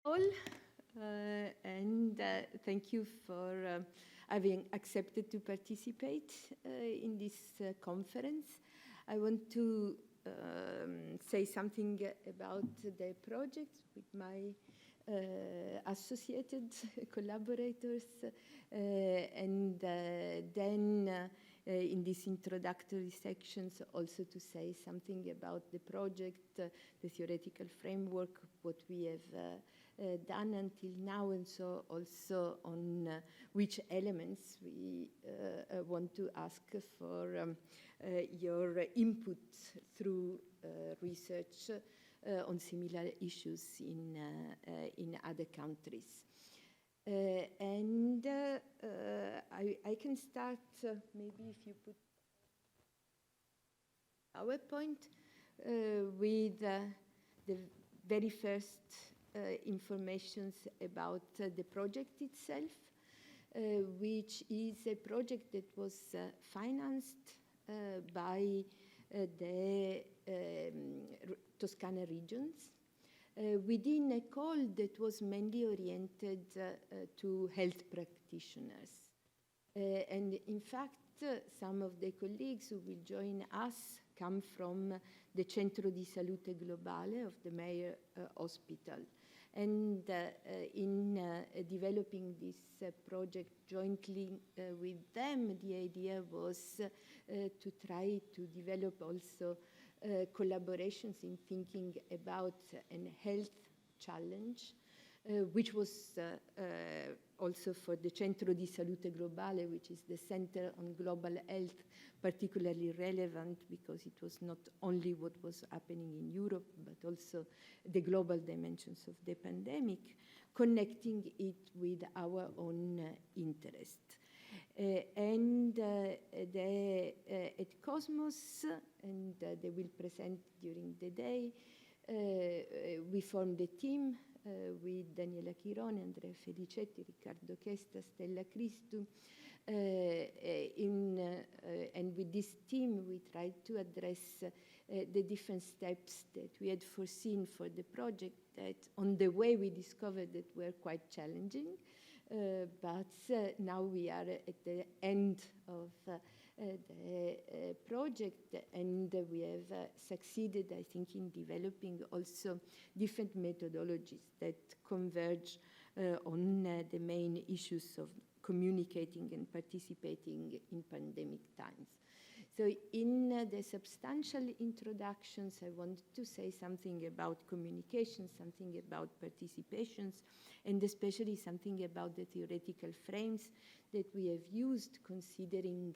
all, and thank you for having accepted to participate in this conference. I want to say something about the project with my associated collaborators, and then in these introductory sections also to say something about the project, the theoretical framework, what we have done until now, and so also on which elements we want to ask for your input through research on similar issues in other countries. I can start, maybe if you put PowerPoint, with the very first informations about the project itself, which is a project that was financed by the Toscana regions within a call that was mainly oriented to health practitioners. And in fact, some of the colleagues who will join us come from the Centro di Salute Globale of the Meyer Hospital. And in developing this project jointly with them, the idea was to try to develop also collaborations in thinking about a health challenge, which was also for the Centro di Salute Globale, which is the Center on Global Health, particularly relevant because it was not only what was happening in Europe, but also the global dimensions of the pandemic, connecting it with our own interest. At Cosmos, and they will present during the day, we formed a team with Daniela Chirone, Andrea Felicetti, Riccardo Chesta, Stella Christu. And with this team, we tried to address the different steps that we had foreseen for the project that on the way we discovered that were quite challenging. But now we are at the end of the project, and we have succeeded, I think, in developing also different methodologies that converge on the main issues of communicating and participating in pandemic times. So in the substantial introductions, I want to say something about communication, something about participations, and especially something about the theoretical frames that we have used considering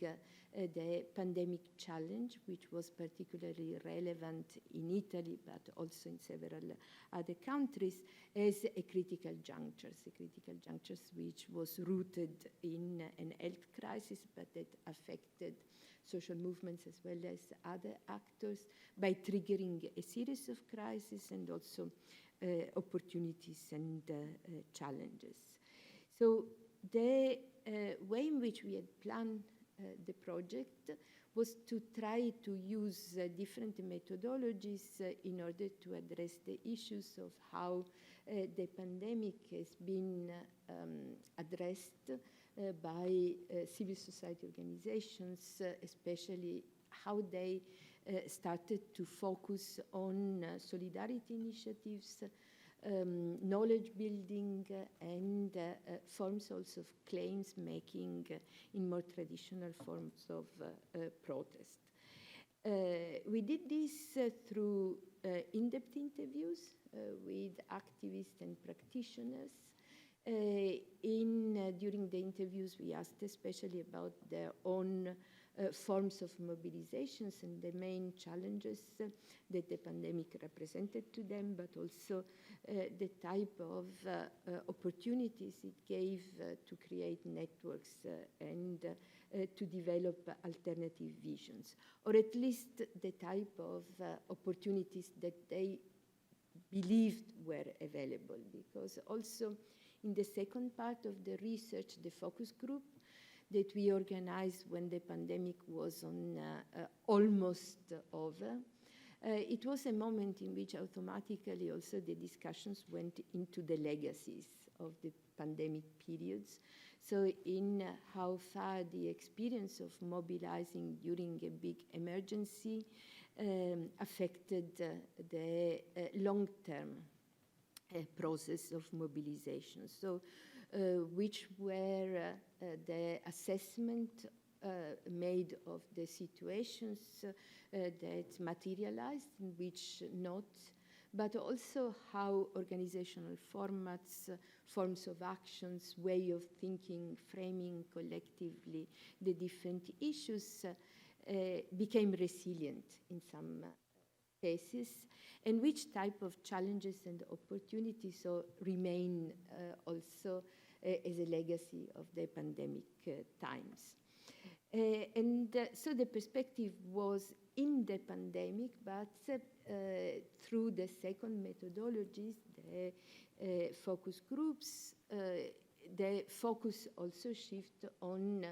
the pandemic challenge, which was particularly relevant in Italy, but also in several other countries, as a critical juncture which was rooted in an health crisis, but that affected social movements as well as other actors by triggering a series of crises and also opportunities and challenges. So the way in which we had planned the project was to try to use different methodologies in order to address the issues of how the pandemic has been addressed by civil society organizations, especially how they started to focus on solidarity initiatives, knowledge building, and forms also of claims making in more traditional forms of protest. We did this through in-depth interviews with activists and practitioners. During the interviews, we asked especially about their own forms of mobilizations and the main challenges that the pandemic represented to them, but also the type of opportunities it gave to create networks and to develop alternative visions, or at least the type of opportunities that they believed were available, because also in the second part of the research, the focus group that we organized when the pandemic was almost over, it was a moment in which automatically also the discussions went into the legacies of the pandemic periods. So in how far the experience of mobilizing during a big emergency affected the long-term process of mobilization. So which were the assessment made of the situations that materialized and which not, but also how organizational formats, forms of actions, way of thinking, framing collectively the different issues became resilient in some cases, and which type of challenges and opportunities so remain also as a legacy of the pandemic times. So the perspective was in the pandemic, but through the second methodologies, the focus groups, the focus also shift on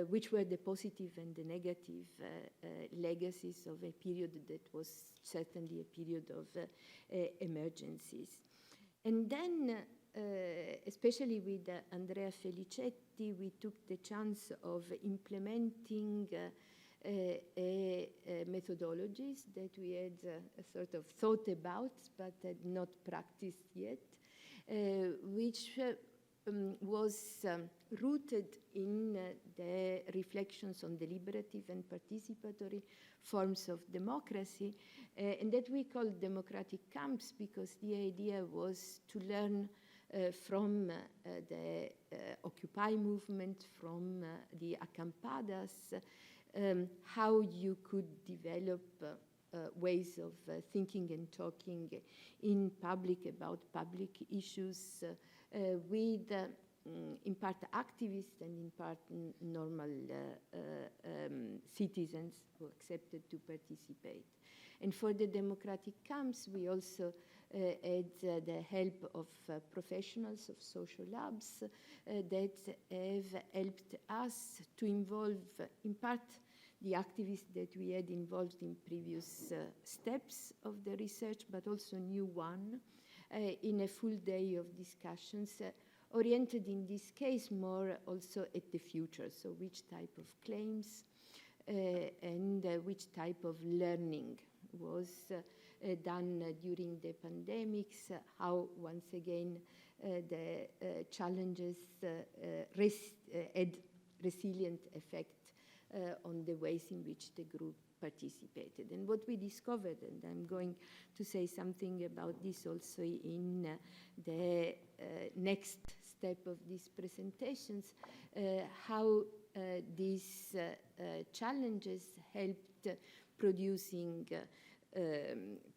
which were the positive and the negative legacies of a period that was certainly a period of emergencies. And then, especially with Andrea Felicetti, we took the chance of implementing methodologies that we had sort of thought about but had not practiced yet, which was rooted in the reflections on deliberative and participatory forms of democracy, and that we call democratic camps, because the idea was to learn from the Occupy movement, from the acampadas, how you could develop ways of thinking and talking in public about public issues with in part activists and in part normal citizens who accepted to participate. And for the democratic camps, we also had the help of professionals of social labs that have helped us to involve in part the activists that we had involved in previous steps of the research, but also new one in a full day of discussions oriented in this case more also at the future. So which type of claims and which type of learning was done during the pandemics, how once again the challenges had resilient effect on the ways in which the group participated. And what we discovered, and I'm going to say something about this also in the next step of these presentations, how these challenges helped producing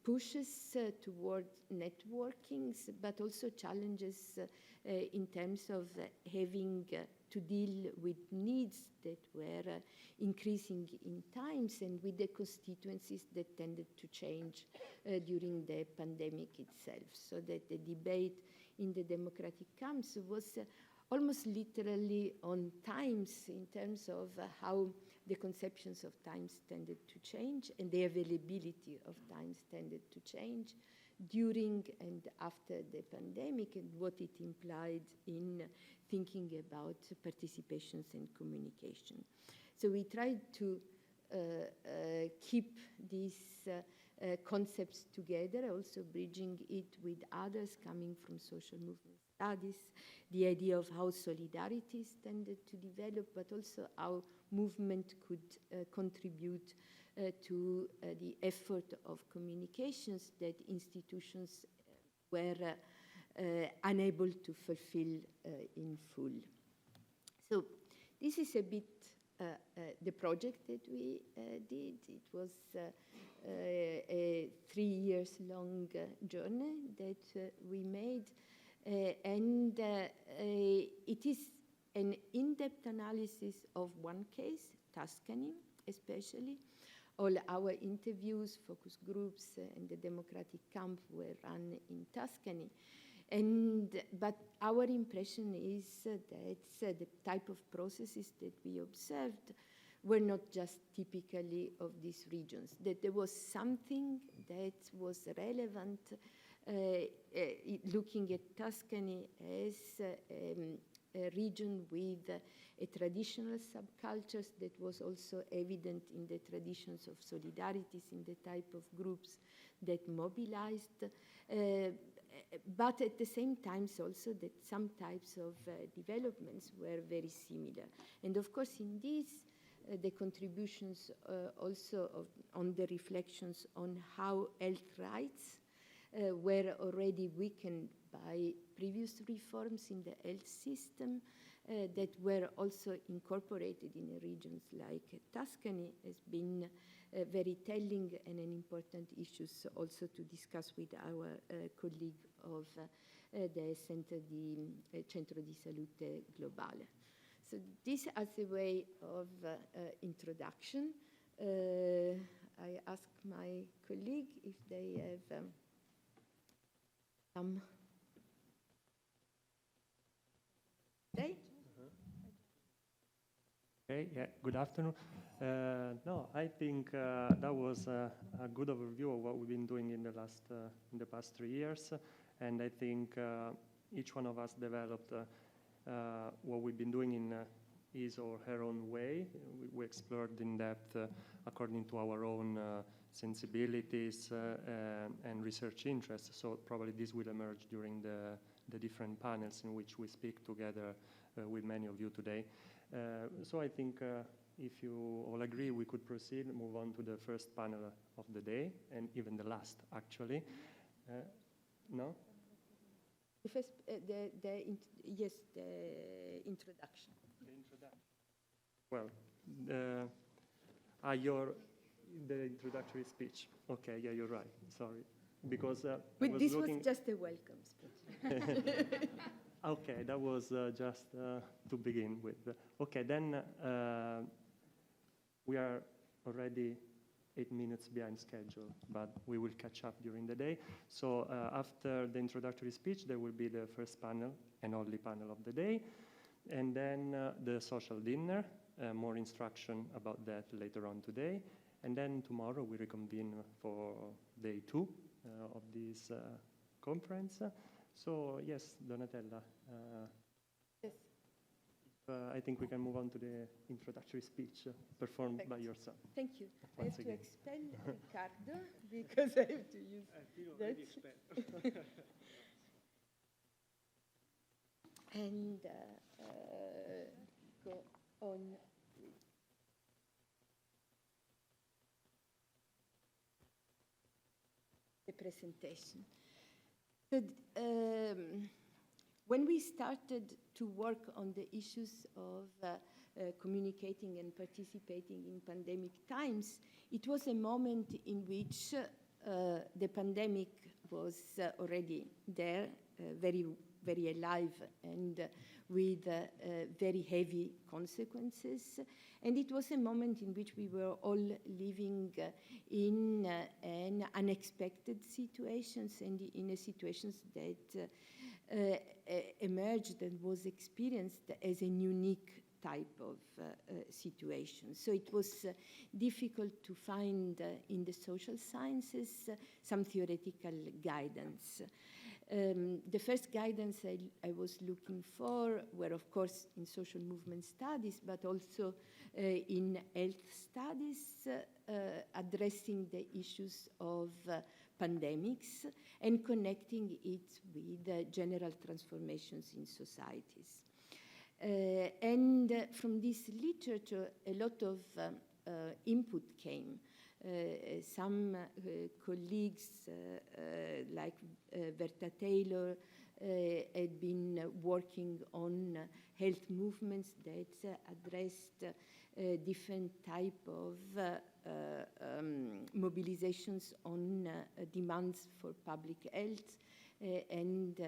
pushes toward networkings, but also challenges in terms of having to deal with needs that were increasing in times and with the constituencies that tended to change during the pandemic itself. So that the debate in the democratic camps was almost literally on times in terms of how the conceptions of times tended to change and the availability of times tended to change during and after the pandemic, and what it implied in thinking about participations and communication. So we tried to keep these concepts together, also bridging it with others coming from social movement studies, the idea of how solidarities tended to develop, but also how movement could contribute to the effort of communications that institutions were unable to fulfill in full. So this is a bit the project that we did. It was a 3 years long journey that we made, and it is an in-depth analysis of one case, Tuscany especially. All our interviews, focus groups, and the democratic camp were run in Tuscany. But our impression is that the type of processes that we observed were not just typically of these regions, that there was something that was relevant looking at Tuscany as a region with a traditional subcultures that was also evident in the traditions of solidarities, in the type of groups that mobilized, but at the same time also that some types of developments were very similar. And of course in this, the contributions also on the reflections on how health rights were already weakened by previous reforms in the health system that were also incorporated in regions like Tuscany has been very telling and an important issue also to discuss with our colleague of the Centro di Salute Globale. So this as a way of introduction. I ask my colleague if they have some. Okay, yeah, good afternoon. No, I think that was a good overview of what we've been doing in the past 3 years, and I think each one of us developed what we've been doing in his or her own way. We explored in depth according to our own sensibilities and research interests. So probably this will emerge during the different panels in which we speak together with many of you today. So I think if you all agree, we could proceed and move on to the first panel of the day, and even the last, actually. No? The first, yes, the introduction. The introduction. Well, the introductory speech. Okay, yeah, you're right. Sorry, because this was just a welcome speech. Okay, that was just to begin with. Okay, then we are already 8 minutes behind schedule, but we will catch up during the day. So after the introductory speech, there will be the first panel and only panel of the day, and then the social dinner, more instruction about that later on today. And then tomorrow we reconvene for day 2 of this conference. So yes, Donatella. Yes. I think we can move on to the introductory speech performed by your son. Thank you. I have again. to expel Riccardo because I have to use I feel that. already expelled. And go on. The presentation. So, when we started to work on the issues of communicating and participating in pandemic times, it was a moment in which the pandemic was already there, very, very alive and with very heavy consequences. And it was a moment in which we were all living in an unexpected situations and in a situations that emerged and was experienced as a unique type of situation. So it was difficult to find in the social sciences some theoretical guidance. The first guidance I was looking for were, of course, in social movement studies, but also in health studies, addressing the issues of pandemics and connecting it with general transformations in societies. And from this literature, a lot of input came. Some colleagues like Berta Taylor had been working on health movements that addressed different type of mobilizations on demands for public health and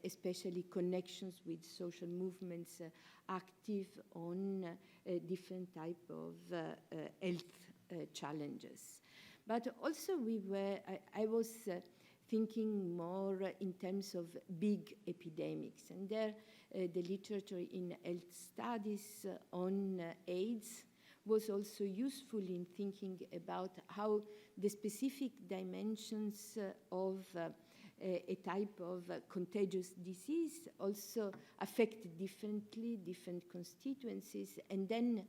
especially connections with social movements active on different type of health challenges. But also I was thinking more in terms of big epidemics, and there the literature in health studies on AIDS was also useful in thinking about how the specific dimensions of a type of contagious disease also affect differently different constituencies, and then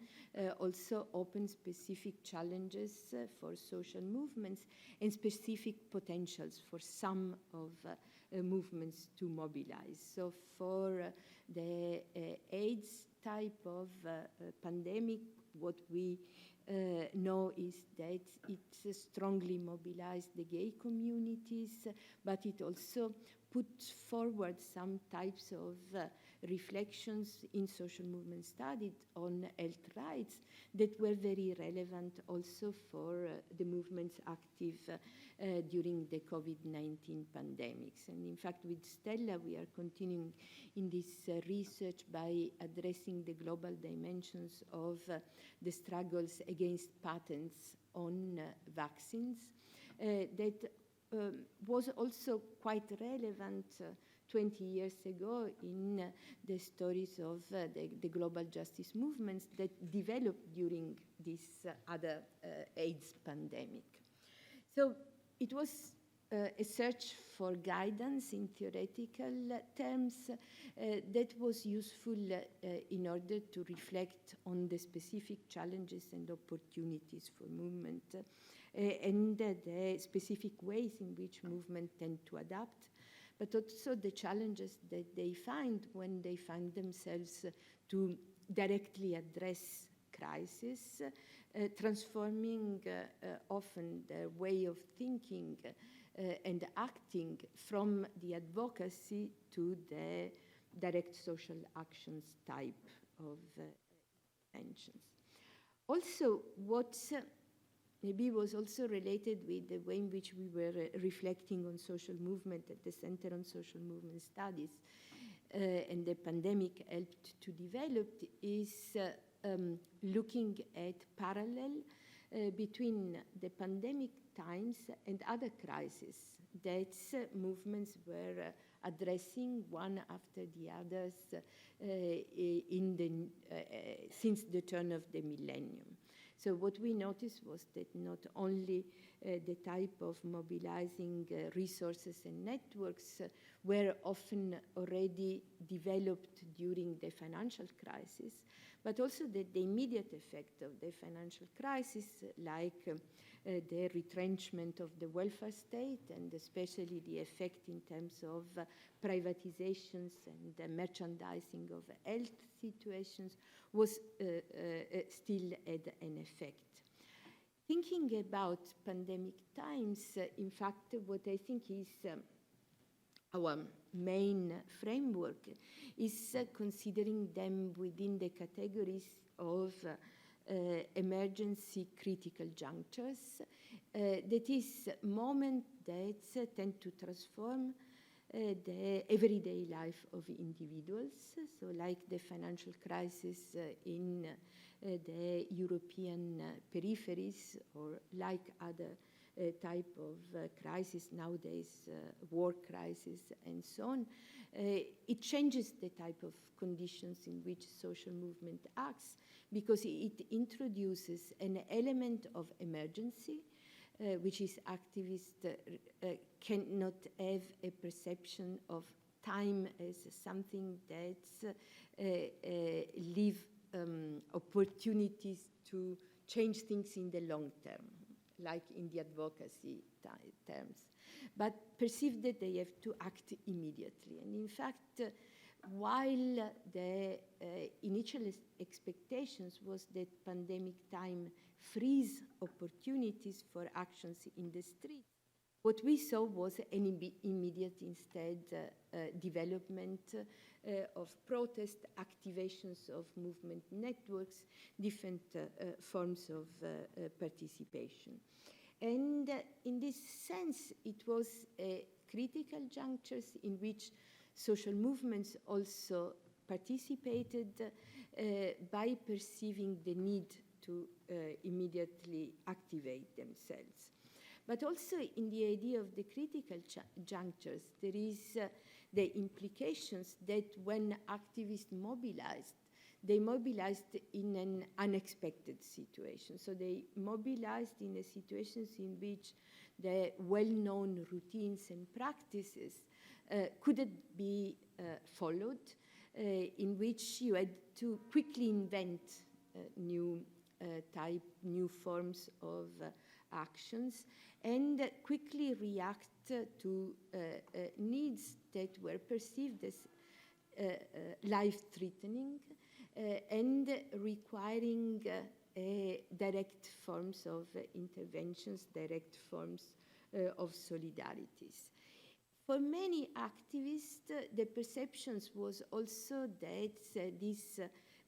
also open specific challenges for social movements and specific potentials for some of movements to mobilize. So for the AIDS type of pandemic, what we know is that it strongly mobilized the gay communities, but it also put forward some types of reflections in social movement studies on health rights that were very relevant also for the movements active during the COVID-19 pandemics. And in fact, with Stella, we are continuing in this research by addressing the global dimensions of the struggles against patents on vaccines that was also quite relevant 20 years ago in the stories of the global justice movements that developed during this other AIDS pandemic. So it was a search for guidance in theoretical terms that was useful in order to reflect on the specific challenges and opportunities for movement and the specific ways in which movement tend to adapt, but also the challenges that they find when they find themselves to directly address crisis, transforming often their way of thinking and acting from the advocacy to the direct social actions type of interventions. Also, what maybe was also related with the way in which we were reflecting on social movement at the Center on Social Movement Studies and the pandemic helped to develop is looking at parallel between the pandemic times and other crises that movements were addressing one after the others since the turn of the millennium. So what we noticed was that not only the type of mobilizing resources and networks were often already developed during the financial crisis, but also that the immediate effect of the financial crisis, like the retrenchment of the welfare state and especially the effect in terms of privatizations and the merchandising of health situations, was still had an effect. Thinking about pandemic times, in fact, what I think is our main framework is considering them within the categories of emergency critical junctures, that is, moments that tend to transform the everyday life of individuals, so like the financial crisis in the European peripheries, or like other type of crisis nowadays, war crisis and so on. It changes the type of conditions in which social movement acts because it introduces an element of emergency, which is activists cannot have a perception of time as something that leave opportunities to change things in the long term, like in the advocacy terms, but perceive that they have to act immediately. And in fact, while the initial expectations was that pandemic time frees opportunities for actions in the street, what we saw was an immediate instead development of protest, activations of movement networks, different forms of participation. And in this sense, it was critical junctures in which social movements also participated by perceiving the need to immediately activate themselves. But also in the idea of the critical junctures, there is the implications that when activists mobilized, they mobilized in an unexpected situation. So they mobilized in a situations in which the well-known routines and practices couldn't be followed, in which you had to quickly invent new forms of actions and quickly react to needs that were perceived as life-threatening and requiring direct forms of interventions, direct forms of solidarities. For many activists, the perceptions was also that these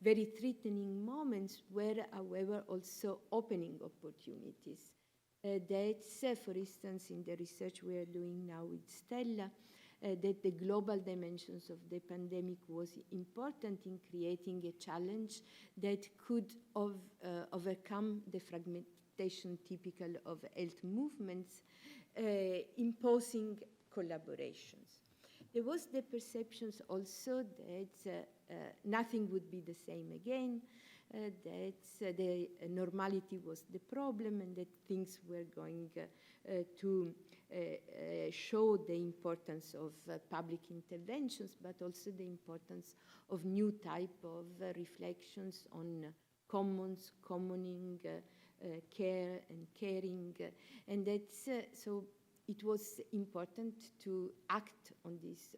very threatening moments were, however, also opening opportunities. For instance, in the research we are doing now with Stella, that the global dimensions of the pandemic was important in creating a challenge that could overcome the fragmentation typical of health movements, imposing collaborations. There was the perceptions also that nothing would be the same again, that the normality was the problem and that things were going to show the importance of public interventions, but also the importance of new type of reflections on commons, commoning, care and caring, and that's so it was important to act on this,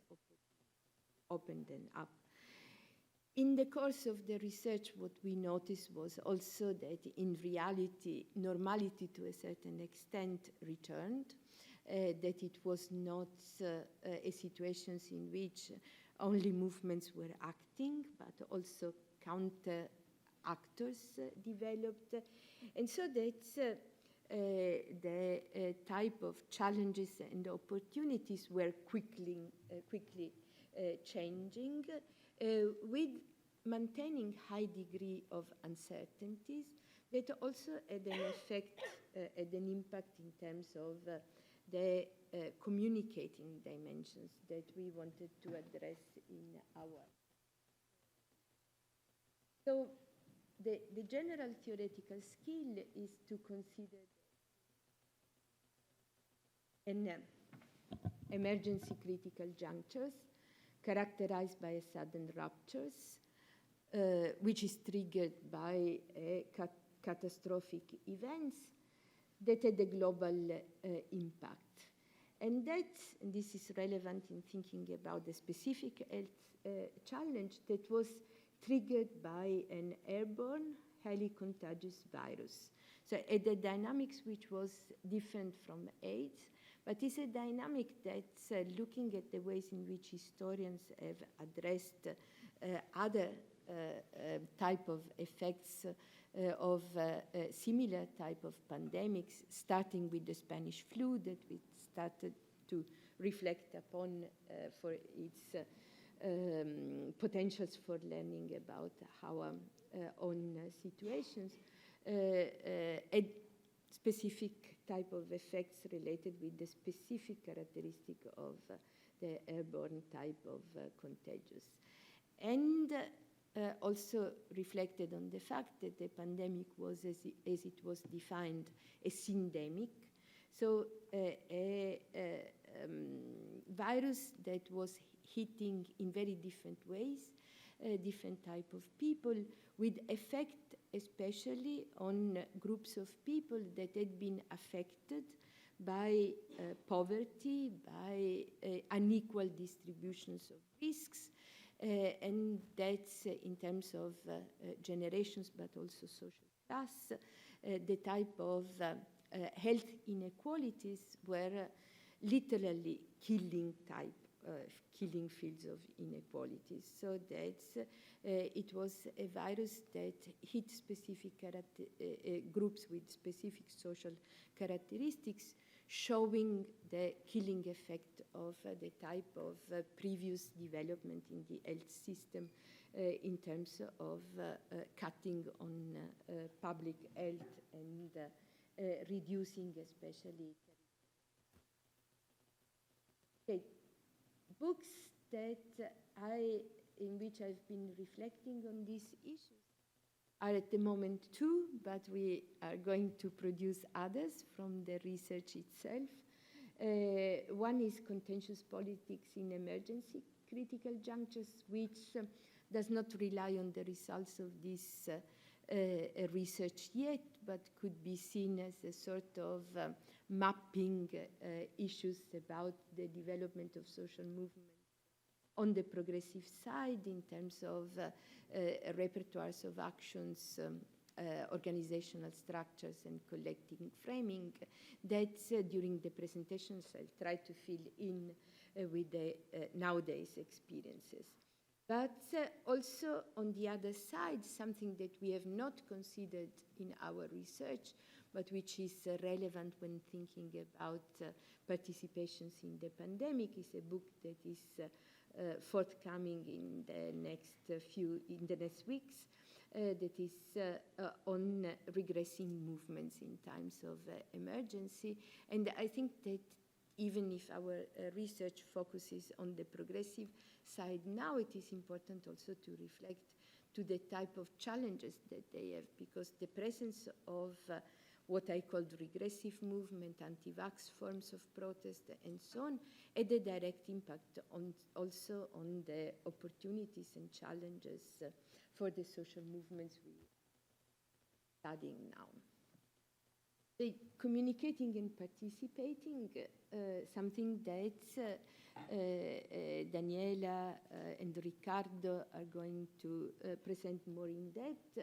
open them up. In the course of the research, what we noticed was also that in reality, normality to a certain extent returned, that it was not a situation in which only movements were acting, but also counter actors developed. And so that's the type of challenges and opportunities were quickly changing, with maintaining high degree of uncertainties that also had an effect, had an impact in terms of the communicating dimensions that we wanted to address in our. So the general theoretical skill is to consider an emergency critical junctures characterized by a sudden ruptures, which is triggered by catastrophic events that had a global impact. And this is relevant in thinking about the specific health challenge that was triggered by an airborne, highly contagious virus. So the dynamics which was different from AIDS, but it's a dynamic that's looking at the ways in which historians have addressed other type of effects of similar type of pandemics, starting with the Spanish flu that we started to reflect upon for its potentials for learning about our own situations, a specific type of effects related with the specific characteristic of the airborne type of contagious. And also reflected on the fact that the pandemic was, as it was defined, a syndemic. So a virus that was hitting in very different ways, different type of people, with effect especially on groups of people that had been affected by poverty, by unequal distributions of risks, and that's in terms of generations, but also social class, the type of health inequalities were literally killing fields of inequalities. So that's, it was a virus that hit specific groups with specific social characteristics, showing the killing effect of the type of previous development in the health system in terms of cutting on public health and reducing especially. Okay. Books that I in which I've been reflecting on these issues are at the moment two, but we are going to produce others from the research itself. One is contentious politics in emergency critical junctures, which does not rely on the results of this research yet, but could be seen as a sort of mapping issues about the development of social movement on the progressive side in terms of repertoires of actions, organizational structures, and collecting framing that during the presentations I'll try to fill in with the nowadays experiences. But also on the other side, something that we have not considered in our research, but which is relevant when thinking about participations in the pandemic, is a book that is forthcoming in the next weeks, that is on regressing movements in times of emergency. And I think that even if our research focuses on the progressive side now, it is important also to reflect to the type of challenges that they have, because the presence of what I called regressive movement, anti-vax forms of protest, and so on, had a direct impact also on the opportunities and challenges for the social movements we are studying now. The communicating and participating, something that Daniela and Riccardo are going to present more in depth,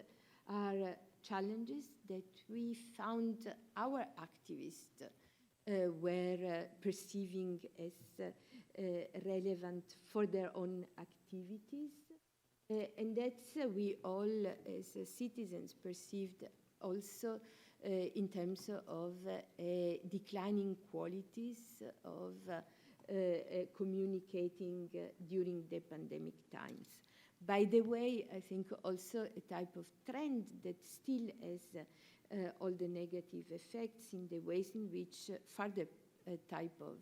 are challenges that we found our activists were perceiving as relevant for their own activities, and that we all as citizens perceived also in terms of declining qualities of communicating during the pandemic times. By the way, I think also a type of trend that still has all the negative effects in the ways in which further type of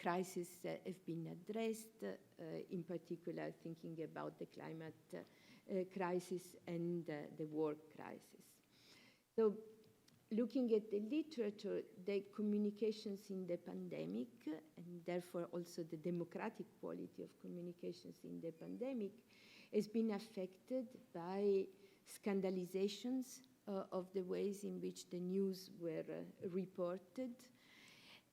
crises have been addressed, in particular thinking about the climate crisis and the war crisis. So looking at the literature, the communications in the pandemic, and therefore also the democratic quality of communications in the pandemic, has been affected by scandalizations of the ways in which the news were reported,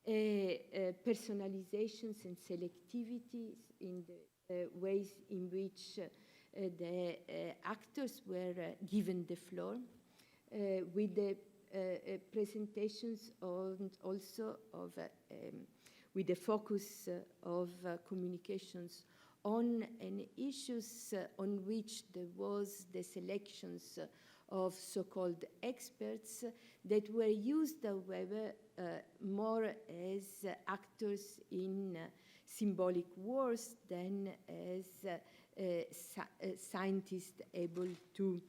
personalizations and selectivities in the ways in which the actors were given the floor, with the presentations also of, with the focus of communications on issues on which there was the selections of so-called experts that were used, however, more as actors in symbolic wars than as scientists able to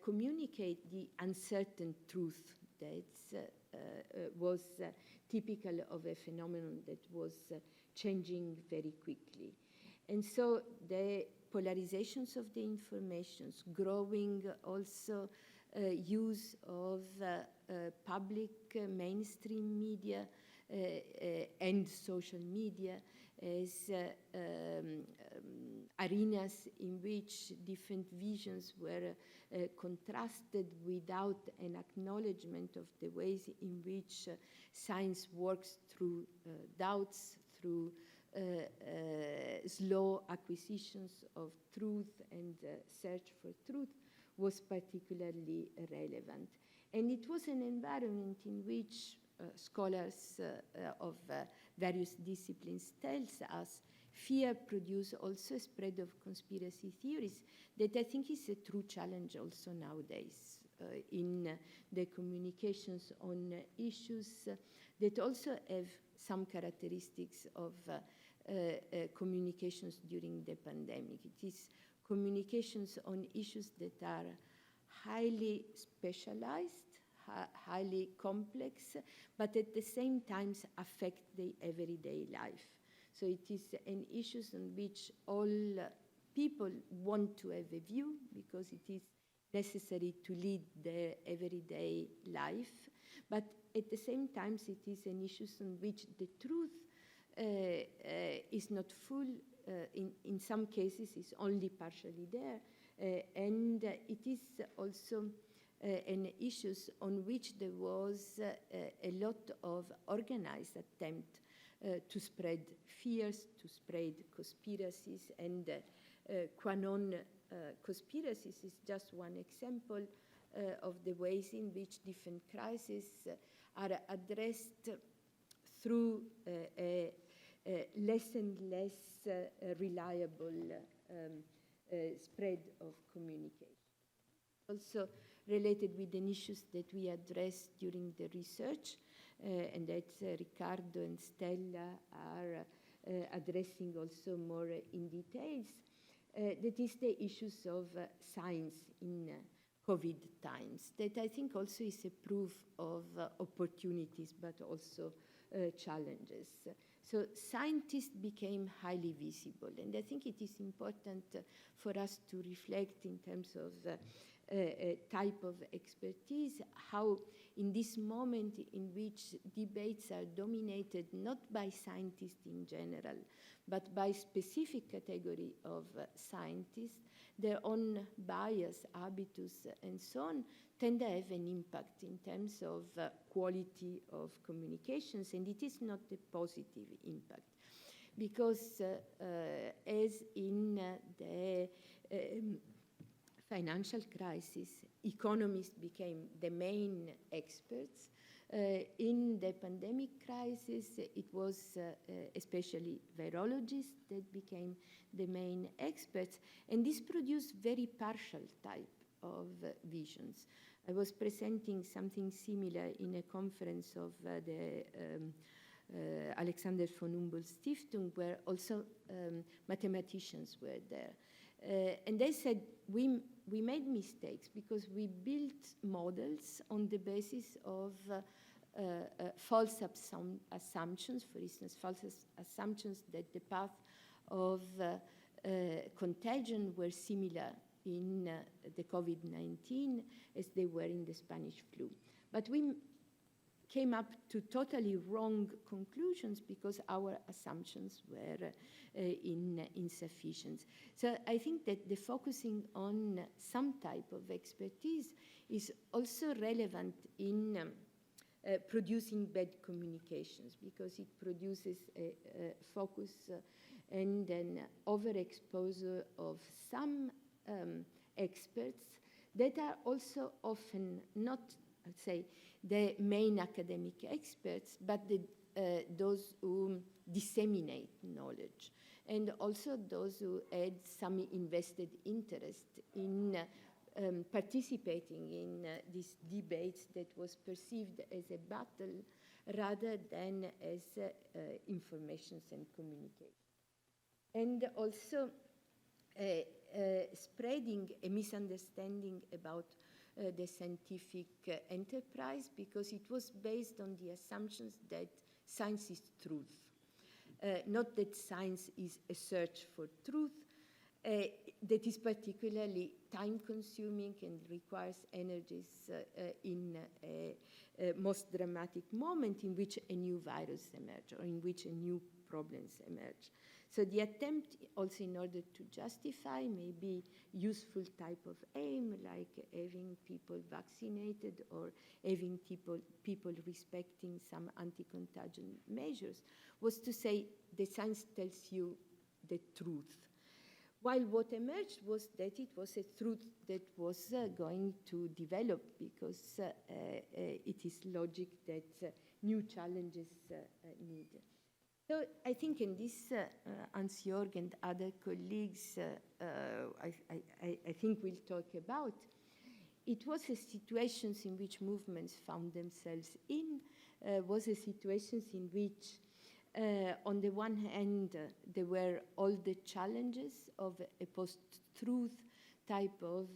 communicate the uncertain truth that was typical of a phenomenon that was changing very quickly. And so the polarizations of the informations, growing also use of public mainstream media and social media as arenas in which different visions were contrasted without an acknowledgement of the ways in which science works through doubts, through slow acquisitions of truth and search for truth, was particularly relevant. And it was an environment in which scholars of various disciplines tells us fear produces also a spread of conspiracy theories that I think is a true challenge also nowadays in the communications on issues that also have some characteristics of communications during the pandemic. It is communications on issues that are highly specialized, highly complex, but at the same time affect the everyday life. So it is an issue on which all people want to have a view because it is necessary to lead their everyday life, but at the same time it is an issue on which the truth is not full, in some cases is only partially there, and it is also an issue on which there was a lot of organized attempt to spread fears, to spread conspiracies, and QAnon conspiracies is just one example of the ways in which different crises are addressed through a less and less reliable spread of communication. Also related with the issues that we addressed during the research, and that Riccardo and Stella are addressing also more in details, that is the issues of science in COVID times, that I think also is a proof of opportunities, but also challenges. So scientists became highly visible, and I think it is important for us to reflect in terms of a type of expertise, how in this moment in which debates are dominated not by scientists in general, but by specific category of scientists, their own bias, habitus, and so on, tend to have an impact in terms of quality of communications, and it is not a positive impact. Because as in the financial crisis, economists became the main experts. In the pandemic crisis, it was especially virologists that became the main experts, and this produced very partial type of visions. I was presenting something similar in a conference of the Alexander von Humboldt Stiftung, where also mathematicians were there. And they said, we made mistakes because we built models on the basis of false assumptions, for instance, false assumptions that the path of contagion were similar in the COVID-19 as they were in the Spanish flu. But we came up to totally wrong conclusions because our assumptions were insufficient. So I think that the focusing on some type of expertise is also relevant in producing bad communications, because it produces a focus and an overexposure of some experts that are also often not, I'd say, the main academic experts, but those who disseminate knowledge, and also those who had some invested interest in participating in these debates that was perceived as a battle rather than as informations and communication. And also spreading a misunderstanding about the scientific enterprise, because it was based on the assumptions that science is truth. Not that science is a search for truth, that is particularly time-consuming and requires energies in a most dramatic moment in which a new virus emerges or in which a new problems emerge. So the attempt also in order to justify maybe useful type of aim, like having people vaccinated or having people respecting some anti-contagion measures, was to say the science tells you the truth. While what emerged was that it was a truth that was going to develop, because it is logic that new challenges need. So I think in this, Hans-Jörg and other colleagues, I think we'll talk about, it was a situations in which movements found themselves in, was a situations in which on the one hand, there were all the challenges of a post-truth type of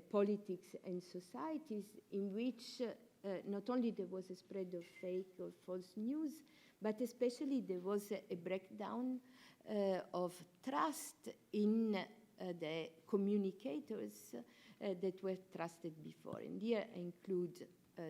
politics and societies in which not only there was a spread of fake or false news, but especially there was a breakdown of trust in the communicators that were trusted before. And here I include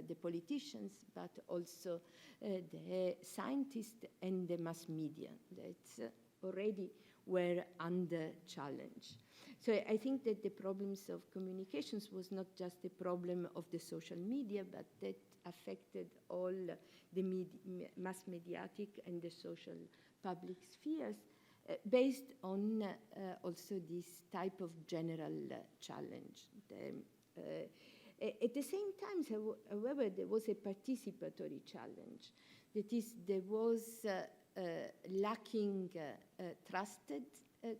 the politicians, but also the scientists and the mass media that already were under challenge. So I think that the problems of communications was not just a problem of the social media, but that affected all the mass mediatic and the social public spheres, based on also this type of general challenge. At the same time, however, there was a participatory challenge. That is, there was lacking trusted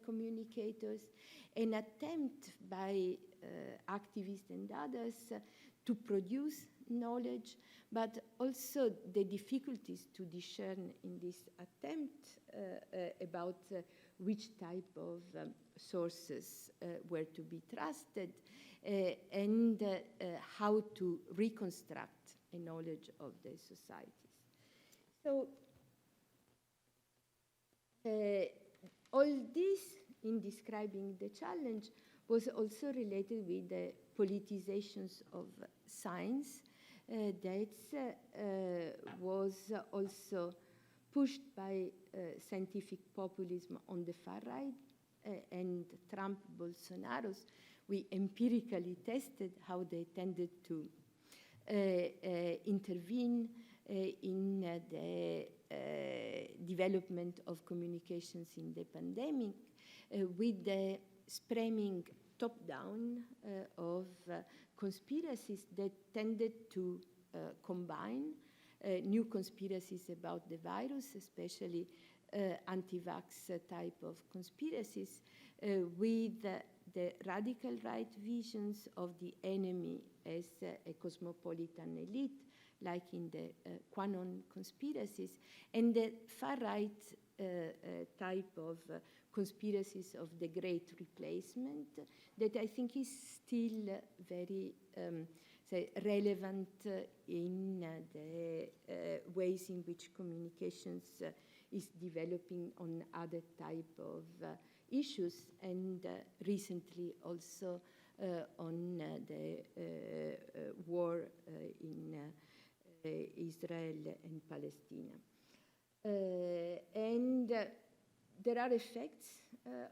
communicators, an attempt by activists and others to produce knowledge, but also the difficulties to discern in this attempt about which type of sources were to be trusted and how to reconstruct a knowledge of the societies. So all this, in describing the challenge, was also related with the politizations of science that was also pushed by scientific populism on the far right and Trump, Bolsonaro's. We empirically tested how they tended to intervene in the development of communications in the pandemic with the spreading top-down of conspiracies that tended to combine new conspiracies about the virus, especially anti-vax type of conspiracies, with the radical right visions of the enemy as a cosmopolitan elite, like in the QAnon conspiracies, and the far-right type of conspiracies of the Great Replacement that I think is still very relevant in the ways in which communications is developing on other type of issues, and recently also on the war in Israel and Palestine. And there are effects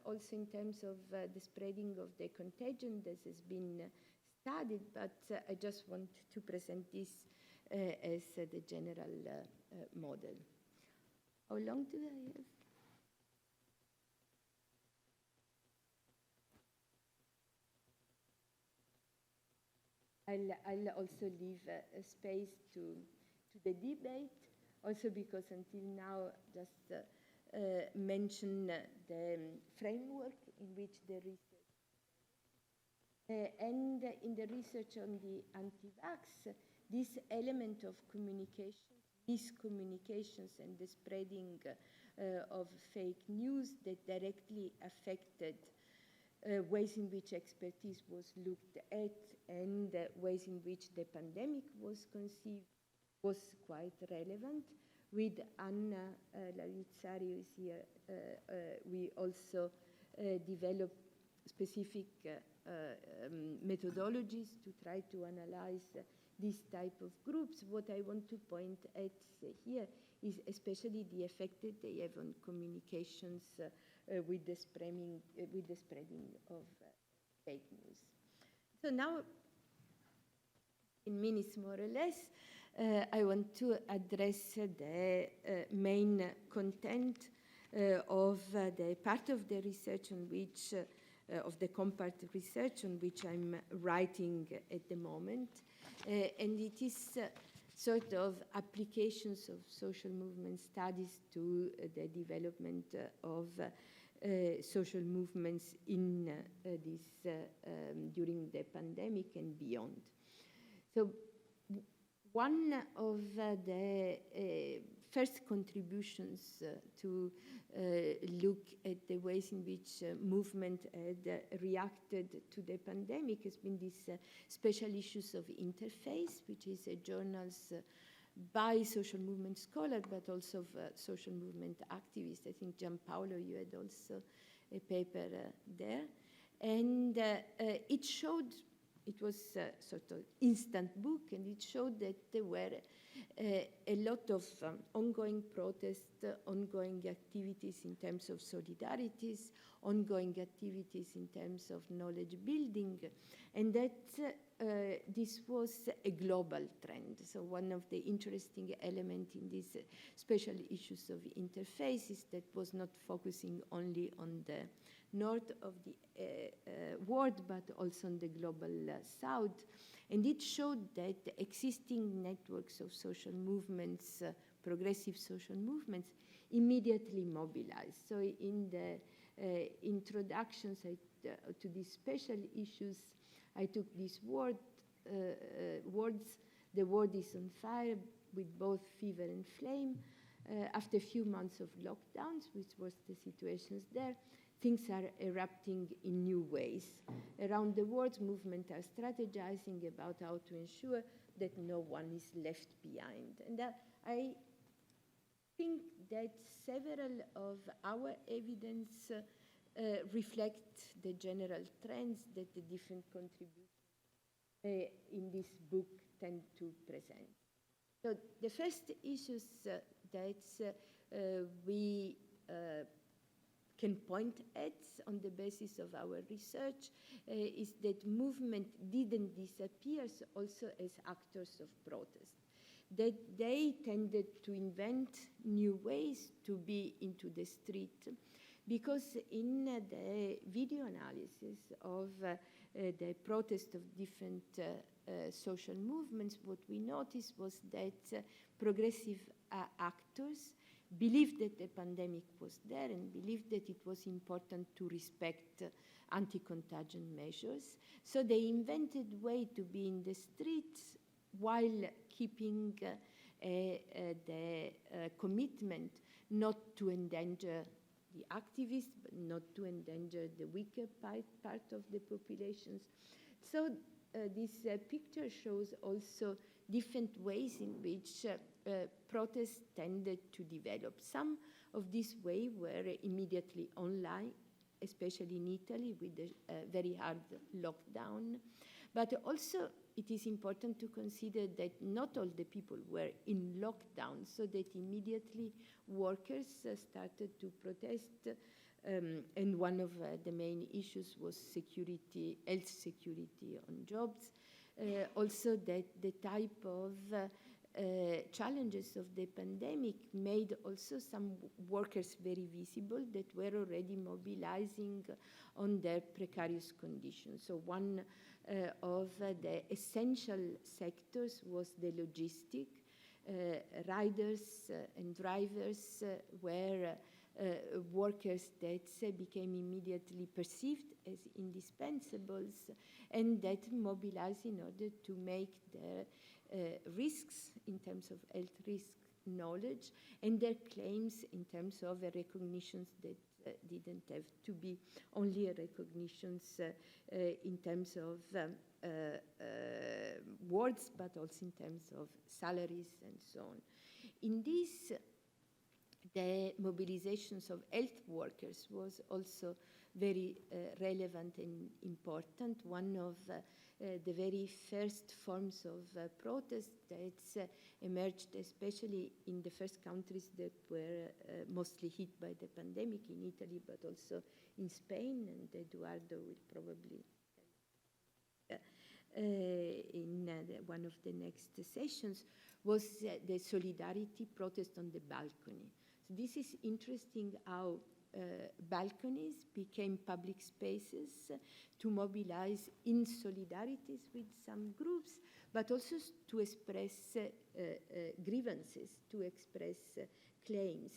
also in terms of the spreading of the contagion that has been studied, but I just want to present this as the general model. How long do I have? I'll also leave a space to the debate, also because until now just mention the framework in which the research and in the research on the anti-vax, this element of communication, miscommunications and the spreading of fake news that directly affected ways in which expertise was looked at and ways in which the pandemic was conceived was quite relevant. With Anna Lavizzari, who is here, we also developed specific methodologies to try to analyze this type of groups. What I want to point at here is especially the effect that they have on communications with the spreading of fake news. So now, in minutes more or less, I want to address the main content of the part of the research on which, of the Com.Part research on which I'm writing at the moment. And it is sort of applications of social movement studies to the development of social movements in during the pandemic and beyond. So one of the first contributions to look at the ways in which movement had reacted to the pandemic has been these special issues of Interface, which is a journals by social movement scholars, but also of social movement activists. I think, Gianpaolo, you had also a paper there. And it showed, it was a sort of instant book, and it showed that there were a lot of ongoing protests, ongoing activities in terms of solidarities, ongoing activities in terms of knowledge building, and that this was a global trend. So one of the interesting elements in these special issues of Interface is that was not focusing only on the north of the world, but also on the global south. And it showed that existing networks of social movements, progressive social movements, immediately mobilized. So in the introductions to these special issues, I took these words, the world is on fire with both fever and flame. After a few months of lockdowns, which was the situations there, things are erupting in new ways. Around the world, movements are strategizing about how to ensure that no one is left behind. And I think that several of our evidence reflect the general trends that the different contributors in this book tend to present. So the first issues that we can point at on the basis of our research is that movement didn't disappear also as actors of protest, that they tended to invent new ways to be into the street, because in the video analysis of the protest of different social movements, what we noticed was that progressive actors believed that the pandemic was there and believed that it was important to respect anti-contagion measures. So they invented way to be in the streets while keeping the commitment not to endanger the activists, but not to endanger the weaker part of the populations. So this picture shows also different ways in which protests tended to develop. Some of these ways were immediately online, especially in Italy with the very hard lockdown. But also it is important to consider that not all the people were in lockdown, so that immediately workers started to protest. And one of the main issues was security, health security on jobs. Also that the type of challenges of the pandemic made also some workers very visible that were already mobilizing on their precarious conditions. So one of the essential sectors was the logistic. Riders and drivers were workers that became immediately perceived as indispensables and that mobilized in order to make their risks in terms of health risk knowledge and their claims in terms of recognitions that didn't have to be only recognitions in terms of words, but also in terms of salaries and so on. In this, the mobilizations of health workers was also very relevant and important. One of the very first forms of protest that emerged, especially in the first countries that were mostly hit by the pandemic, in Italy, but also in Spain, and Eduardo will probably in one of the next sessions, was the solidarity protest on the balcony. So this is interesting how balconies became public spaces to mobilize in solidarities with some groups, but also to express grievances, to express claims,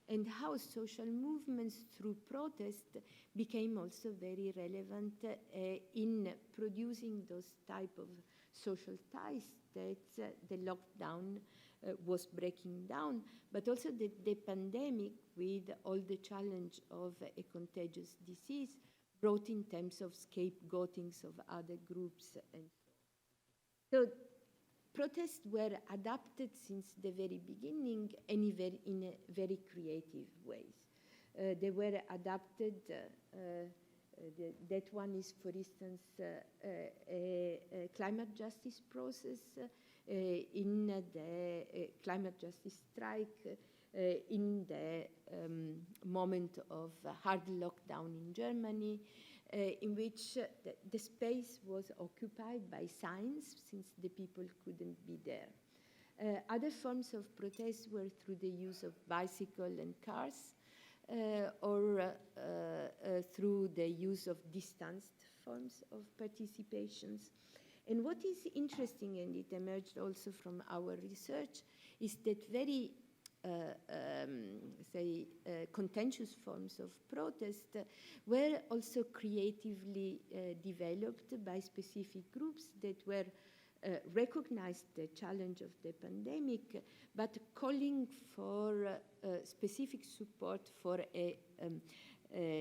and how social movements through protest became also very relevant in producing those type of social ties that the lockdown was breaking down, but also the pandemic, with all the challenge of a contagious disease, brought in terms of scapegoatings of other groups. And so protests were adapted since the very beginning and in a very creative ways. They were adapted, that one is, for instance, a climate justice process in the climate justice strike in the moment of hard lockdown in Germany, in which the space was occupied by signs since the people couldn't be there. Other forms of protest were through the use of bicycles and cars, or through the use of distanced forms of participations. And what is interesting, and it emerged also from our research, is that very contentious forms of protest were also creatively developed by specific groups that were recognized the challenge of the pandemic, but calling for specific support for a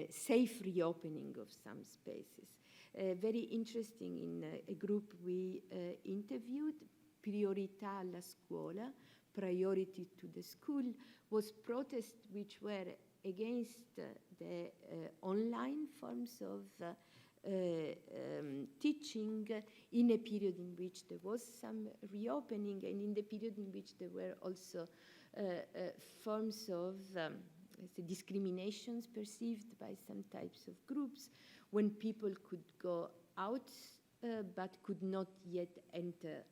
safe reopening of some spaces. Very interesting, in a group we interviewed, Priorità alla Scuola, priority to the school, was protests which were against the online forms of teaching in a period in which there was some reopening, and in the period in which there were also forms of discriminations perceived by some types of groups, when people could go out but could not yet enter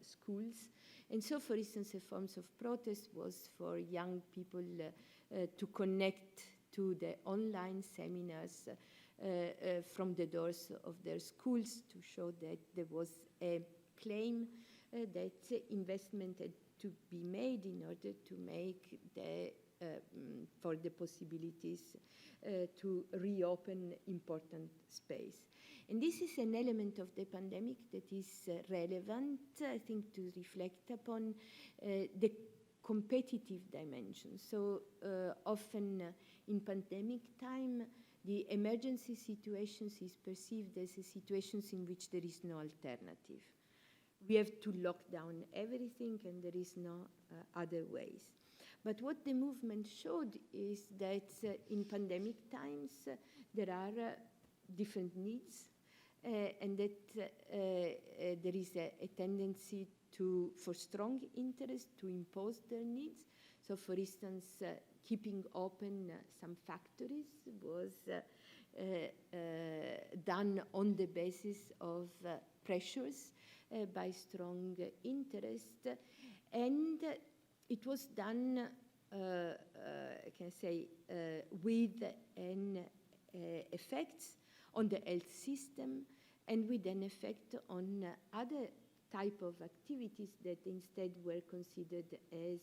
schools. And so, for instance, a form of protest was for young people to connect to the online seminars from the doors of their schools, to show that there was a claim that investment had to be made in order to make for the possibilities to reopen important space. And this is an element of the pandemic that is relevant, I think, to reflect upon the competitive dimension. So often in pandemic time, the emergency situations is perceived as situations in which there is no alternative. We have to lock down everything and there is no other ways. But what the movement showed is that in pandemic times, there are different needs, and that there is a tendency for strong interest to impose their needs. So, for instance, keeping open some factories was done on the basis of pressures by strong interest, and it was done, I can say, with an effect on the health system and with an effect on other type of activities that instead were considered as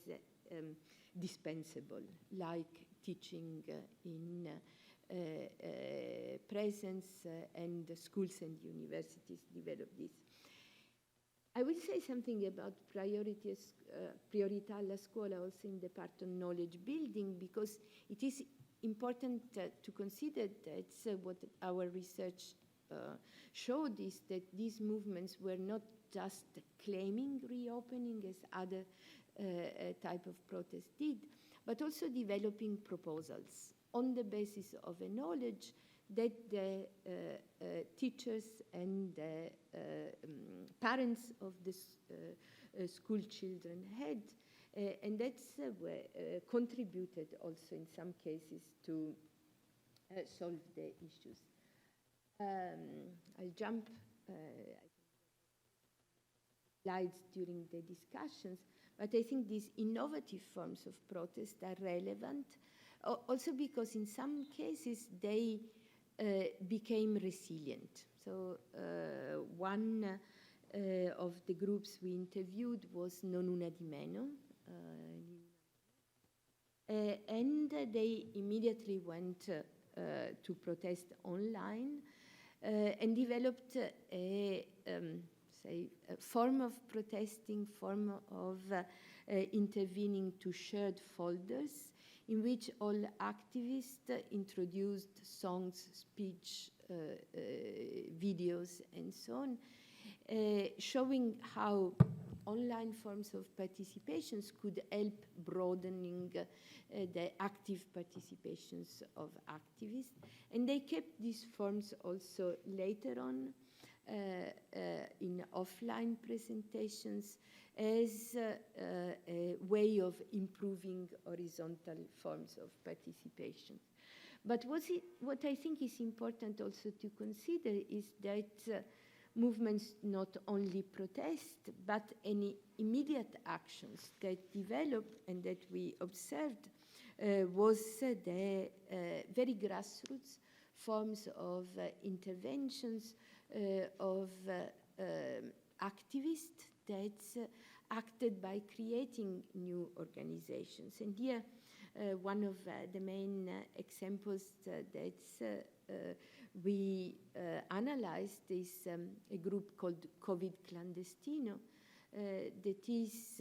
dispensable, like teaching in presence, and schools and universities developed this. I will say something about priorità alla scuola also in the part on knowledge building, because it is important to consider that what our research showed is that these movements were not just claiming reopening as other type of protest did, but also developing proposals on the basis of a knowledge that the teachers and the parents of the school children had, and that's contributed also in some cases to solve the issues. I'll jump slides during the discussions, but I think these innovative forms of protest are relevant, also because in some cases they became resilient. So one of the groups we interviewed was Non Una di Meno, and they immediately went to protest online and developed a form of protesting, form of intervening to shared folders in which all activists introduced songs, speech, videos, and so on, showing how online forms of participations could help broadening the active participations of activists. And they kept these forms also later on in offline presentations as a way of improving horizontal forms of participation. But what I think is important also to consider is that movements not only protest, but any immediate actions that develop and that we observed was the very grassroots forms of interventions of activists that acted by creating new organizations. And here, one of the main examples that we analyzed is a group called Covid Clandestino that is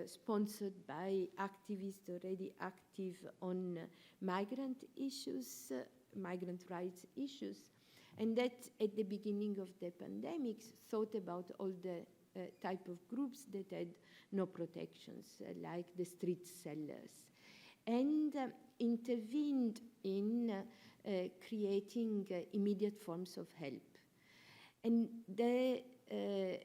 sponsored by activists already active on migrant issues, migrant rights issues, and that at the beginning of the pandemic thought about all the type of groups that had no protections, like the street sellers, and intervened in creating immediate forms of help. And the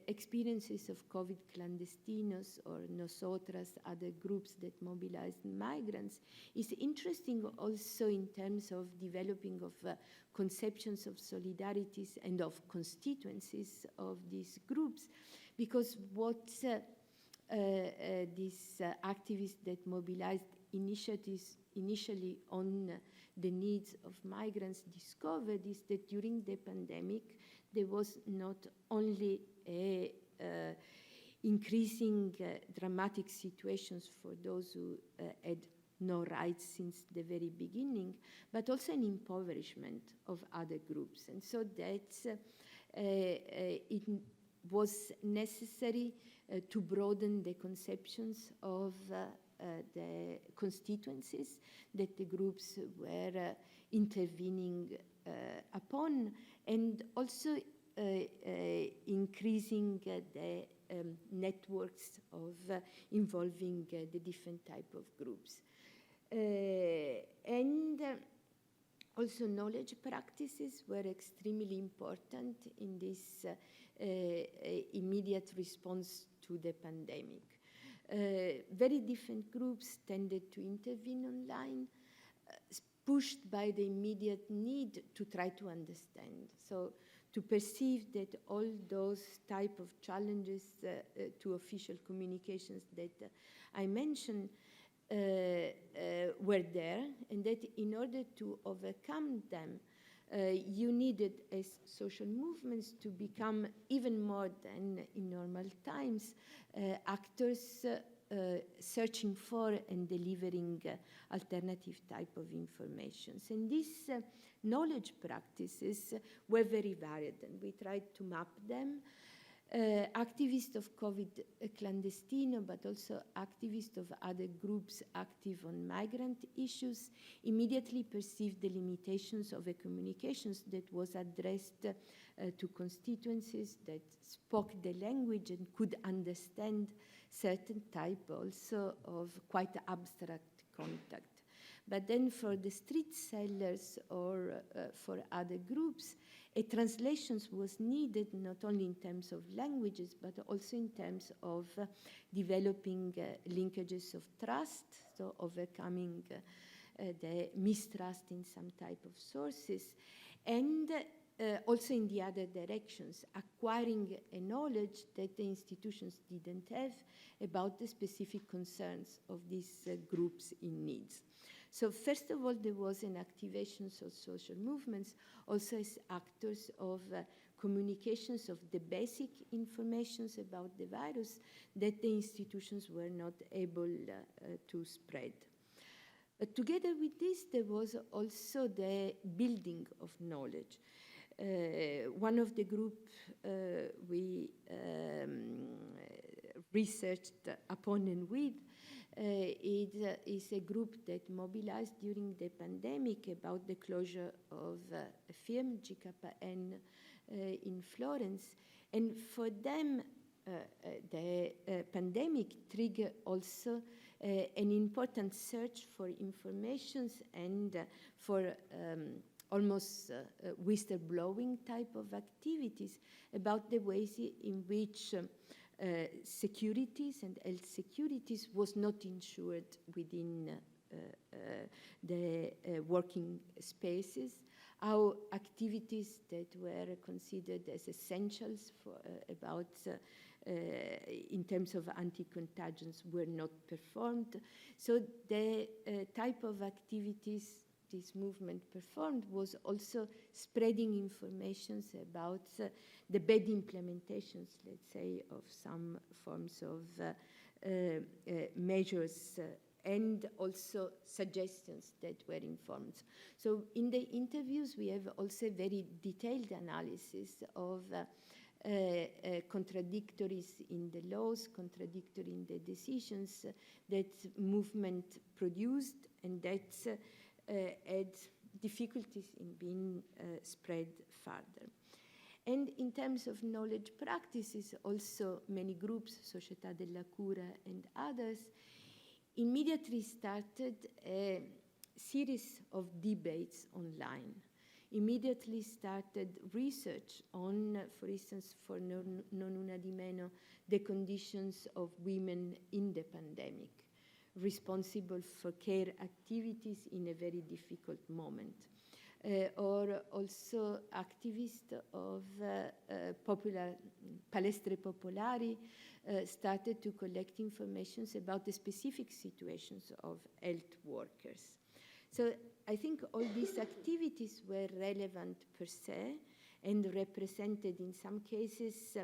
experiences of Covid Clandestinos or Nosotras, other groups that mobilized migrants, is interesting also in terms of developing of conceptions of solidarities and of constituencies of these groups, because what these activists that mobilized initially on the needs of migrants discovered is that during the pandemic there was not only a increasing dramatic situations for those who had no rights since the very beginning, but also an impoverishment of other groups. And so that it was necessary to broaden the conceptions of the constituencies that the groups were intervening upon, and also increasing the networks of involving the different type of groups. And also knowledge practices were extremely important in this immediate response to the pandemic. Very different groups tended to intervene online, pushed by the immediate need to try to understand. So to perceive that all those type of challenges to official communications that I mentioned were there, and that in order to overcome them, you needed, as social movements, to become even more than in normal times actors searching for and delivering alternative type of information. And these knowledge practices were very varied, and we tried to map them. Activists of Covid Clandestino, but also activists of other groups active on migrant issues, immediately perceived the limitations of a communications that was addressed to constituencies that spoke the language and could understand certain type also of quite abstract contact. But then for the street sellers or for other groups, a translation was needed not only in terms of languages, but also in terms of developing linkages of trust, so overcoming the mistrust in some type of sources, and also in the other directions, acquiring a knowledge that the institutions didn't have about the specific concerns of these groups in needs. So first of all, there was an activation of social movements, also as actors of communications of the basic informations about the virus that the institutions were not able to spread. But together with this, there was also the building of knowledge. One of the group we researched upon and with. It is a group that mobilized during the pandemic about the closure of a firm, GKN, in Florence. And for them, the pandemic triggered also an important search for informations and for almost whistleblowing type of activities about the ways in which securities and health securities was not ensured within the working spaces, how activities that were considered as essentials for, in terms of anti-contagions were not performed. So the type of activities this movement performed was also spreading information about the bad implementations, let's say, of some forms of measures and also suggestions that were informed. So in the interviews, we have also very detailed analysis of contradictories in the laws, contradictory in the decisions that movement produced and that had difficulties in being spread further. And in terms of knowledge practices, also many groups, Società della Cura and others, immediately started a series of debates online, immediately started research on, for instance, for non una di meno, the conditions of women in the pandemic, responsible for care activities in a very difficult moment. Or also activists of popular palestre popolari started to collect information about the specific situations of health workers. So I think all these activities were relevant per se and represented in some cases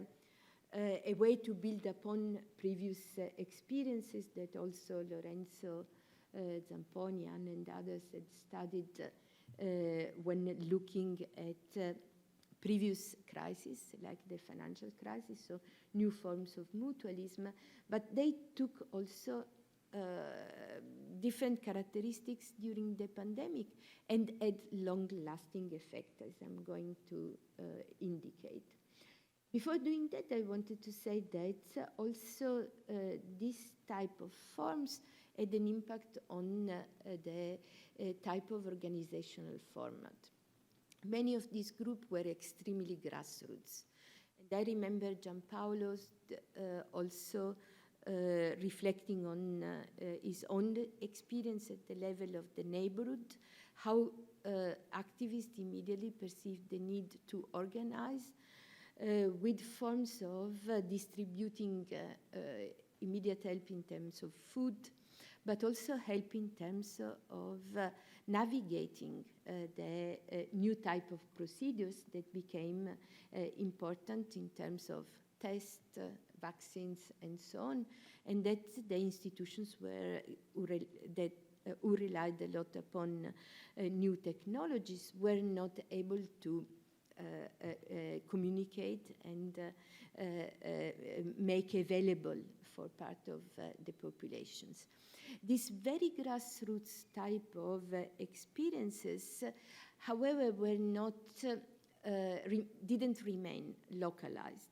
a way to build upon previous experiences that also Lorenzo Zamponi, Anne, and others had studied when looking at previous crises, like the financial crisis, so new forms of mutualism, but they took also different characteristics during the pandemic and had long-lasting effects, as I'm going to indicate. Before doing that, I wanted to say that also this type of forms had an impact on the type of organizational format. Many of these groups were extremely grassroots. And I remember Gianpaolo's also reflecting on his own experience at the level of the neighborhood, how activists immediately perceived the need to organize with forms of distributing immediate help in terms of food, but also help in terms of navigating the new type of procedures that became important in terms of tests, vaccines, and so on, and that the institutions who relied a lot upon new technologies were not able to communicate and make available for part of the populations. These very grassroots type of experiences, however, were not, didn't remain localized,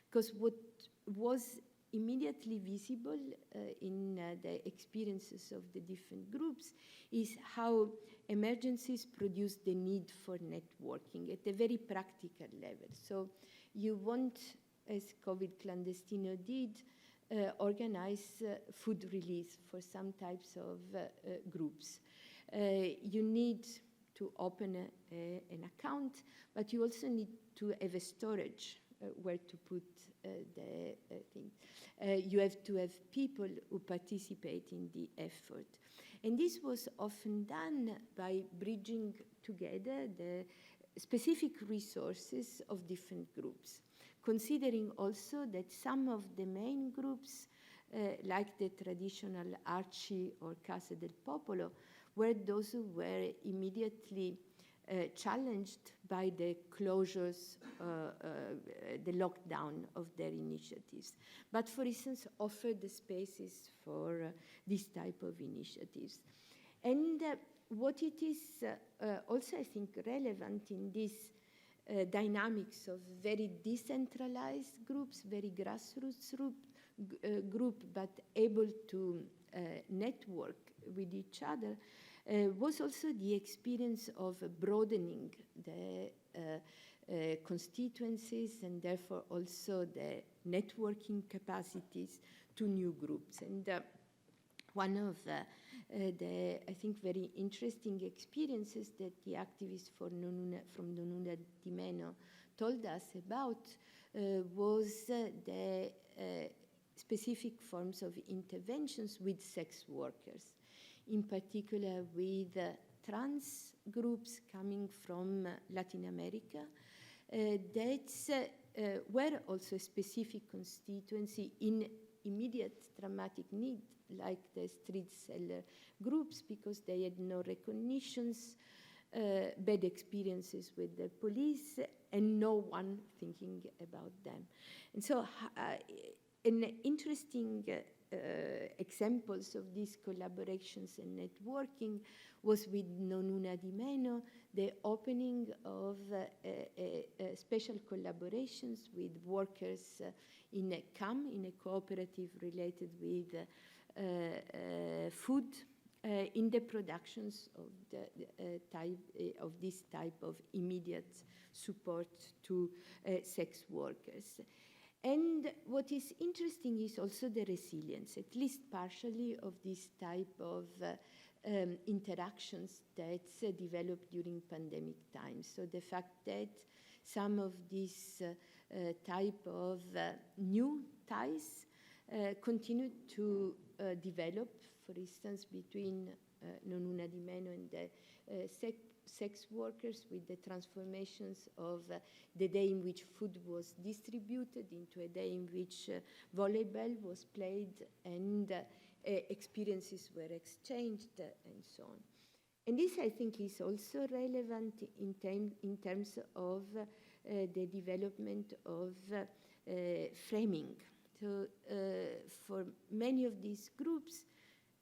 because what was immediately visible in the experiences of the different groups is how emergencies produce the need for networking at a very practical level. So you want, as COVID Clandestino did, organize food release for some types of groups. You need to open an account, but you also need to have a storage where to put the thing. You have to have people who participate in the effort. And this was often done by bridging together the specific resources of different groups, considering also that some of the main groups, like the traditional Arci or Casa del Popolo, were those who were immediately challenged by the closures, the lockdown of their initiatives. But for instance, offer the spaces for this type of initiatives. And what it is also, I think, relevant in this dynamics of very decentralized groups, very grassroots group, but able to network with each other, was also the experience of broadening the constituencies and therefore also the networking capacities to new groups. And one of the, I think, very interesting experiences that the activists from Non Una di Meno told us about was the specific forms of interventions with sex workers, in particular with trans groups coming from Latin America that were also a specific constituency in immediate dramatic need, like the street seller groups, because they had no recognitions, bad experiences with the police, and no one thinking about them. And so an interesting examples of these collaborations and networking was with Non Una di Meno, the opening of special collaborations with workers in a CAM, in a cooperative related with food, in the productions of this type of immediate support to sex workers. And what is interesting is also the resilience, at least partially, of this type of interactions that developed during pandemic times. So the fact that some of these type of new ties continued to develop, for instance, between Non Una di Meno and the sex workers, with the transformations of the day in which food was distributed into a day in which volleyball was played and experiences were exchanged and so on. And this, I think, is also relevant in terms of the development of framing. So for many of these groups,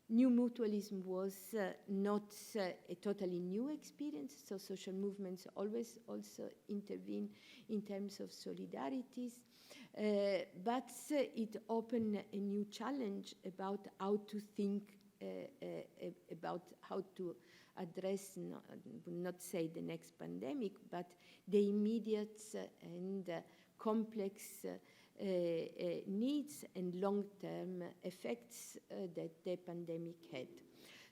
new mutualism was not a totally new experience, so social movements always also intervene in terms of solidarities, but it opened a new challenge about how to think about how to address, not say the next pandemic, but the immediate and complex needs and long-term effects that the pandemic had.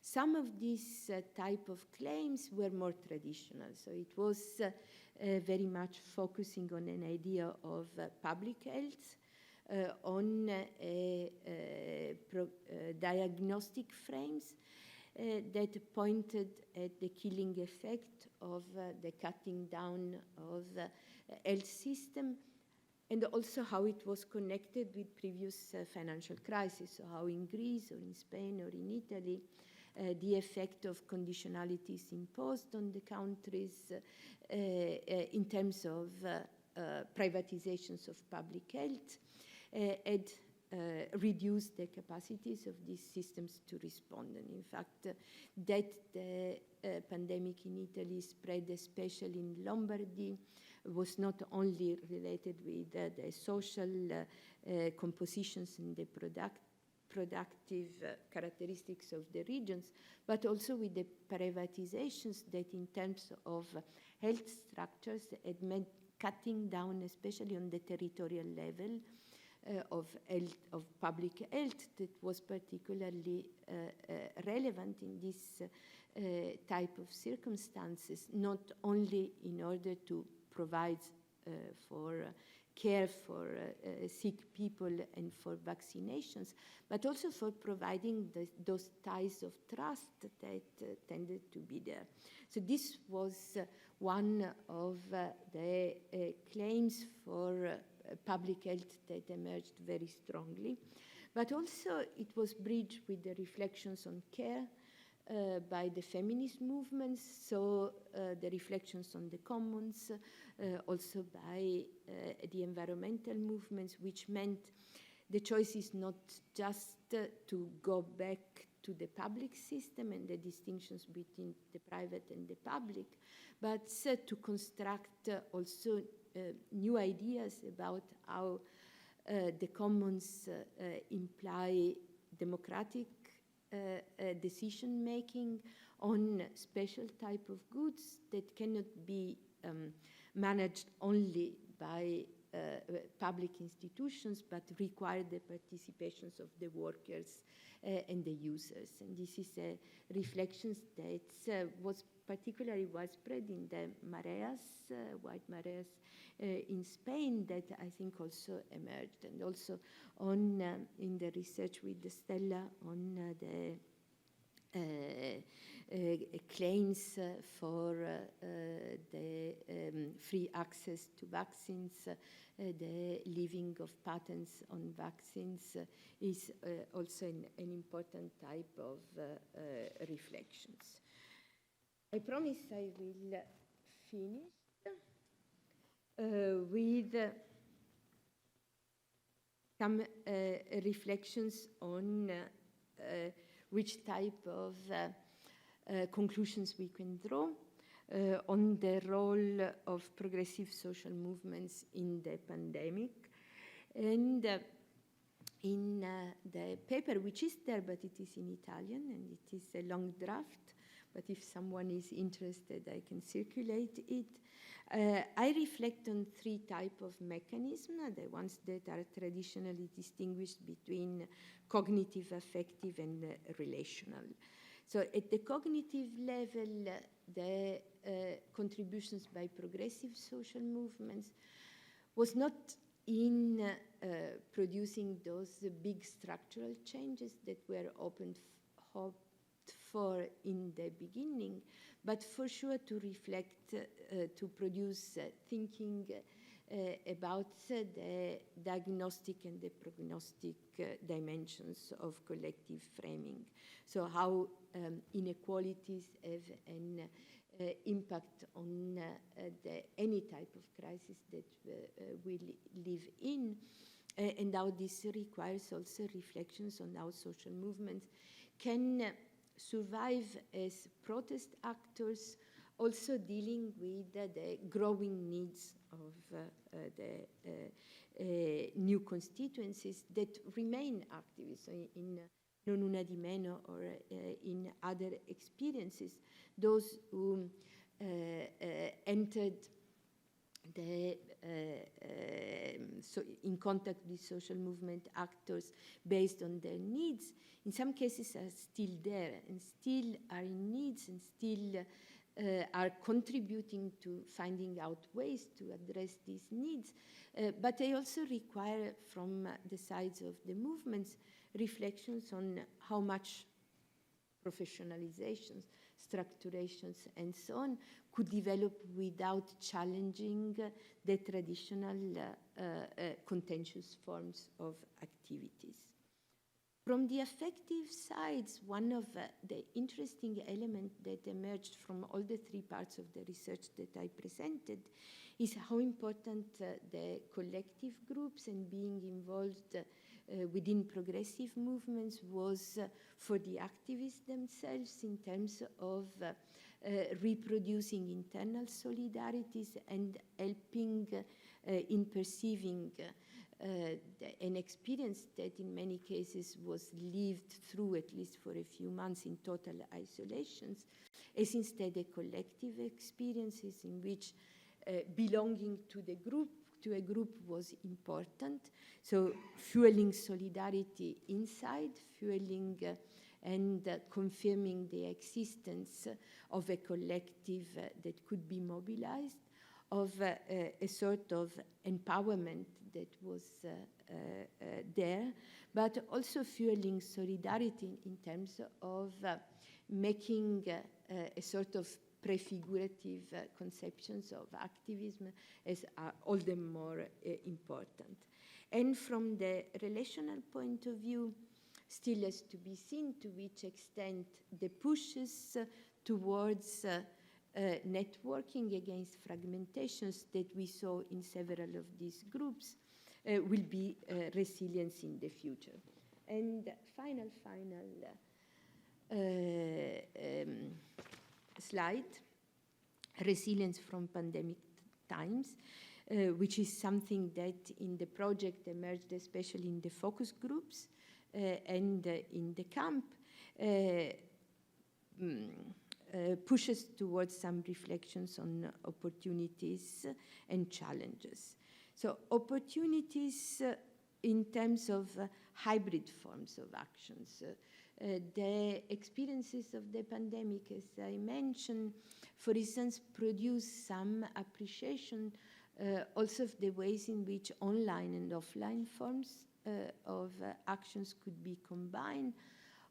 Some of these type of claims were more traditional, so it was very much focusing on an idea of public health, on diagnostic frames that pointed at the killing effect of the cutting down of the health system, and also how it was connected with previous financial crises, so how in Greece or in Spain or in Italy, the effect of conditionalities imposed on the countries in terms of privatizations of public health had reduced the capacities of these systems to respond. And in fact, that the pandemic in Italy spread, especially in Lombardy, was not only related with the social compositions and the productive characteristics of the regions, but also with the privatizations that in terms of health structures had meant cutting down, especially on the territorial level, of public health, that was particularly relevant in this type of circumstances, not only in order to provide for care for sick people and for vaccinations, but also for providing those ties of trust that tended to be there. So this was one of the claims for public health that emerged very strongly. But also it was bridged with the reflections on care by the feminist movements, so the reflections on the commons, also by the environmental movements, which meant the choice is not just to go back to the public system and the distinctions between the private and the public, but to construct also new ideas about how the commons imply democratic decision-making on special type of goods that cannot be managed only by public institutions, but require the participations of the workers and the users. And this is a reflection that was particularly widespread in the mareas, white mareas in Spain, that I think also emerged, and also on in the research with Stella on the claims for the free access to vaccines, the leaving of patents on vaccines is also an important type of reflections. I promise I will finish with some reflections on which type of conclusions we can draw on the role of progressive social movements in the pandemic. And in the paper, which is there, but it is in Italian, and it is a long draft, but if someone is interested, I can circulate it. I reflect on three types of mechanisms, the ones that are traditionally distinguished between cognitive, affective, and relational. So at the cognitive level, the contributions by progressive social movements was not in producing those big structural changes that were hoped for in the beginning, but for sure to reflect, to produce thinking about the diagnostic and the prognostic dimensions of collective framing. So how inequalities have an impact on any type of crisis that we live in, and how this requires also reflections on how social movements can survive as protest actors, also dealing with the growing needs of the new constituencies that remain active. So in Non Una di Meno or in other experiences, those who entered so in contact with social movement actors based on their needs, in some cases are still there and still are in needs and still are contributing to finding out ways to address these needs. But they also require from the sides of the movements reflections on how much professionalizations, structurations, and so on could develop without challenging the traditional contentious forms of activities. From the affective sides, one of the interesting elements that emerged from all the three parts of the research that I presented is how important the collective groups and being involved within progressive movements was for the activists themselves in terms of reproducing internal solidarities and helping in perceiving an experience that in many cases was lived through, at least for a few months, in total isolations, as instead a collective experiences in which belonging to a group was important. So fueling solidarity inside, fueling and confirming the existence of a collective that could be mobilized, of a sort of empowerment that was there, but also fueling solidarity in terms of making a sort of prefigurative conceptions of activism as all the more important. And from the relational point of view, still has to be seen to which extent the pushes towards networking against fragmentations that we saw in several of these groups will be resilience in the future. And final slide, resilience from pandemic times, which is something that in the project emerged especially in the focus groups and in the camp, pushes towards some reflections on opportunities and challenges. So opportunities in terms of hybrid forms of actions. The experiences of the pandemic, as I mentioned, for instance, produce some appreciation also of the ways in which online and offline forms of actions could be combined,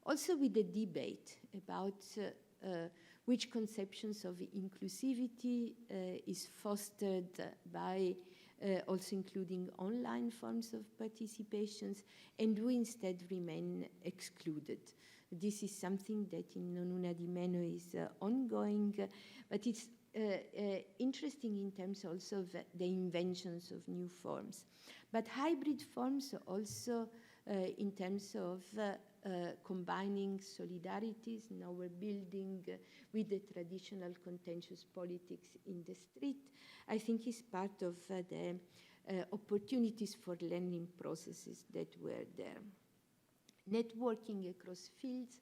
also with the debate about which conceptions of inclusivity is fostered by also including online forms of participations, and who instead remain excluded. This is something that in Non Una di Meno is ongoing, but it's interesting in terms also of the inventions of new forms. But hybrid forms also in terms of combining solidarities, now we're building with the traditional contentious politics in the street, I think is part of the opportunities for learning processes that were there. Networking across fields,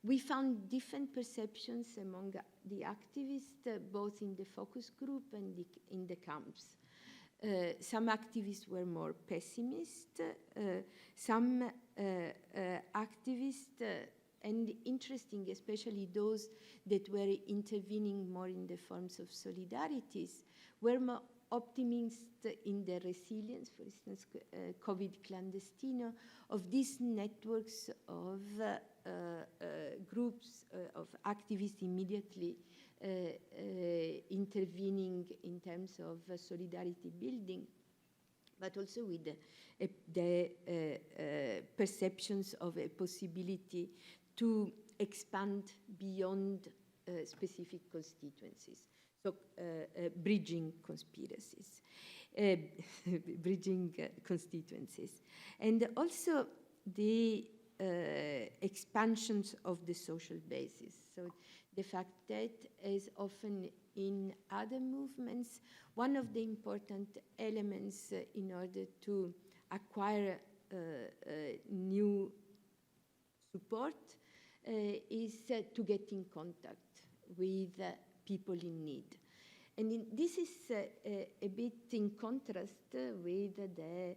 we found different perceptions among the activists, both in the focus group and in the camps. Some activists were more pessimist, some activists, and interesting, especially those that were intervening more in the forms of solidarities, were more optimistic in the resilience, for instance, COVID clandestino, of these networks of groups of activists immediately intervening in terms of solidarity building, but also with the perceptions of a possibility to expand beyond specific constituencies. So bridging conspiracies, bridging constituencies. And also the expansions of the social basis. So the fact that, as often in other movements, one of the important elements in order to acquire new support is to get in contact with people in need. And this is a bit in contrast with the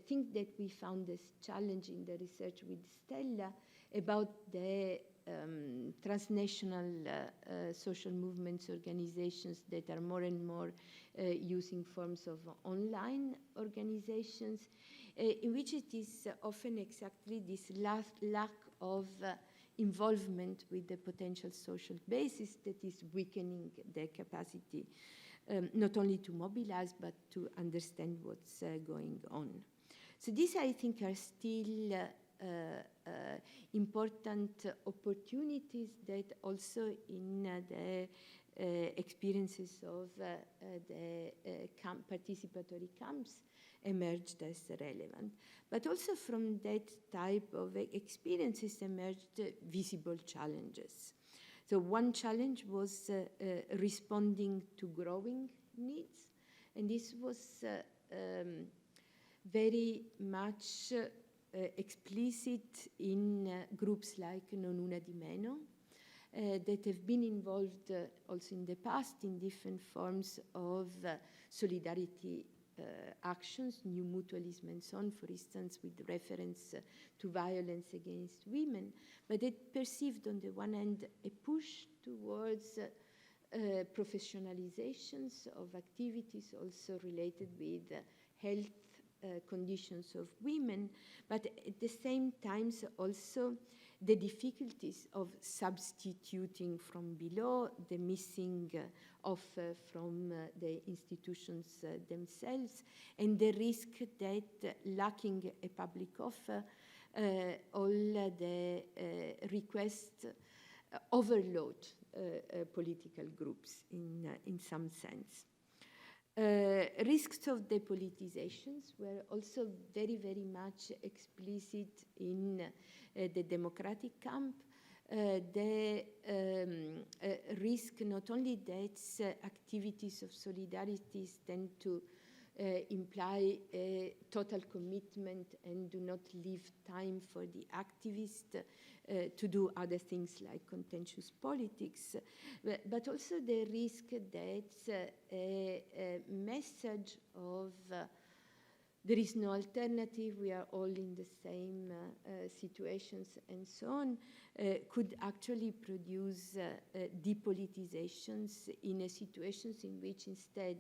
thing that we found as challenge in the research with Stella about the transnational social movements organizations that are more and more using forms of online organizations, in which it is often exactly this lack of involvement with the potential social basis that is weakening their capacity not only to mobilize but to understand what's going on. So these, I think, are still important opportunities that also in the experiences of the participatory camps emerged as relevant. But also from that type of experiences emerged visible challenges. So one challenge was responding to growing needs, and this was very much explicit in groups like Non Una di Meno, that have been involved also in the past in different forms of solidarity actions, new mutualism and so on, for instance, with reference to violence against women, but it perceived on the one hand a push towards professionalizations of activities also related with health conditions of women, but at the same time also the difficulties of substituting from below, the missing offer from the institutions themselves, and the risk that lacking a public offer all the requests overload political groups in some sense. Risks of depolitizations were also very, very much explicit in the democratic camp. The risk not only that activities of solidarity tend to imply a total commitment and do not leave time for the activist to do other things like contentious politics, but also the risk that a message of there is no alternative, we are all in the same situations and so on, could actually produce depolitizations in situations in which instead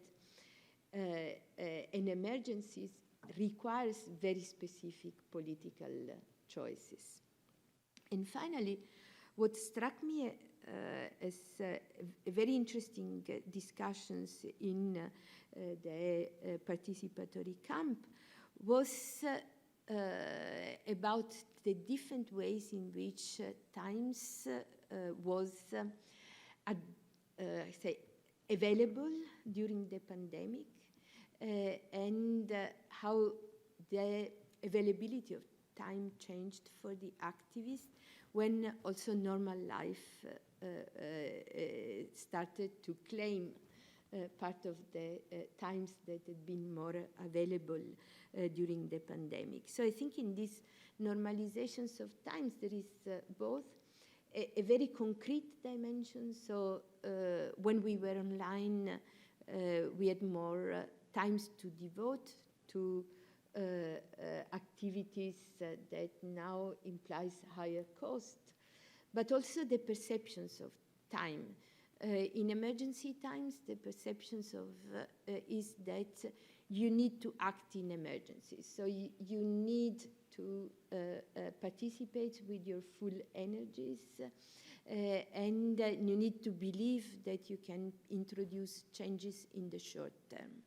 an emergency requires very specific political choices. And finally, what struck me as very interesting discussions in the participatory camp was about the different ways in which times was available during the pandemic and how the availability of time changed for the activists when also normal life started to claim part of the times that had been more available during the pandemic. So I think in these normalizations of times there is both a very concrete dimension. So when we were online, we had more times to devote to activities that now implies higher cost, but also the perceptions of time. In emergency times, the perceptions of is that you need to act in emergencies. So you need to participate with your full energies, and you need to believe that you can introduce changes in the short term.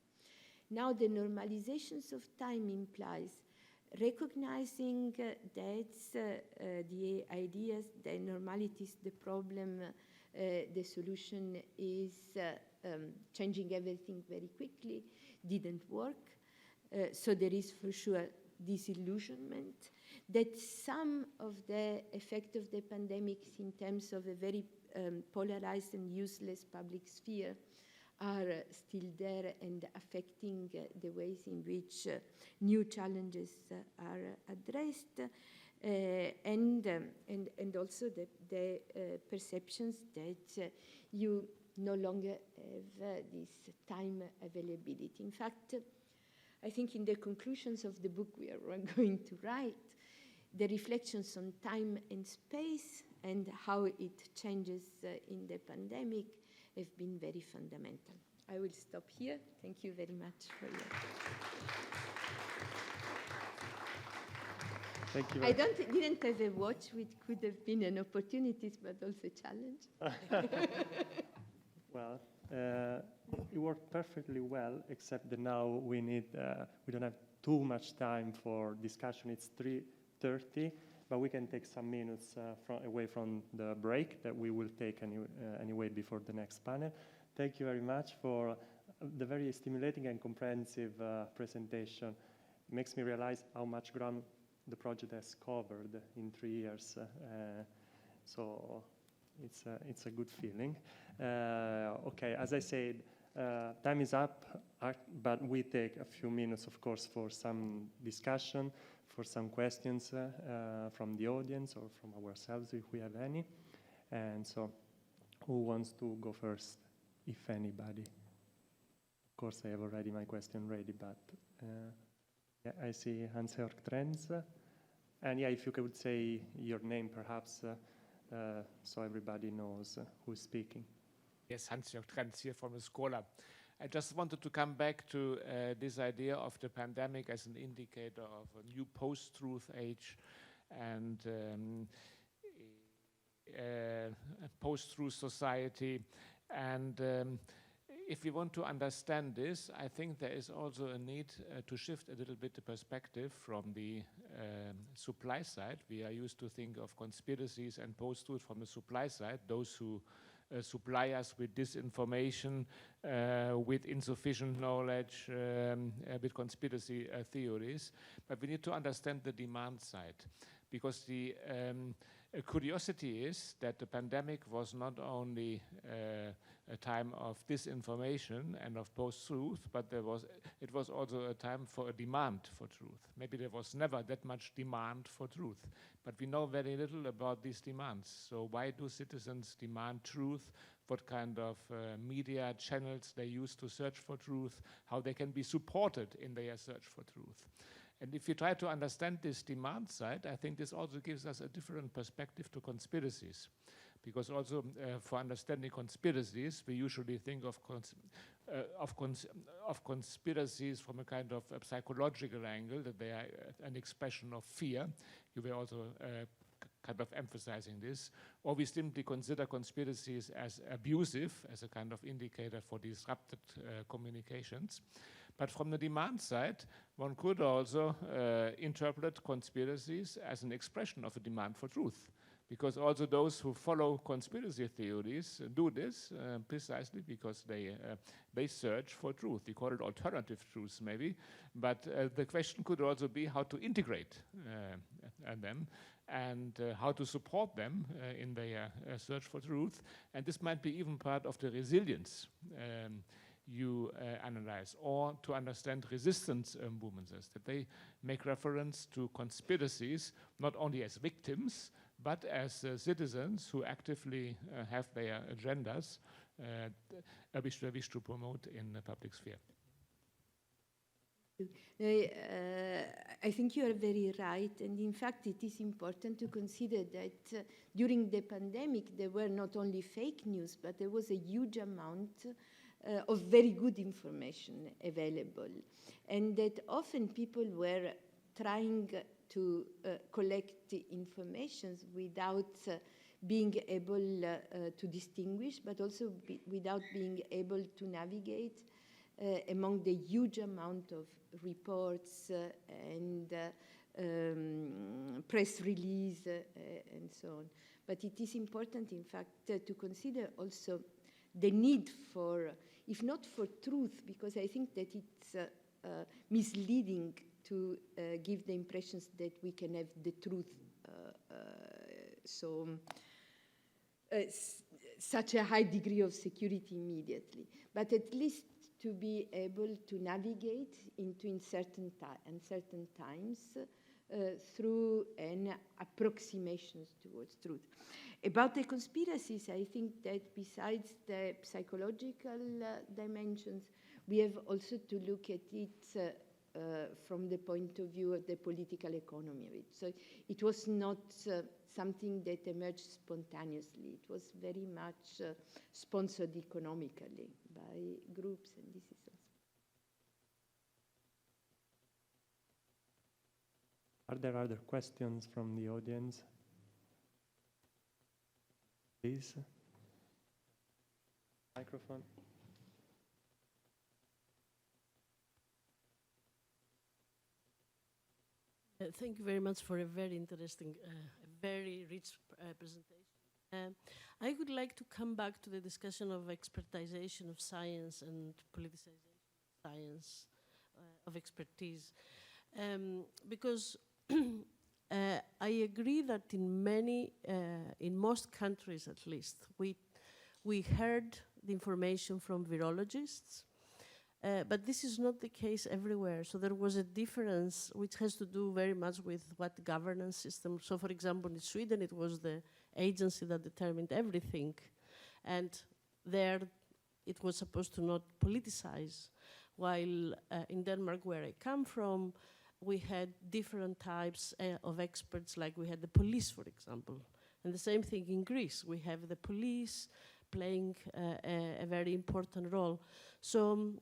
Now, the normalizations of time implies recognizing that the ideas, the normalities, the problem, the solution is changing everything very quickly, didn't work. So there is for sure disillusionment, that some of the effect of the pandemics in terms of a very polarized and useless public sphere are still there and affecting the ways in which new challenges are addressed, and also the perceptions that you no longer have this time availability. In fact, I think in the conclusions of the book we are going to write, the reflections on time and space and how it changes in the pandemic have been very fundamental. I will stop here. Thank you very much for your... Thank you. I didn't have a watch, which could have been an opportunity, but also a challenge. Well, it worked perfectly well, except that now we don't have too much time for discussion. It's 3:30, but we can take some minutes away from the break that we will take anyway before the next panel. Thank you very much for the very stimulating and comprehensive presentation. It makes me realize how much ground the project has covered in 3 years. So it's a good feeling. Okay, as I said, time is up, but we take a few minutes, of course, for some discussion, for some questions from the audience or from ourselves, if we have any. And so, who wants to go first, if anybody? Of course, I have already my question ready, but yeah, I see Hans-Jörg Trenz. And yeah, if you could say your name, perhaps, so everybody knows who's speaking. Yes, Hans-Jörg Trenz here from the Scuola. I just wanted to come back to this idea of the pandemic as an indicator of a new post-truth age and a post-truth society. And if we want to understand this, I think there is also a need to shift a little bit the perspective from the supply side. We are used to think of conspiracies and post-truth from the supply side, those who supply us with disinformation, with insufficient knowledge, with conspiracy theories. But we need to understand the demand side, because the curiosity is that the pandemic was not only a time of disinformation and of post-truth, but it was also a time for a demand for truth. Maybe there was never that much demand for truth, but we know very little about these demands. So why do citizens demand truth? What kind of media channels they use to search for truth? How they can be supported in their search for truth? And if you try to understand this demand side, I think this also gives us a different perspective to conspiracies. Because also for understanding conspiracies, we usually think of conspiracies from a kind of a psychological angle, that they are an expression of fear. You were also kind of emphasizing this. Or we simply consider conspiracies as abusive, as a kind of indicator for disrupted communications. But from the demand side, one could also interpret conspiracies as an expression of a demand for truth. Because also those who follow conspiracy theories do this precisely because they search for truth. We call it alternative truths, maybe. But the question could also be how to integrate them and how to support them in their search for truth. And this might be even part of the resilience you analyze, or to understand resistance movements, that they make reference to conspiracies not only as victims, but as citizens who actively have their agendas wish to promote in the public sphere. I think you are very right, and in fact it is important to consider that during the pandemic there were not only fake news, but there was a huge amount of very good information available, and that often people were trying to collect the information without being able to distinguish, but also without being able to navigate among the huge amount of reports and press release and so on. But it is important, in fact, to consider also the need for, if not for truth, because I think that it's misleading to give the impressions that we can have the truth such a high degree of security immediately, but at least to be able to navigate into uncertain times through an approximations towards truth. About the conspiracies, I think that besides the psychological dimensions, we have also to look at it from the point of view of the political economy of it. So it was not something that emerged spontaneously. It was very much sponsored economically by groups, and this is also. Are there other questions from the audience? Please. Microphone. Thank you very much for a very interesting, very rich presentation. I would like to come back to the discussion of expertization of science and politicization of science, of expertise, because I agree that in most countries at least, we heard the information from virologists, but this is not the case everywhere. So there was a difference which has to do very much with what governance system. So for example, in Sweden, it was the agency that determined everything. And there it was supposed to not politicize. While in Denmark, where I come from, we had different types of experts, like we had the police, for example. And the same thing in Greece. We have the police playing a very important role. So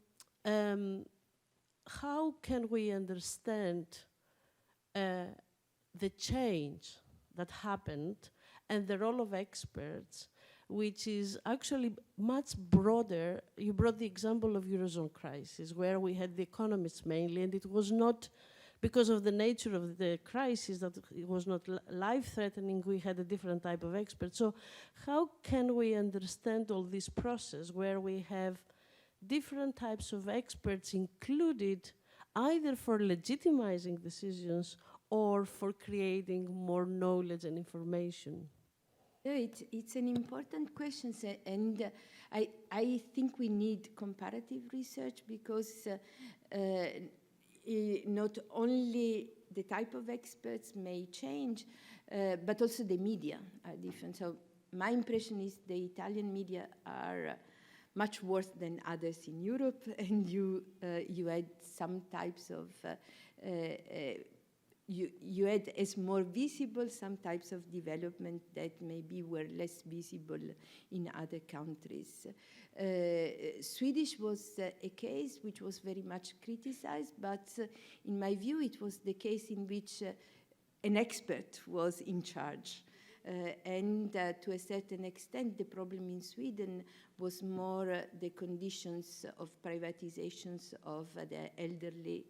how can we understand the change that happened and the role of experts which is actually much broader. You brought the example of Eurozone crisis, where we had the economists mainly, and it was not because of the nature of the crisis that it was not life-threatening. We had a different type of expert. So how can we understand all this process where we have different types of experts included either for legitimizing decisions or for creating more knowledge and information? Yeah, it's an important question, and I think we need comparative research because not only the type of experts may change, but also the media are different. So my impression is the Italian media are much worse than others in Europe, and you had some types of you had as more visible some types of development that maybe were less visible in other countries. Swedish was a case which was very much criticized, but in my view it was the case in which an expert was in charge. And to a certain extent, the problem in Sweden was more the conditions of privatizations of the elderly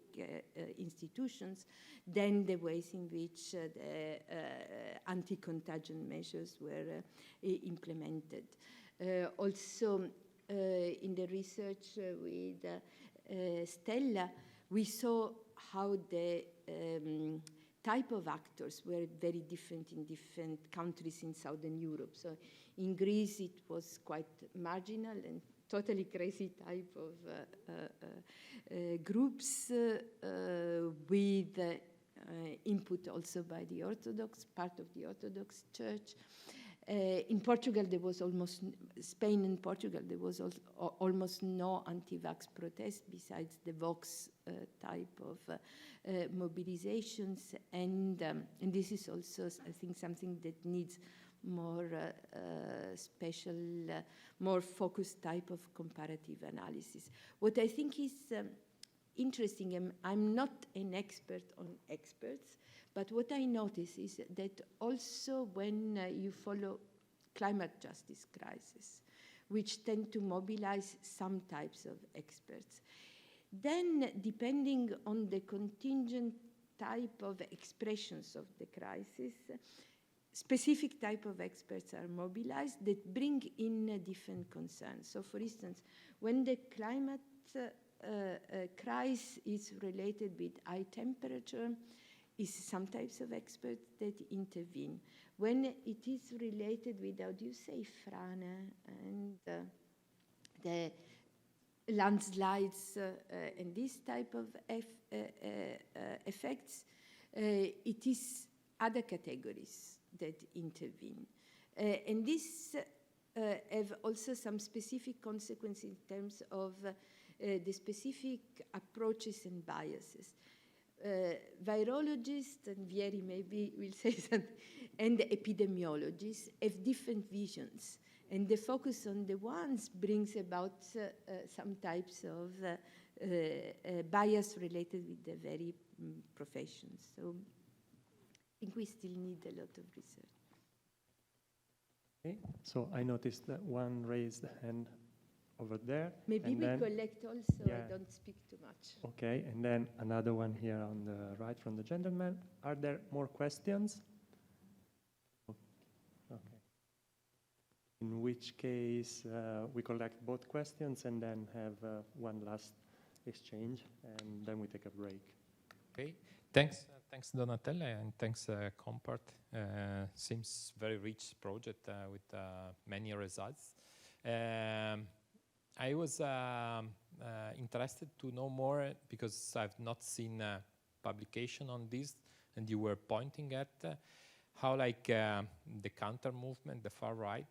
institutions than the ways in which the anti-contagion measures were implemented. Also, in the research with Stella, we saw how the type of actors were very different in different countries in Southern Europe. So in Greece, it was quite marginal and totally crazy type of groups with input also by the Orthodox, part of the Orthodox Church. In Portugal, there was Spain and Portugal, there was almost no anti-vax protest besides the Vox type of mobilizations. And this is also, I think, something that needs more special, more focused type of comparative analysis. What I think is interesting, I'm not an expert on experts, but what I notice is that also when you follow climate justice crisis, which tend to mobilize some types of experts, then depending on the contingent type of expressions of the crisis, specific type of experts are mobilized that bring in different concerns. So for instance, when the climate crisis is related with high temperature, is some types of experts that intervene. When it is related with, how do you say, frane, and the landslides and this type of effects, it is other categories that intervene. And this have also some specific consequences in terms of the specific approaches and biases. Virologists, and Vieri maybe will say something, and epidemiologists have different visions. And the focus on the ones brings about some types of bias related with the very professions. So I think we still need a lot of research. Okay, so I noticed that one raised hand over there. Maybe we collect also, yeah. I don't speak too much. Okay, and then another one here on the right from the gentleman. Are there more questions? Okay. In which case, we collect both questions and then have one last exchange, and then we take a break. Okay, thanks Donatella, and thanks Com.Part. Seems very rich project with many results. I was interested to know more because I've not seen a publication on this, and you were pointing at how like the counter movement, the far right,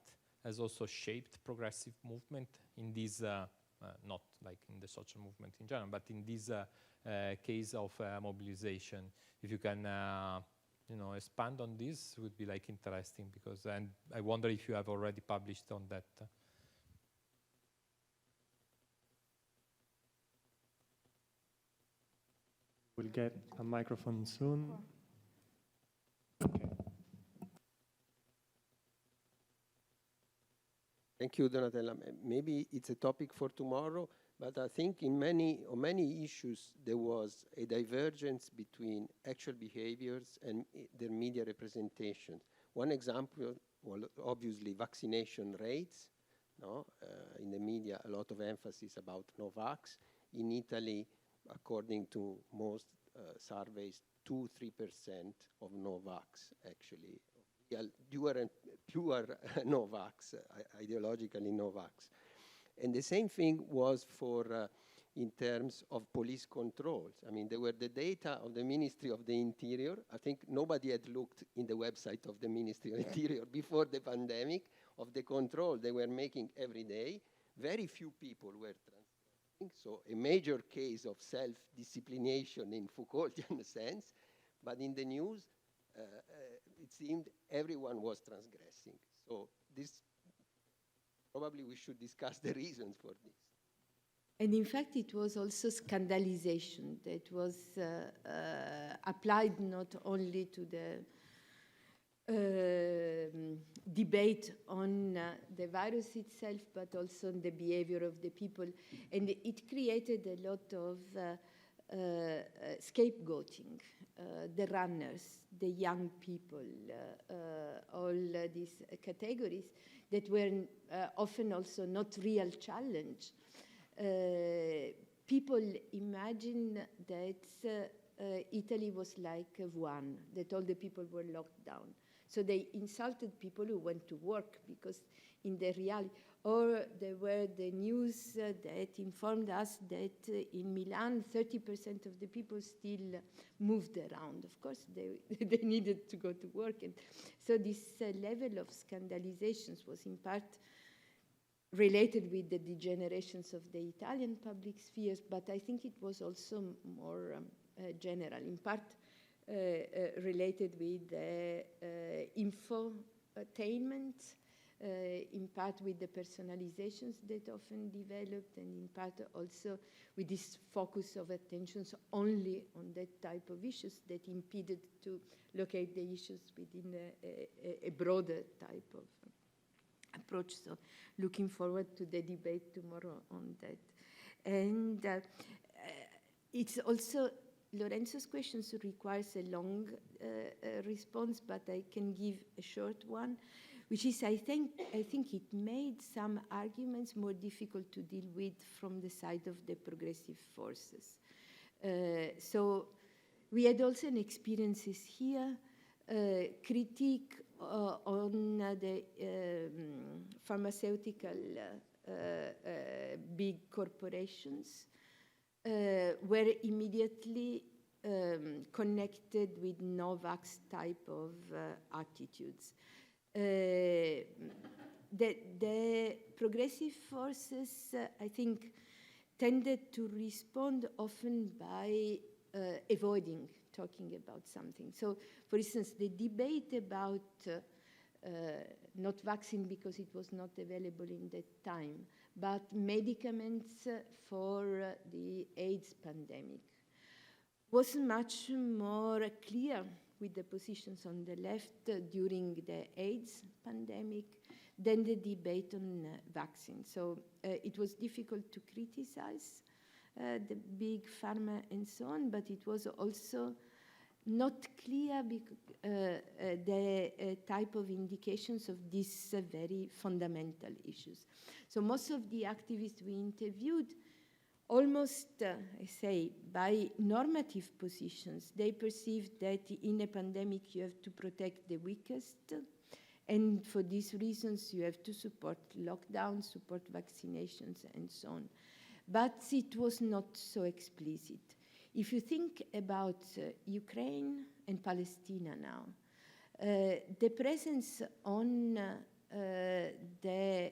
has also shaped progressive movement in this, not like in the social movement in general, but in this case of mobilization. If you can, expand on this, would be like interesting, because, and I wonder if you have already published on that. We'll get a microphone soon. Okay. Thank you, Donatella. Maybe it's a topic for tomorrow, but I think on many issues there was a divergence between actual behaviors and their media representation. One example, well, obviously vaccination rates. No? In the media, a lot of emphasis about no-vax. In Italy, according to most surveys, 2-3% of no-vax actually. Pure no-vax, ideologically no-vax. And the same thing was for, in terms of police controls. I mean, there were the data of the Ministry of the Interior. I think nobody had looked in the website of the Ministry of Interior before the pandemic of the control they were making every day. Very few people were transgressing, so a major case of self-disciplination in Foucaultian sense, but in the news, it seemed everyone was transgressing. So this, probably we should discuss the reasons for this. And in fact, it was also scandalization that was applied not only to the debate on the virus itself, but also on the behavior of the people. And it created a lot of scapegoating. The runners, the young people, all these categories that were often also not real challenge. People imagine that Italy was like Wuhan, that all the people were locked down. So they insulted people who went to work because in the reality, or there were the news that informed us that in Milan, 30% of the people still moved around. Of course, they needed to go to work. And so this level of scandalizations was in part related with the degenerations of the Italian public spheres, but I think it was also more general, in part related with infotainment, in part with the personalizations that often developed, and in part also with this focus of attentions only on that type of issues that impeded to locate the issues within a broader type of approach. So looking forward to the debate tomorrow on that. And it's also, Lorenzo's questions requires a long response, but I can give a short one, which is I think it made some arguments more difficult to deal with from the side of the progressive forces. So we had also an experiences here, critique on the pharmaceutical big corporations were immediately connected with no-vax type of attitudes. The progressive forces, I think, tended to respond often by avoiding talking about something. So, for instance, the debate about not vaccine because it was not available in that time, but medicaments for the AIDS pandemic was much more clear with the positions on the left during the AIDS pandemic than the debate on vaccines. So it was difficult to criticize the big pharma and so on, but it was also not clear the type of indications of these very fundamental issues. So most of the activists we interviewed, almost, I say, by normative positions, they perceived that in a pandemic you have to protect the weakest, and for these reasons you have to support lockdowns, support vaccinations, and so on. But it was not so explicit. If you think about Ukraine and Palestine now, the presence on the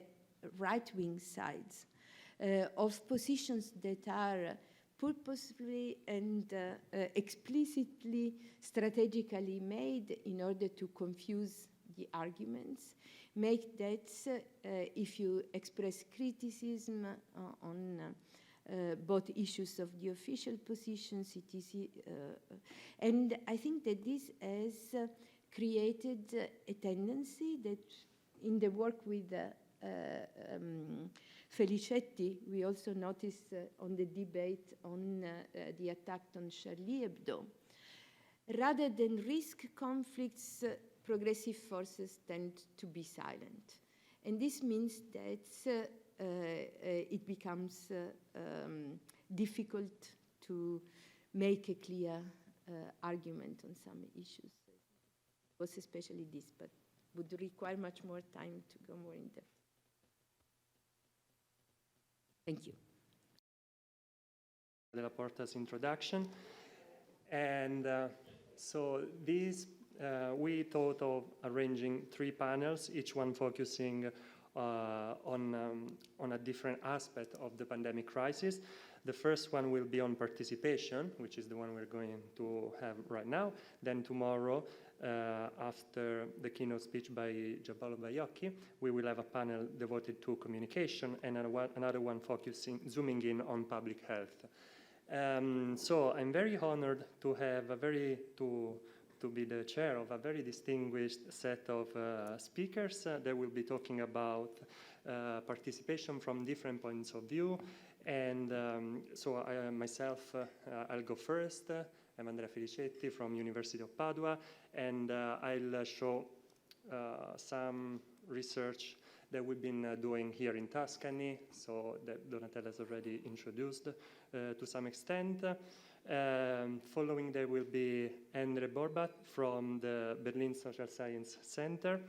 right-wing sides of positions that are purposefully and explicitly strategically made in order to confuse the arguments, make that if you express criticism on both issues of the official positions, it is, and I think that this has created a tendency that in the work with Felicetti, we also noticed on the debate on the attack on Charlie Hebdo. Rather than risk conflicts, progressive forces tend to be silent. And this means that it becomes difficult to make a clear argument on some issues. It was especially this, but would require much more time to go more in depth. Thank you. Della Porta's introduction. And so these, we thought of arranging 3 panels, each one focusing on a different aspect of the pandemic crisis. The first one will be on participation, which is the one we're going to have right now. Then tomorrow, after the keynote speech by Gianpaolo Baiocchi, we will have a panel devoted to communication and another one zooming in on public health. So I'm very honored to have to be the chair of a very distinguished set of speakers that will be talking about participation from different points of view. And so myself, I'll go first. I'm Endre Felicetti from Università of Padua, and I'll show some research that we've been doing here in Tuscany, so that Donatella has already introduced to some extent. Following there will be Endre Borbath from the Berlin Social Science Center,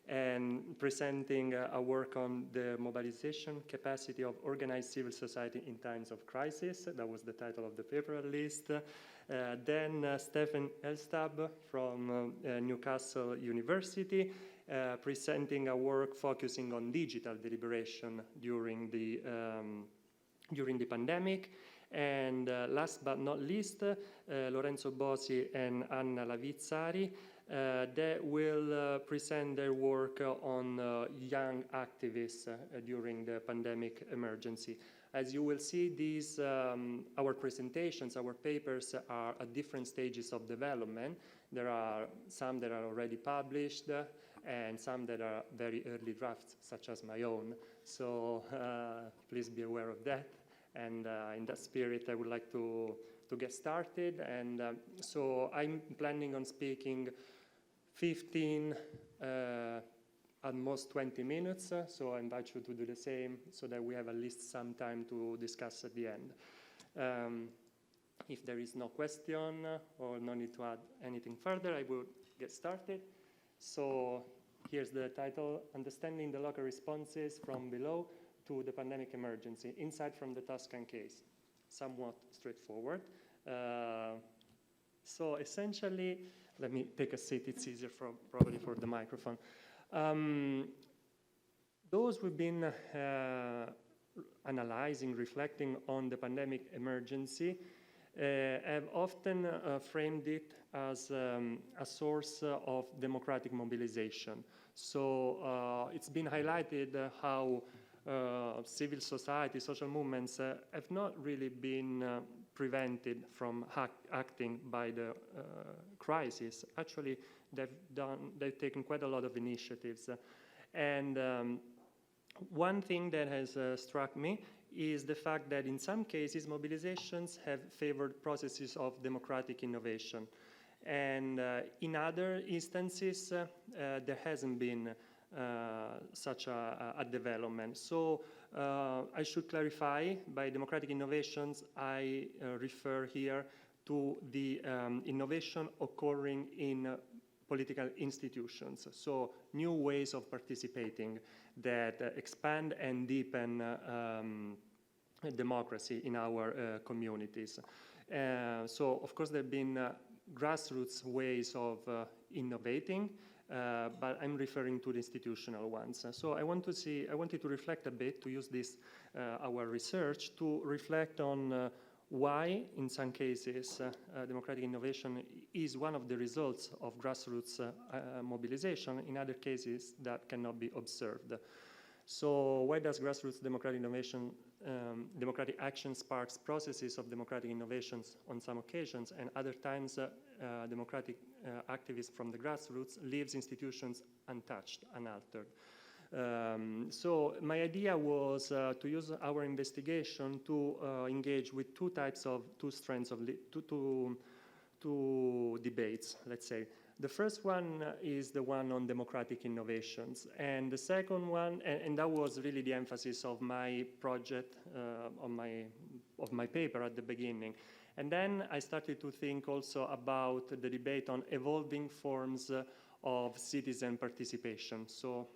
and presenting a work on the mobilization capacity of organized civil society in times of crisis. That was the title of the paper, at least. Then Stephen Elstab from Newcastle University, presenting a work focusing on digital deliberation during the pandemic. And last but not least, Lorenzo Bosi and Anna Lavizzari, that will present their work on young activists during the pandemic emergency. As you will see, these, our presentations, our papers are at different stages of development. There are some that are already published and some that are very early drafts, such as my own. So please be aware of that. And in that spirit, I would like to get started. And so I'm planning on speaking 15, at most 20 minutes. So I invite you to do the same so that we have at least some time to discuss at the end. If there is no question or no need to add anything further, I will get started. So here's the title, Understanding the Local Responses from Below to the Pandemic Emergency, Insight from the Tuscan Case. Somewhat straightforward. So essentially, let me take a seat, it's easier probably for the microphone. Those who've been analyzing, reflecting on the pandemic emergency have often framed it as a source of democratic mobilization. So it's been highlighted how civil society, social movements have not really been prevented from acting by the crisis. Actually, they've taken quite a lot of initiatives. And one thing that has struck me is the fact that in some cases, mobilizations have favored processes of democratic innovation. And in other instances, there hasn't been such a development. So I should clarify, by democratic innovations, I refer here to the innovation occurring in political institutions. So new ways of participating that expand and deepen democracy in our communities. So of course there have been grassroots ways of innovating, but I'm referring to the institutional ones. So I wanted to reflect a bit, to use this, our research, to reflect on why, in some cases, democratic innovation is one of the results of grassroots mobilization. In other cases, that cannot be observed. So why does grassroots democratic innovation, democratic action sparks processes of democratic innovations on some occasions, and other times democratic activists from the grassroots leaves institutions untouched, unaltered? So my idea was to use our investigation to engage with two strands of two debates, let's say. The first one is the one on democratic innovations, and the second one, and that was really the emphasis of my project, of my paper at the beginning. And then I started to think also about the debate on evolving forms of citizen participation. So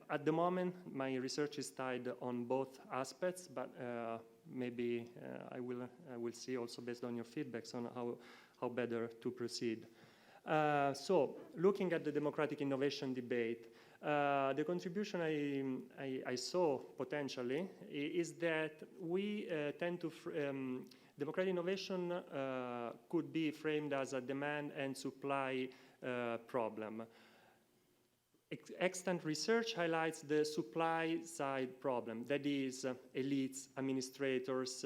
at the moment, my research is tied on both aspects, but maybe I will see also based on your feedbacks on how better to proceed. So looking at the democratic innovation debate, the contribution I saw potentially is that we tend to, democratic innovation could be framed as a demand and supply problem. Extant research highlights the supply side problem, that is, elites, administrators,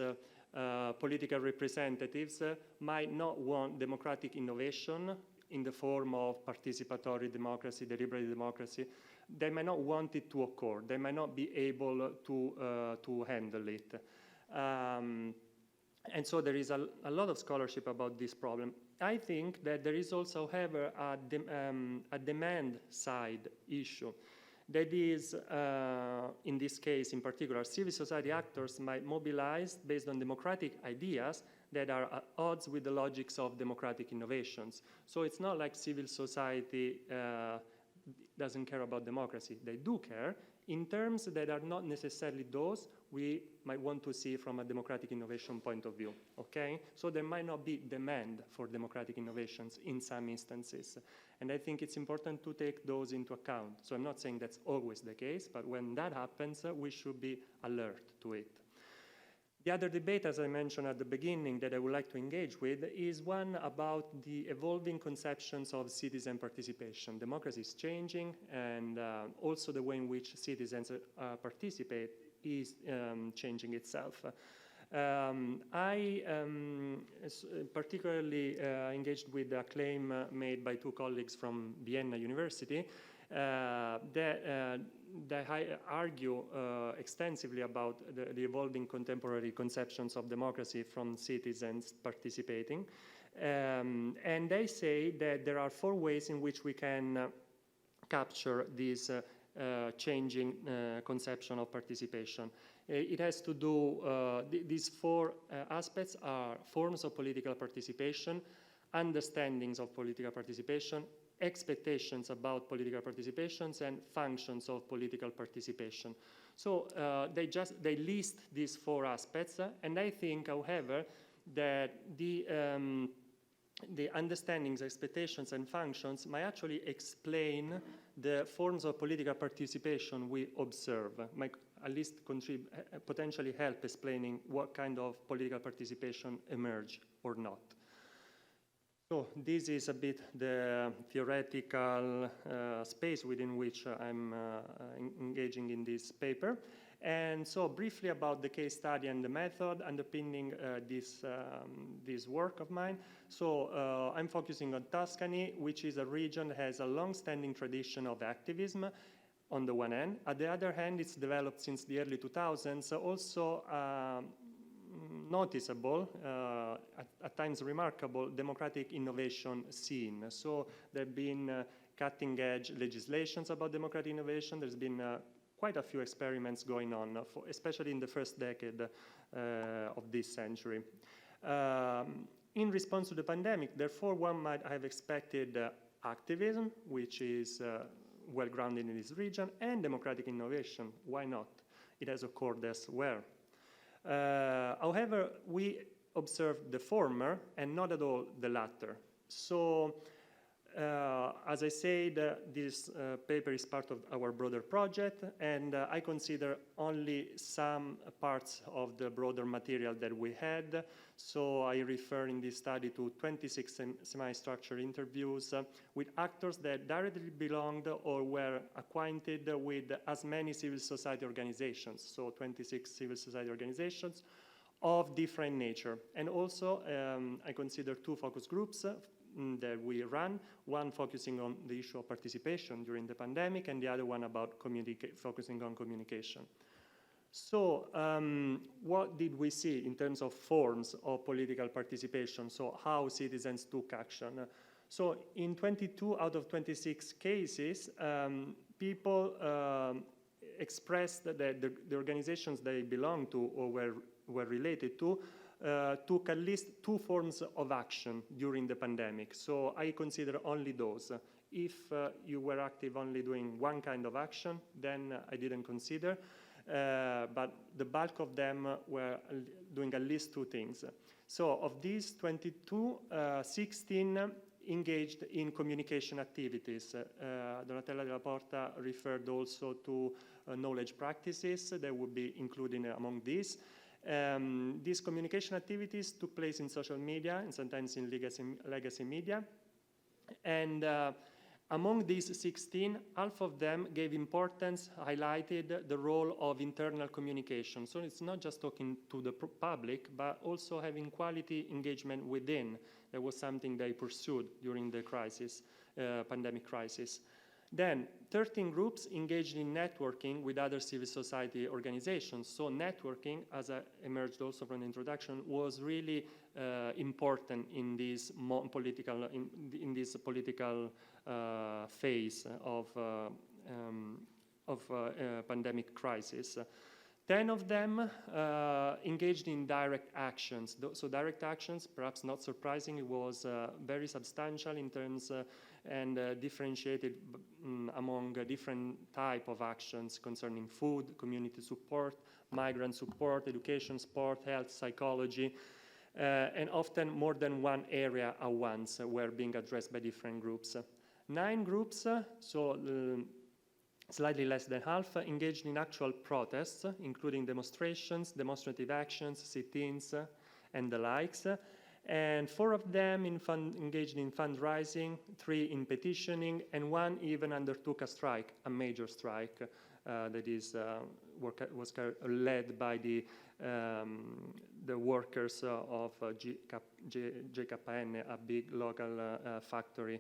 political representatives might not want democratic innovation in the form of participatory democracy, deliberative democracy. They might not want it to occur. They might not be able to handle it. And so there is a lot of scholarship about this problem. I think that there is also, however, a demand side issue. That is, in this case in particular, civil society actors might mobilize based on democratic ideas that are at odds with the logics of democratic innovations. So it's not like civil society doesn't care about democracy. They do care in terms that are not necessarily those we might want to see from a democratic innovation point of view, okay? So there might not be demand for democratic innovations in some instances. And I think it's important to take those into account. So I'm not saying that's always the case, but when that happens, we should be alert to it. The other debate, as I mentioned at the beginning, that I would like to engage with is one about the evolving conceptions of citizen participation. Democracy is changing, and also the way in which citizens participate is changing itself. I particularly engaged with a claim made by two colleagues from Vienna University that argue extensively about the evolving contemporary conceptions of democracy from citizens participating. And they say that there are 4 ways in which we can capture this changing conception of participation. It has to do, these 4 aspects are forms of political participation, understandings of political participation, expectations about political participations, and functions of political participation. So they list these 4 aspects, and I think, however, that the understandings, expectations, and functions might actually explain the forms of political participation we observe, might at least potentially help explaining what kind of political participation emerge or not. So this is a bit the theoretical space within which I'm engaging in this paper. And so briefly about the case study and the method underpinning this work of mine. So I'm focusing on Tuscany, which is a region that has a long-standing tradition of activism on the one hand. At the other hand, it's developed since the early 2000s, also noticeable, at times remarkable, democratic innovation scene. So there have been cutting-edge legislations about democratic innovation. There's been quite a few experiments going on, especially in the first decade of this century. In response to the pandemic, therefore, one might have expected activism, which is well-grounded in this region, and democratic innovation. Why not? It has occurred elsewhere. However, we observed the former and not at all the latter. So, as I said, this paper is part of our broader project, and I consider only some parts of the broader material that we had. So I refer in this study to 26 semi-structured interviews with actors that directly belonged or were acquainted with as many civil society organizations, so 26 civil society organizations of different nature. And also, I consider 2 focus groups that we run, one focusing on the issue of participation during the pandemic, and the other one about focusing on communication. So what did we see in terms of forms of political participation? So how citizens took action? So in 22 out of 26 cases, people expressed that the organizations they belonged to or were related to took at least 2 forms of action during the pandemic. So I consider only those. If you were active only doing one kind of action, then I didn't consider. But the bulk of them were doing at least 2 things. So of these 22, 16 engaged in communication activities. Donatella Della Porta referred also to knowledge practices that would be included among these. These communication activities took place in social media and sometimes in legacy media. And among these 16, half of them gave importance, highlighted the role of internal communication. So it's not just talking to the public, but also having quality engagement within. That was something they pursued during the crisis, pandemic crisis. Then 13 groups engaged in networking with other civil society organizations. So networking, as emerged also from the introduction, was really important in this political phase of pandemic crisis. 10 of them engaged in direct actions. So direct actions, perhaps not surprisingly, was very substantial in terms and differentiated among different type of actions concerning food, community support, migrant support, education, sport, health, psychology, and often more than one area at once were being addressed by different groups. 9 groups, slightly less than half, engaged in actual protests, including demonstrations, demonstrative actions, sit-ins, and the likes. And 4 of them engaged in fundraising, 3 in petitioning, and 1 even undertook a strike, a major strike that was led by the workers of JKN, a big local factory.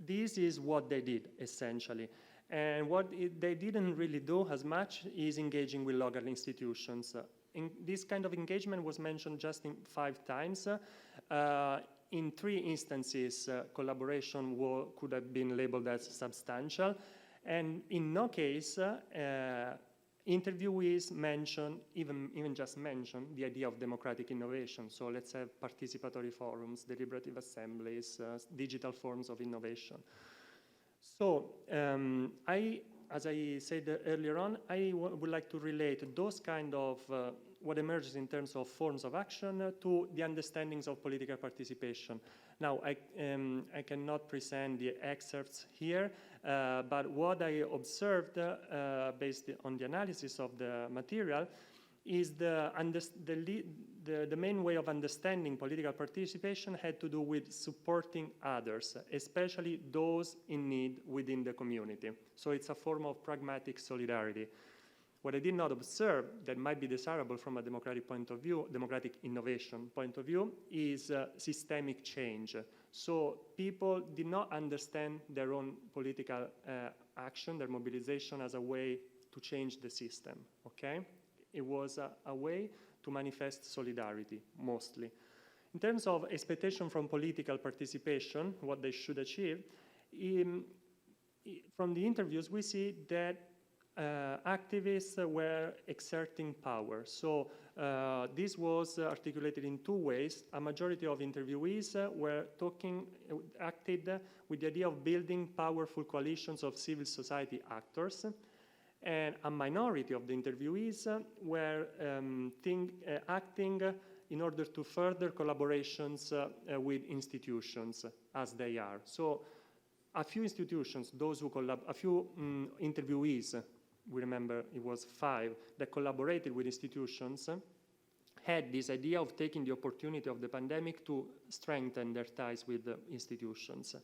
This is what they did, essentially. And what they didn't really do as much is engaging with local institutions. This kind of engagement was mentioned just 5 times. In 3 instances, collaboration could have been labeled as substantial. And in no case, interviewees mention, even just mention, the idea of democratic innovation. So let's have participatory forums, deliberative assemblies, digital forms of innovation. So as I said earlier on, I would like to relate those kind of what emerges in terms of forms of action to the understandings of political participation. Now, I cannot present the excerpts here, but what I observed based on the analysis of the material is the main way of understanding political participation had to do with supporting others, especially those in need within the community. So it's a form of pragmatic solidarity. What I did not observe that might be desirable from a democratic point of view, democratic innovation point of view, is systemic change. So people did not understand their own political action, their mobilization as a way to change the system, okay? It was a way to manifest solidarity, mostly. In terms of expectation from political participation, what they should achieve, from the interviews we see that activists were exerting power. So this was articulated in 2 ways. A majority of interviewees were acted with the idea of building powerful coalitions of civil society actors, and a minority of the interviewees were acting in order to further collaborations with institutions as they are. So a few institutions, a few interviewees, we remember it was 5, that collaborated with institutions, had this idea of taking the opportunity of the pandemic to strengthen their ties with the institutions.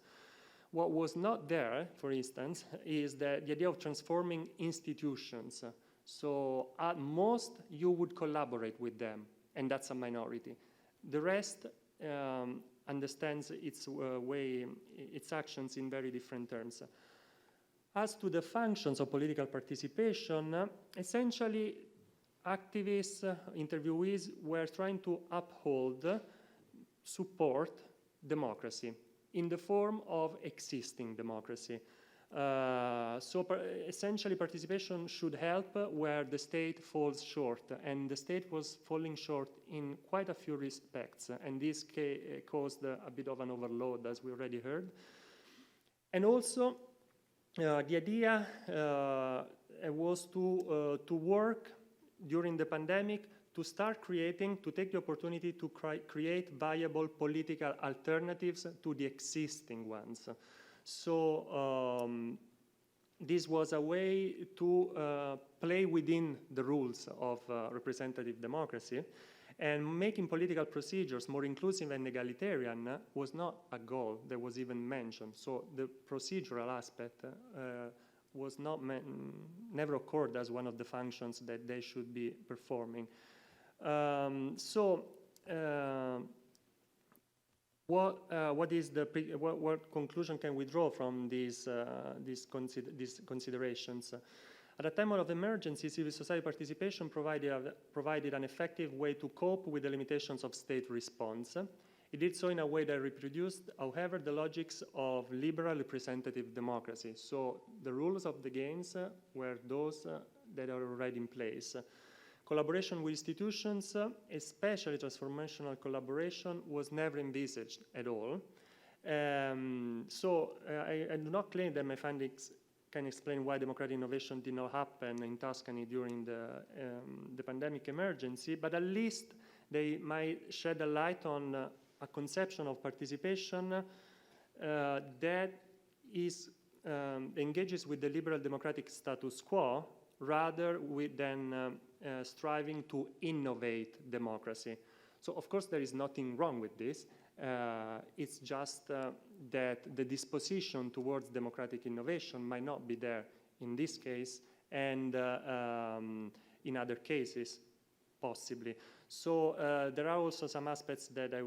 What was not there, for instance, is the idea of transforming institutions. So at most, you would collaborate with them, and that's a minority. The rest understands its its actions in very different terms. As to the functions of political participation, essentially activists, interviewees were trying to uphold, support democracy in the form of existing democracy. Essentially participation should help where the state falls short, and the state was falling short in quite a few respects, and this caused a bit of an overload, as we already heard. And also the idea was to work during the pandemic to start creating, to take the opportunity to create viable political alternatives to the existing ones. So this was a way to play within the rules of representative democracy, and making political procedures more inclusive and egalitarian was not a goal that was even mentioned. So the procedural aspect was not never occurred as one of the functions that they should be performing. What conclusion can we draw from these considerations? At a time of emergency, civil society participation provided an effective way to cope with the limitations of state response. It did so in a way that reproduced, however, the logics of liberal representative democracy. So the rules of the games were those that are already in place. Collaboration with institutions, especially transformational collaboration, was never envisaged at all. I do not claim that my findings can explain why democratic innovation did not happen in Tuscany during the pandemic emergency, but at least they might shed a light on a conception of participation that engages with the liberal democratic status quo rather than striving to innovate democracy. So, of course, there is nothing wrong with this. It's just that the disposition towards democratic innovation might not be there in this case, and in other cases, possibly. So there are also some aspects that I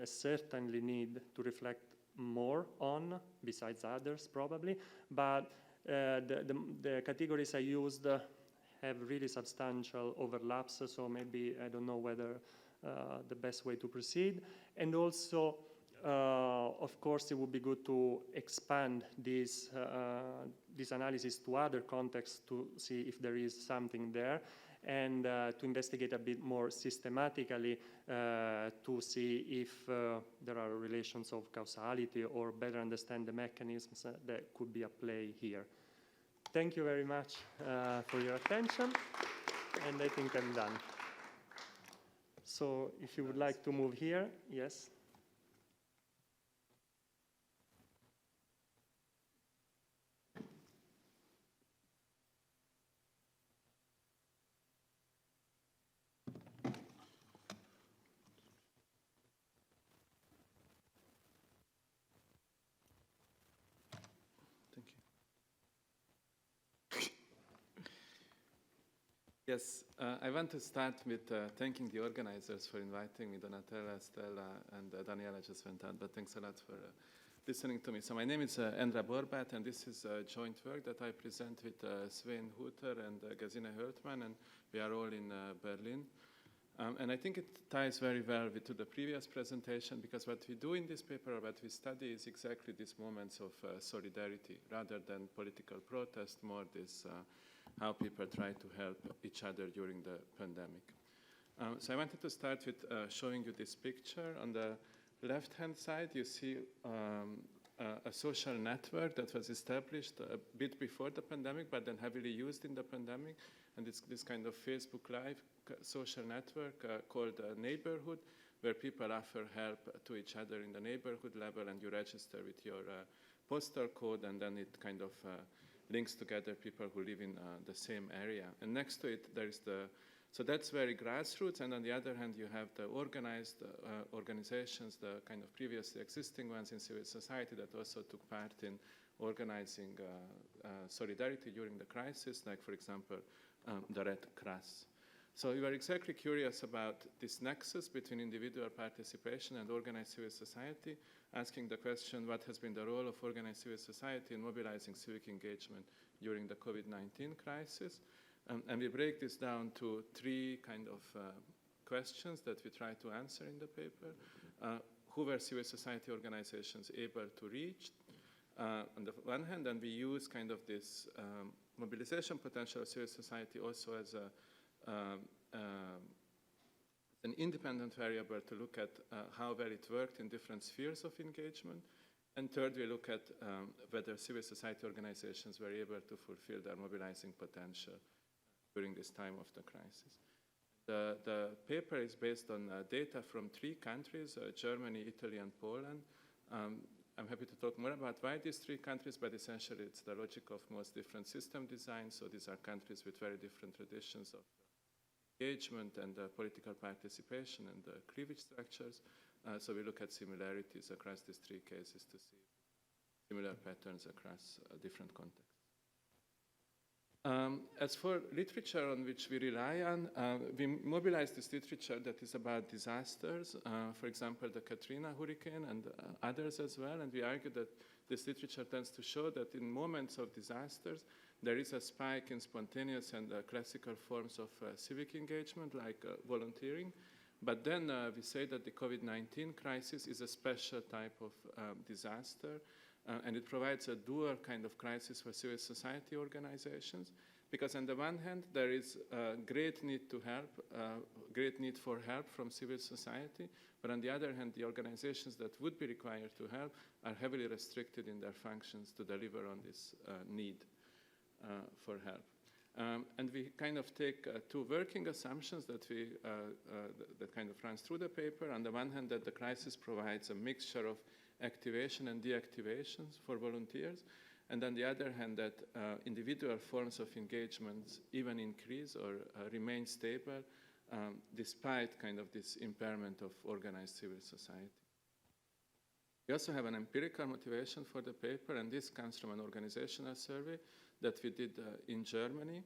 certainly need to reflect more on, besides others probably, but the categories I used have really substantial overlaps, so maybe I don't know whether the best way to proceed. And also, of course, it would be good to expand this analysis to other contexts to see if there is something there, and to investigate a bit more systematically to see if there are relations of causality, or better understand the mechanisms that could be at play here. Thank you very much for your attention, and I think I'm done. So if you would like to move here, yes. Yes, I want to start with thanking the organizers for inviting me. Donatella, Stella, and Daniela just went out, but thanks a lot for listening to me. So my name is Endre Borbath, and this is a joint work that I present with Sven Hutter and Gesine Höltmann, and we are all in Berlin. And I think it ties very well to the previous presentation, because what we do in this paper, or what we study, is exactly these moments of solidarity, rather than political protest, more this how people try to help each other during the pandemic. So I wanted to start with showing you this picture. On the left-hand side, you see a social network that was established a bit before the pandemic, but then heavily used in the pandemic. And it's this kind of Facebook Live social network called Neighborhood, where people offer help to each other in the neighborhood level, and you register with your postal code, and then it kind of links together people who live in the same area. And next to it, there is so that's very grassroots, and on the other hand, you have the organized organizations, the kind of previously existing ones in civil society that also took part in organizing solidarity during the crisis, like, for example, the Red Cross. So we were exactly curious about this nexus between individual participation and organized civil society, asking the question, what has been the role of organized civil society in mobilizing civic engagement during the COVID-19 crisis? And we break this down to three kind of questions that we try to answer in the paper. Who were civil society organizations able to reach? On the one hand, and we use kind of this mobilization potential of civil society also as an independent variable to look at how well it worked in different spheres of engagement. And third, we look at whether civil society organizations were able to fulfill their mobilizing potential during this time of the crisis. The paper is based on data from 3 countries, Germany, Italy, and Poland. I'm happy to talk more about why these 3 countries, but essentially it's the logic of most different system design. So these are countries with very different traditions of engagement and political participation and cleavage structures. So we look at similarities across these 3 cases to see similar patterns across different contexts. As for literature on which we rely on, we mobilize this literature that is about disasters, for example, the Katrina hurricane and others as well, and we argue that this literature tends to show that in moments of disasters, there is a spike in spontaneous and classical forms of civic engagement, like volunteering, but then we say that the COVID-19 crisis is a special type of disaster, and it provides a dual kind of crisis for civil society organizations, because on the one hand, there is a great need to help, great need for help from civil society, but on the other hand, the organizations that would be required to help are heavily restricted in their functions to deliver on this need for help. And we kind of take 2 working assumptions that we that kind of runs through the paper. On the one hand, that the crisis provides a mixture of activation and deactivations for volunteers, and on the other hand, that individual forms of engagements even increase or remain stable despite kind of this impairment of organized civil society. We also have an empirical motivation for the paper, and this comes from an organizational survey that we did in Germany.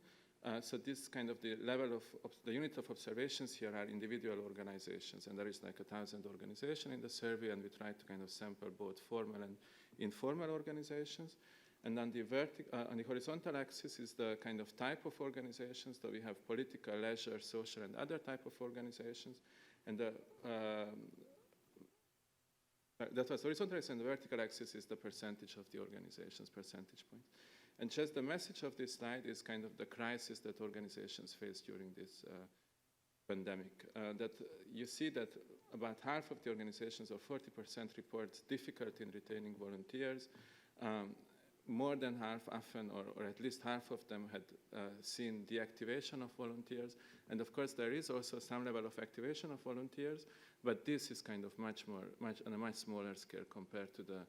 So this kind of the level of the unit of observations here are individual organizations, and there is like 1,000 organizations in the survey, and we try to kind of sample both formal and informal organizations. And on the horizontal axis is the kind of type of organizations. So we have political, leisure, social, and other type of organizations. And that was horizontal axis, and the vertical axis is the percentage of the organizations, percentage points. And just the message of this slide is kind of the crisis that organizations face during this pandemic. That you see that about half of the organizations, or 40%, report difficulty in retaining volunteers. More than half often, or at least half of them had seen deactivation of volunteers. And of course, there is also some level of activation of volunteers, but this is kind of on a much smaller scale compared to the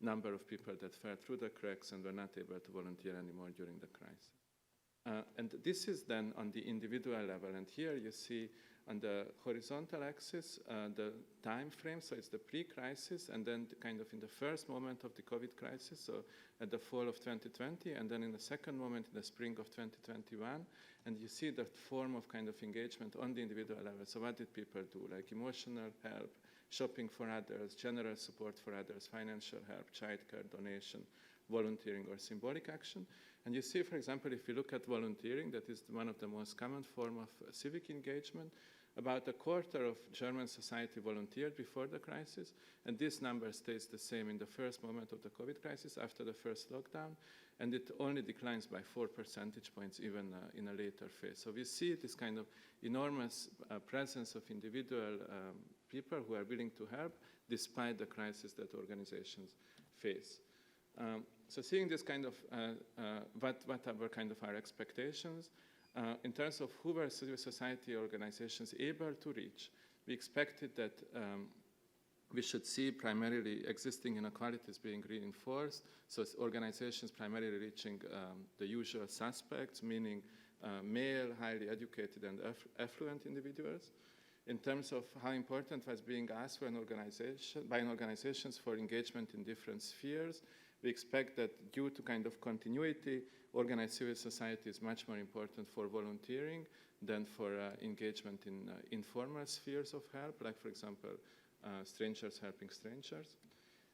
number of people that fell through the cracks and were not able to volunteer anymore during the crisis. And this is then on the individual level. And here you see on the horizontal axis the time frame. So it's the pre-crisis, and then kind of in the first moment of the COVID crisis, so at the fall of 2020, and then in the second moment in the spring of 2021. And you see that form of kind of engagement on the individual level. So what did people do? Like emotional help, shopping for others, general support for others, financial help, childcare, donation, volunteering, or symbolic action. And you see, for example, if you look at volunteering, that is one of the most common form of civic engagement. About a quarter of German society volunteered before the crisis, and this number stays the same in the first moment of the COVID crisis after the first lockdown, and it only declines by 4 percentage points even in a later phase. So we see this kind of enormous presence of individual people who are willing to help despite the crisis that organizations face. So seeing this kind of, what were kind of our expectations, in terms of who were civil society organizations able to reach, we expected that we should see primarily existing inequalities being reinforced, so organizations primarily reaching the usual suspects, meaning male, highly educated, and affluent individuals. In terms of how important was being asked for by organizations for engagement in different spheres, We expect that due to kind of continuity, organized civil society is much more important for volunteering than for engagement in informal spheres of help, like, for example, strangers helping strangers.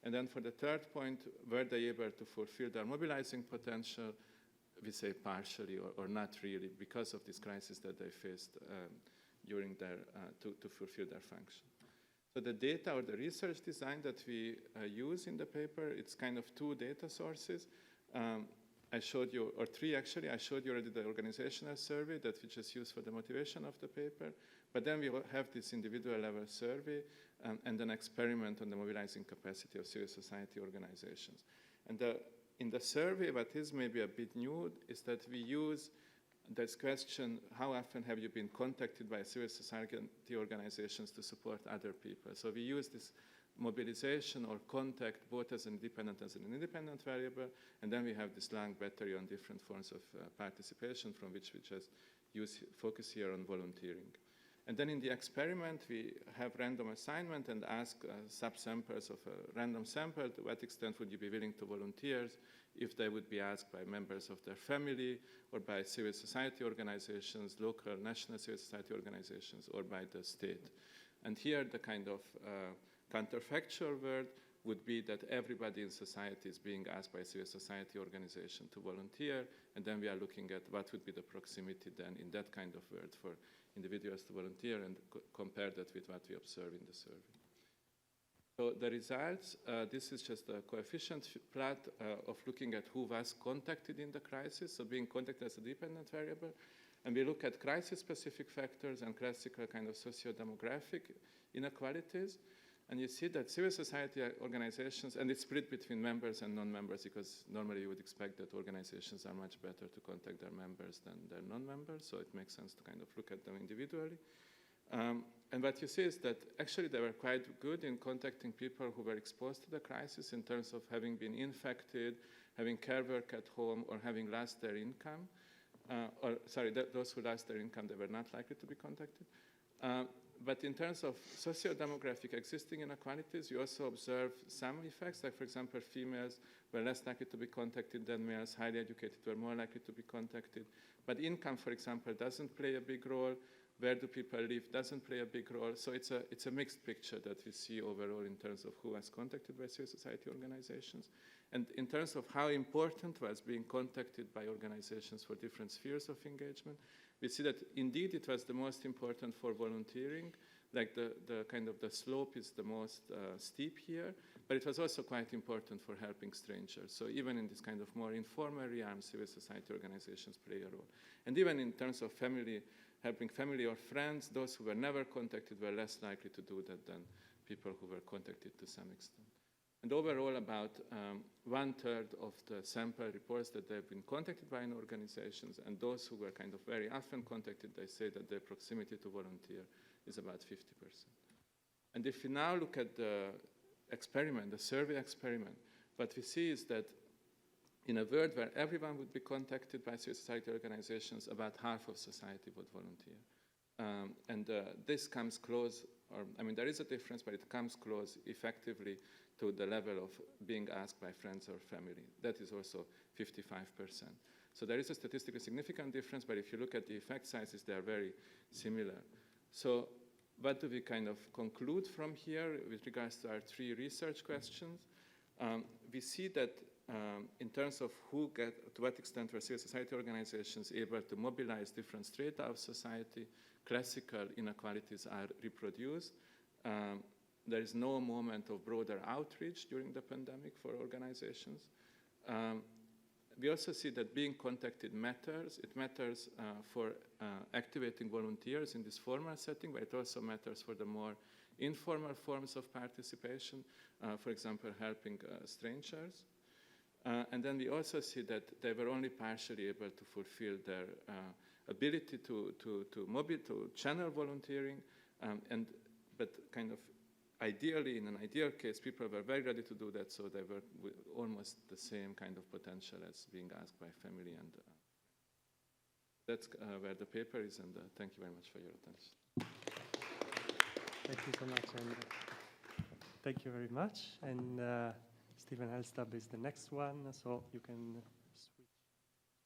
And then for the third point, were they able to fulfill their mobilizing potential? We say partially or not really, because of this crisis that they faced during their, to fulfill their function. So the data or the research design that we use in the paper, it's kind of two data sources. I showed you, or three actually, I showed you already the organizational survey that we just use for the motivation of the paper. But then we have this individual level survey and an experiment on the mobilizing capacity of civil society organizations. And in the survey, what is maybe a bit new is that we use this question, how often have you been contacted by civil society organizations to support other people? So we use this mobilization or contact both as an independent variable, and then we have this long battery on different forms of participation from which we just focus here on volunteering. And then in the experiment, we have random assignment and ask subsamples of a random sample to what extent would you be willing to volunteer if they would be asked by members of their family or by civil society organizations, local, national civil society organizations, or by the state. And here the kind of counterfactual word would be that everybody in society is being asked by civil society organization to volunteer, and then we are looking at what would be the proximity then in that kind of word for individuals to volunteer and compare that with what we observe in the survey. So the results, this is just a coefficient plot of looking at who was contacted in the crisis, so being contacted as a dependent variable. And we look at crisis-specific factors and classical kind of socio-demographic inequalities. And you see that civil society organizations, and it's split between members and non-members, because normally you would expect that organizations are much better to contact their members than their non-members, so it makes sense to kind of look at them individually. And what you see is that actually they were quite good in contacting people who were exposed to the crisis in terms of having been infected, having care work at home, or having lost their income. Those who lost their income, they were not likely to be contacted. But in terms of socio-demographic existing inequalities, you also observe some effects, like, for example, females were less likely to be contacted than males, highly educated were more likely to be contacted. But income, for example, doesn't play a big role. Where do people live doesn't play a big role. So it's a mixed picture that we see overall in terms of who was contacted by civil society organizations. And in terms of how important was being contacted by organizations for different spheres of engagement, we see that indeed it was the most important for volunteering, like the kind of the slope is the most steep here, but it was also quite important for helping strangers. So even in this kind of more informal realm, civil society organizations play a role. And even in terms of helping family or friends, those who were never contacted were less likely to do that than people who were contacted to some extent. And overall, about 1/3 of the sample reports that they've been contacted by organizations, and those who were kind of very often contacted, they say that their proximity to volunteer is about 50%. And if we now look at the experiment, the survey experiment, what we see is that in a world where everyone would be contacted by civil society organizations, about half of society would volunteer. This comes close, there is a difference, but it comes close effectively to the level of being asked by friends or family. That is also 55%. So there is a statistically significant difference, but if you look at the effect sizes, they are very similar. So what do we kind of conclude from here with regards to our three research questions? We see that in terms of to what extent were civil society organizations able to mobilize different strata of society, classical inequalities are reproduced. There is no moment of broader outreach during the pandemic for organizations. We also see that being contacted matters. It matters for activating volunteers in this formal setting, but it also matters for the more informal forms of participation, for example, helping strangers. And then we also see that they were only partially able to fulfill their ability to channel volunteering, but kind of ideally, in an ideal case, people were very ready to do that, so they were with almost the same kind of potential as being asked by family. And that's where the paper is, and thank you very much for your attention. Thank you so much, Endre. Thank you very much. And Stephen Elstab is the next one, so you can switch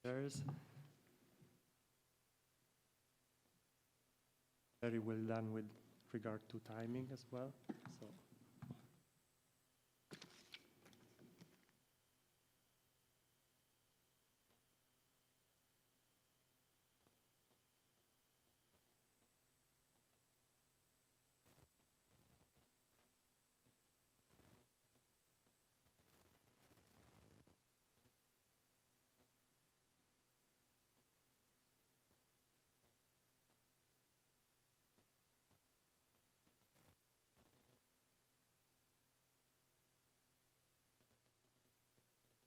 chairs. Very well done with regard to timing as well. So.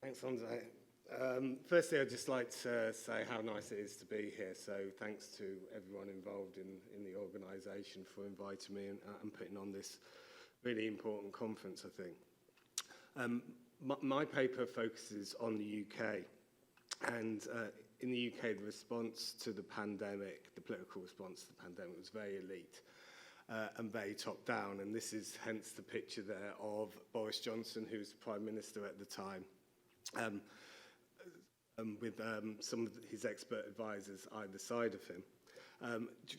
Thanks, Andre. Firstly, I'd just like to say how nice it is to be here. So thanks to everyone involved in the organisation for inviting me and putting on this really important conference, I think. My paper focuses on the UK. And in the UK, the response to the pandemic, the political response to the pandemic was very elite. And very top-down, and this is hence the picture there of Boris Johnson, who was the Prime Minister at the time, with some of his expert advisors either side of him,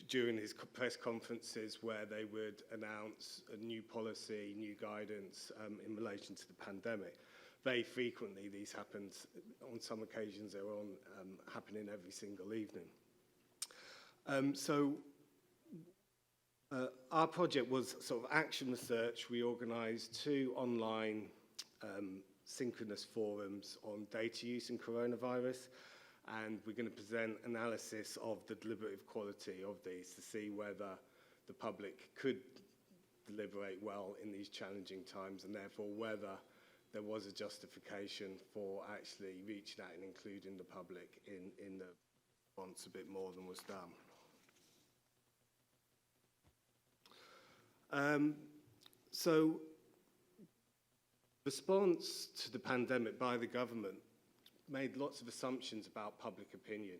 during his press conferences where they would announce a new policy, new guidance in relation to the pandemic. Very frequently these happened, on some occasions they were happening every single evening. Our project was sort of action research. We organised 2 online synchronous forums on data use in coronavirus, and we're going to present analysis of the deliberative quality of these to see whether the public could deliberate well in these challenging times, and therefore whether there was a justification for actually reaching out and including the public in the response a bit more than was done. So, response to the pandemic by the government made lots of assumptions about public opinion.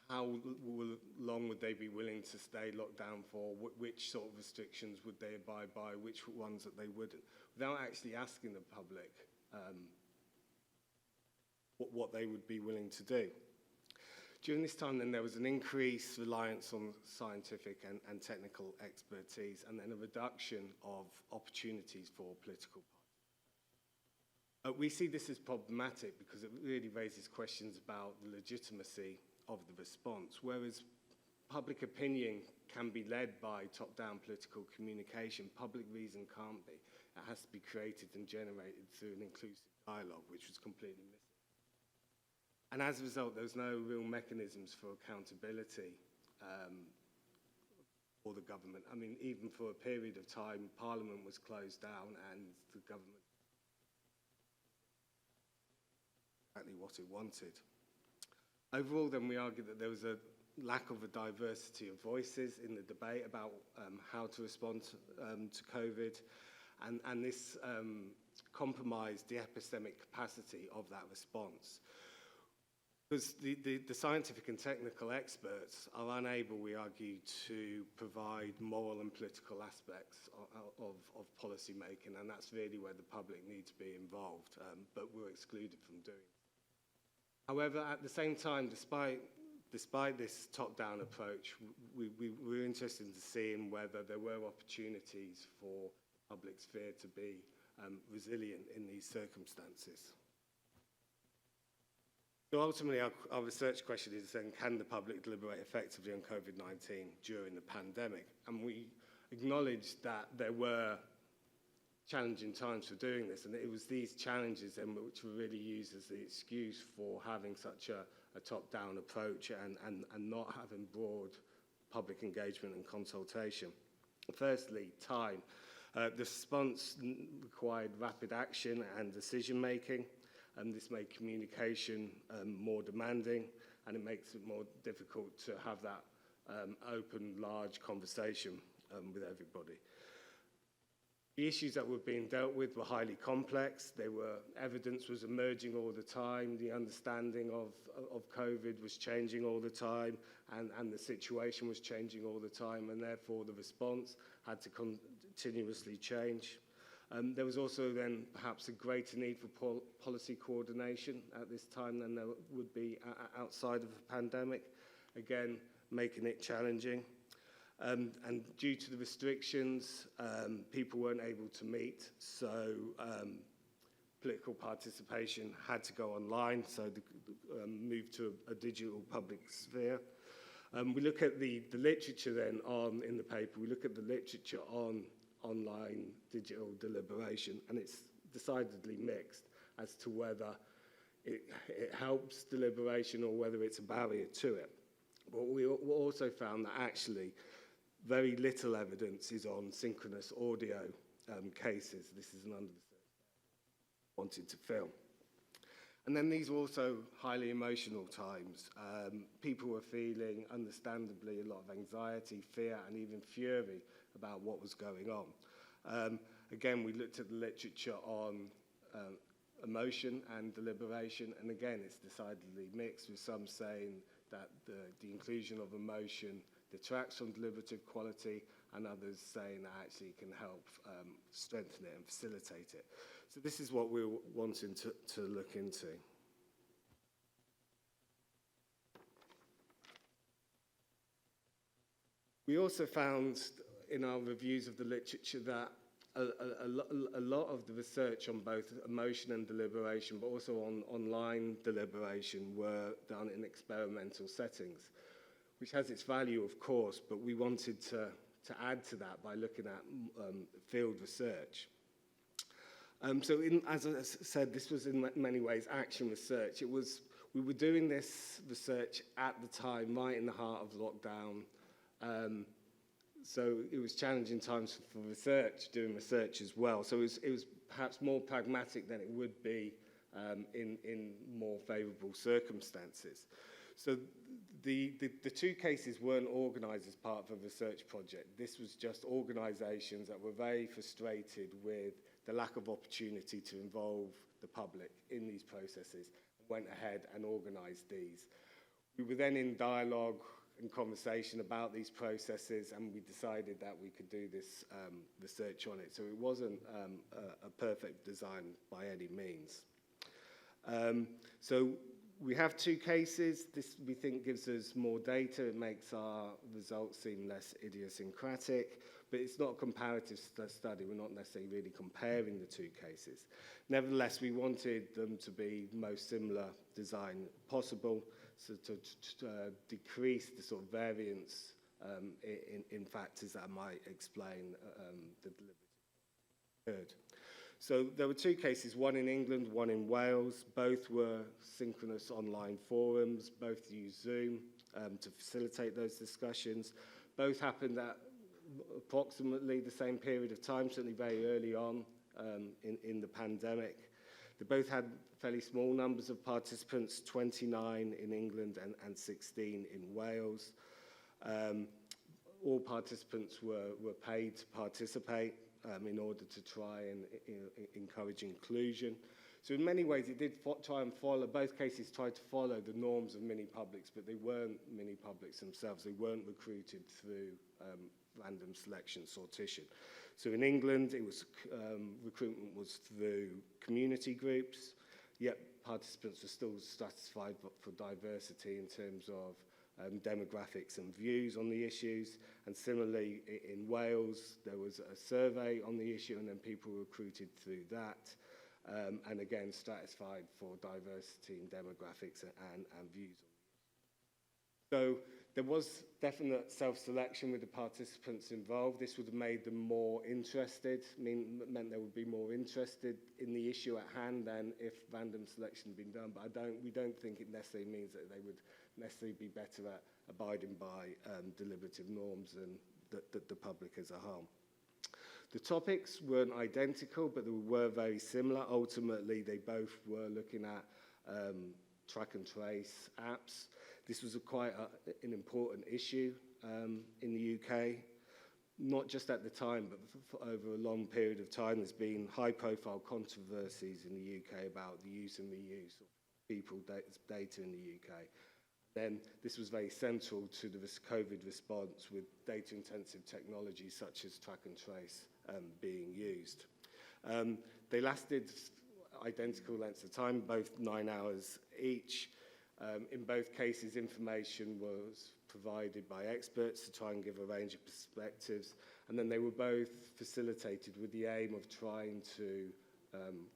How long would they be willing to stay locked down for? Which sort of restrictions would they abide by? Which ones that they wouldn't? Without actually asking the public what they would be willing to do. During this time, then, there was an increased reliance on scientific and technical expertise, and then a reduction of opportunities for political parties. We see this as problematic because it really raises questions about the legitimacy of the response, whereas public opinion can be led by top-down political communication. Public reason can't be. It has to be created and generated through an inclusive dialogue, which was completely missing. And as a result, there's no real mechanisms for accountability for the government. I mean, even for a period of time, Parliament was closed down and the government exactly what it wanted. Overall, then, we argue that there was a lack of a diversity of voices in the debate about how to respond to COVID, and this compromised the epistemic capacity of that response. Because the scientific and technical experts are unable, we argue, to provide moral and political aspects of policy making, and that's really where the public need to be involved, but we're excluded from doing it. However, at the same time, despite this top-down approach, we were interested in seeing whether there were opportunities for the public sphere to be resilient in these circumstances. So ultimately, our research question is then, can the public deliberate effectively on COVID-19 during the pandemic? And we acknowledged that there were challenging times for doing this, and it was these challenges then which were really used as the excuse for having such a top-down approach and not having broad public engagement and consultation. Firstly, time. The response required rapid action and decision-making, and this made communication more demanding, and it makes it more difficult to have that open, large conversation with everybody. The issues that were being dealt with were highly complex. Evidence was emerging all the time. The understanding of COVID was changing all the time, and the situation was changing all the time, and therefore the response had to continuously change. There was also then perhaps a greater need for policy coordination at this time than there would be outside of the pandemic, again, making it challenging. And due to the restrictions, people weren't able to meet, so political participation had to go online, so moved to a digital public sphere. We look at the literature then in the paper, we look at the literature on online digital deliberation, and it's decidedly mixed as to whether it helps deliberation or whether it's a barrier to it. But we also found that actually very little evidence is on synchronous audio cases. This is an under the search wanted to fill. And then these were also highly emotional times. People were feeling, understandably, a lot of anxiety, fear, and even fury about what was going on. Again, we looked at the literature on emotion and deliberation, and again, it's decidedly mixed, with some saying that the inclusion of emotion detracts from deliberative quality, and others saying that actually it can help strengthen it and facilitate it. So this is what we're wanting to look into. We also found in our reviews of the literature that a lot of the research on both emotion and deliberation, but also on online deliberation, were done in experimental settings, which has its value, of course, but we wanted to add to that by looking at field research. So as I said, this was in many ways action research. We were doing this research at the time, right in the heart of lockdown. So it was challenging times for research, doing research as well. So it was perhaps more pragmatic than it would be in more favourable circumstances. So the two cases weren't organised as part of a research project. This was just organisations that were very frustrated with the lack of opportunity to involve the public in these processes, went ahead and organised these. We were then in dialogue and conversation about these processes, and we decided that we could do this research on it. So it wasn't a perfect design by any means. So we have two cases. This, we think, gives us more data. It makes our results seem less idiosyncratic, but it's not a comparative study. We're not necessarily really comparing the two cases. Nevertheless, we wanted them to be most similar design possible, so to decrease the sort of variance in factors that might explain the deliberate. So there were two cases, one in England, one in Wales. Both were synchronous online forums. Both used Zoom to facilitate those discussions. Both happened at approximately the same period of time, certainly very early on in the pandemic. They both had fairly small numbers of participants, 29 in England and 16 in Wales. All participants were paid to participate in order to try and encourage inclusion. So in many ways, it did try and follow, both cases tried to follow the norms of mini-publics, but they weren't mini-publics themselves. They weren't recruited through random selection sortition. So in England, it was recruitment was through community groups, yet participants were still stratified for diversity in terms of demographics and views on the issues. And similarly, in Wales, there was a survey on the issue, and then people were recruited through that. And again, stratified for diversity in demographics and views. So there was definite self-selection with the participants involved. This would have made them more interested, meant they would be more interested in the issue at hand than if random selection had been done. But we don't think it necessarily means that they would necessarily be better at abiding by deliberative norms than the public as a whole. The topics weren't identical, but they were very similar. Ultimately, they both were looking at track and trace apps. This was quite an important issue in the UK, not just at the time, but for over a long period of time. There's been high-profile controversies in the UK about the use and reuse of people's data in the UK. Then this was very central to the COVID response, with data-intensive technologies such as track and trace being used. They lasted identical lengths of time, both 9 hours each. In both cases, information was provided by experts to try and give a range of perspectives, and then they were both facilitated with the aim of trying to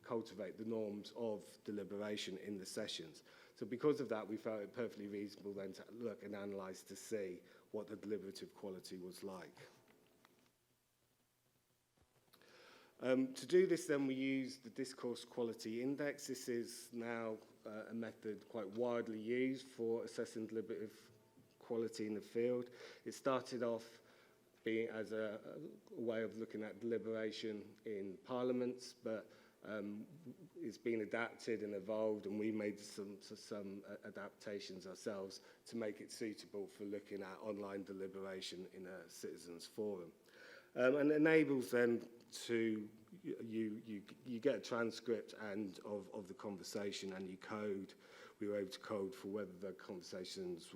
cultivate the norms of deliberation in the sessions. So because of that, we felt it perfectly reasonable then to look and analyse to see what the deliberative quality was like. To do this then, we used the Discourse Quality Index. This is now a method quite widely used for assessing deliberative quality in the field. It started off being as a way of looking at deliberation in parliaments, but it's been adapted and evolved, and we made some adaptations ourselves to make it suitable for looking at online deliberation in a citizens' forum. And it enables then to, you get a transcript of the conversation, and you code. We were able to code for whether the conversations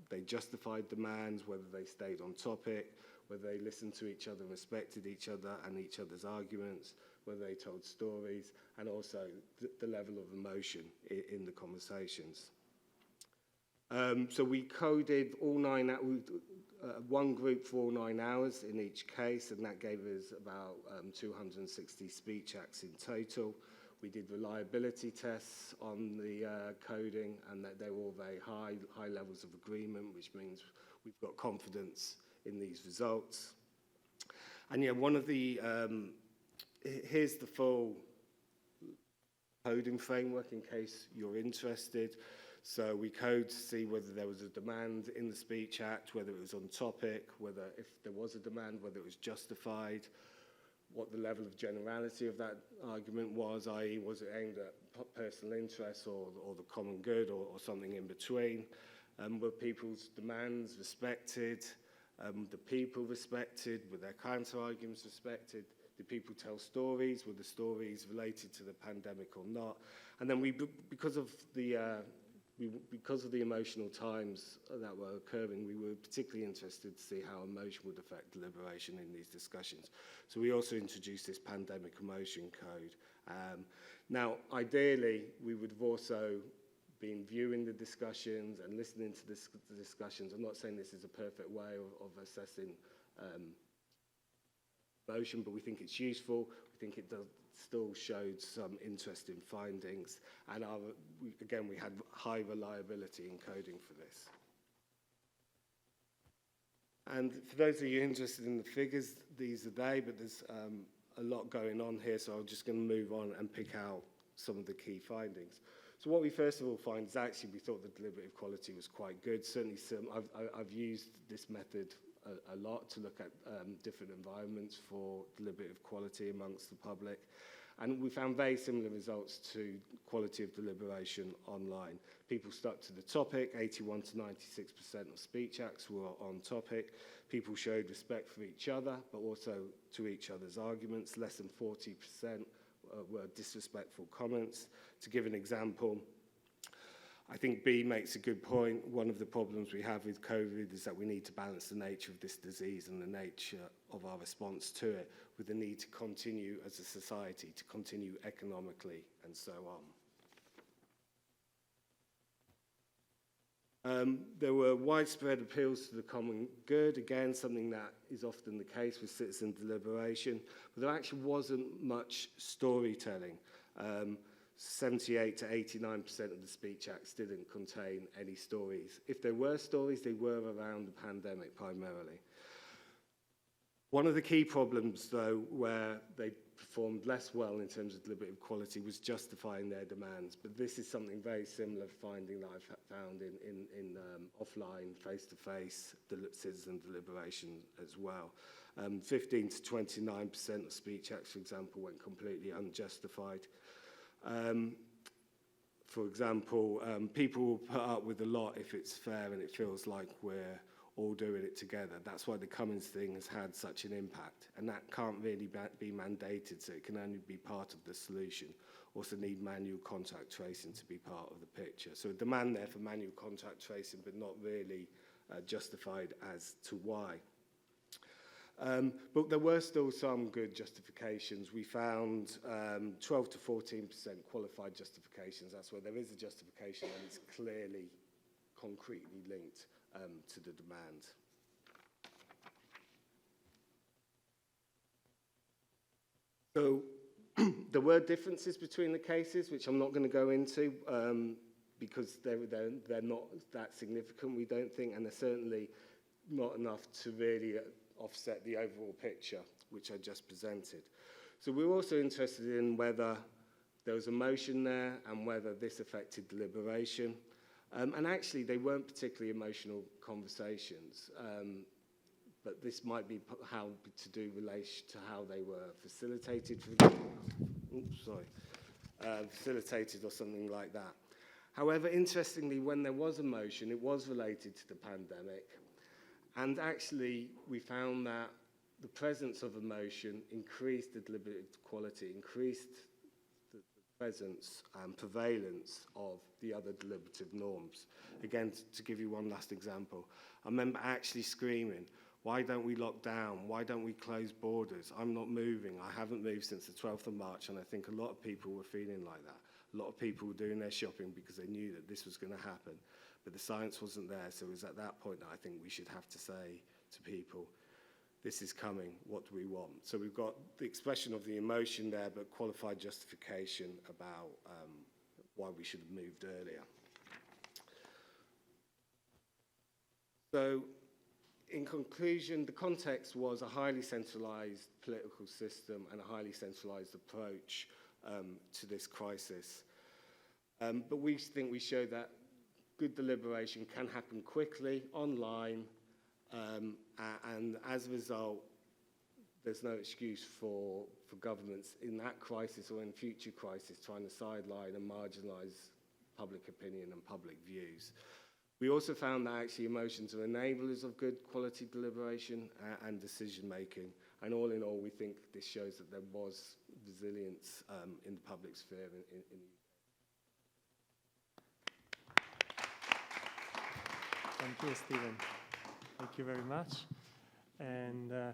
they justified demands, whether they stayed on topic, whether they listened to each other and respected each other and each other's arguments, whether they told stories, and also the level of emotion in the conversations. So we coded all 9 hours, one group for all 9 hours in each case, and that gave us about 260 speech acts in total. We did reliability tests on the coding, and that they were all very high levels of agreement, which means we've got confidence in these results. And yeah, one of the, here's the full coding framework in case you're interested. So we code to see whether there was a demand in the speech act, whether it was on topic, whether if there was a demand, whether it was justified, what the level of generality of that argument was, i.e. was it aimed at personal interests or the common good or something in between. Were people's demands respected? The people respected? Were their counter-arguments respected? Did people tell stories? Were the stories related to the pandemic or not? And then because of the emotional times that were occurring, we were particularly interested to see how emotion would affect deliberation in these discussions. So we also introduced this pandemic emotion code. Now, ideally, we would have also been viewing the discussions and listening to the discussions. I'm not saying this is a perfect way of assessing emotion, but we think it's useful. We think it still showed some interesting findings, and again, we had high reliability in coding for this. And for those of you interested in the figures, these are they, but there's a lot going on here, so I'm just going to move on and pick out some of the key findings. So what we first of all find is actually we thought the deliberative quality was quite good. Certainly I've used this method a lot to look at different environments for deliberative quality amongst the public. And we found very similar results to quality of deliberation online. People stuck to the topic, 81 to 96% of speech acts were on topic. People showed respect for each other, but also to each other's arguments. Less than 40% were disrespectful comments. To give an example, I think B makes a good point. One of the problems we have with COVID is that we need to balance the nature of this disease and the nature of our response to it with the need to continue as a society, to continue economically, and so on. There were widespread appeals to the common good, again, something that is often the case with citizen deliberation, but there actually wasn't much storytelling. 78 to 89% of the speech acts didn't contain any stories. If there were stories, they were around the pandemic primarily. One of the key problems, though, where they performed less well in terms of deliberative quality was justifying their demands. But this is something very similar finding that I've found in offline, face-to-face citizen deliberation as well. 15 to 29% of speech acts, for example, went completely unjustified. For example, people will put up with a lot if it's fair and it feels like we're all doing it together. That's why the Cummins thing has had such an impact, and that can't really be mandated, so it can only be part of the solution. Also need manual contact tracing to be part of the picture. So a demand there for manual contact tracing, but not really justified as to why. But there were still some good justifications. We found 12 to 14% qualified justifications. That's where there is a justification and it's clearly, concretely linked to the demand. So there were differences between the cases, which I'm not going to go into because they're not that significant, we don't think, and they're certainly not enough to really offset the overall picture, which I just presented. So we were also interested in whether there was emotion there and whether this affected deliberation. And actually, they weren't particularly emotional conversations. But this might be how to do relation to how they were facilitated. Facilitated or something like that. However, interestingly, when there was emotion, it was related to the pandemic. And actually, we found that the presence of emotion increased the deliberative quality, increased the presence and prevalence of the other deliberative norms. Again, to give you one last example, I remember actually screaming, "Why don't we lock down? Why don't we close borders? I'm not moving. I haven't moved since the 12th of March." And I think a lot of people were feeling like that. A lot of people were doing their shopping because they knew that this was going to happen. But the science wasn't there. So it was at that point that I think we should have to say to people, this is coming. What do we want? So we've got the expression of the emotion there, but qualified justification about why we should have moved earlier. So, in conclusion, the context was a highly centralized political system and a highly centralized approach to this crisis. But we think we showed that good deliberation can happen quickly, online, and as a result, there's no excuse for governments in that crisis or in future crises trying to sideline and marginalize public opinion and public views. We also found that actually emotions are enablers of good quality deliberation and decision making. And all in all, we think this shows that there was resilience in the public sphere in the UK. Thank you, Stephen. Thank you very much. And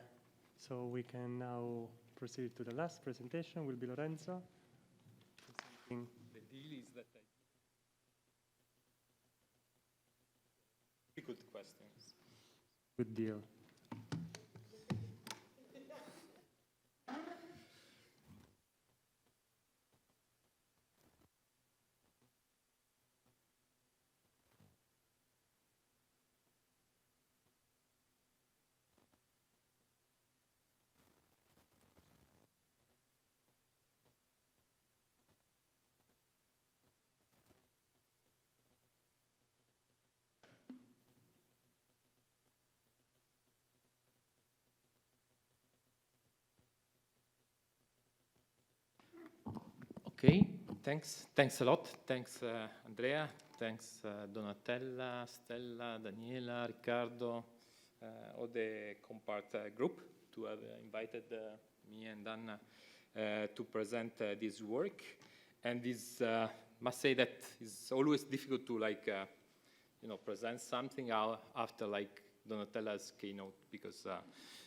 so we can now proceed to the last presentation. Will be Lorenzo. The deal is that difficult questions. Good deal. Okay, thanks a lot. Thanks Andrea, thanks Donatella, Stella, Daniela, Riccardo, all the Com.Part group to have invited me and Anna to present this work. And this must say that it's always difficult to present something after Donatella's keynote, because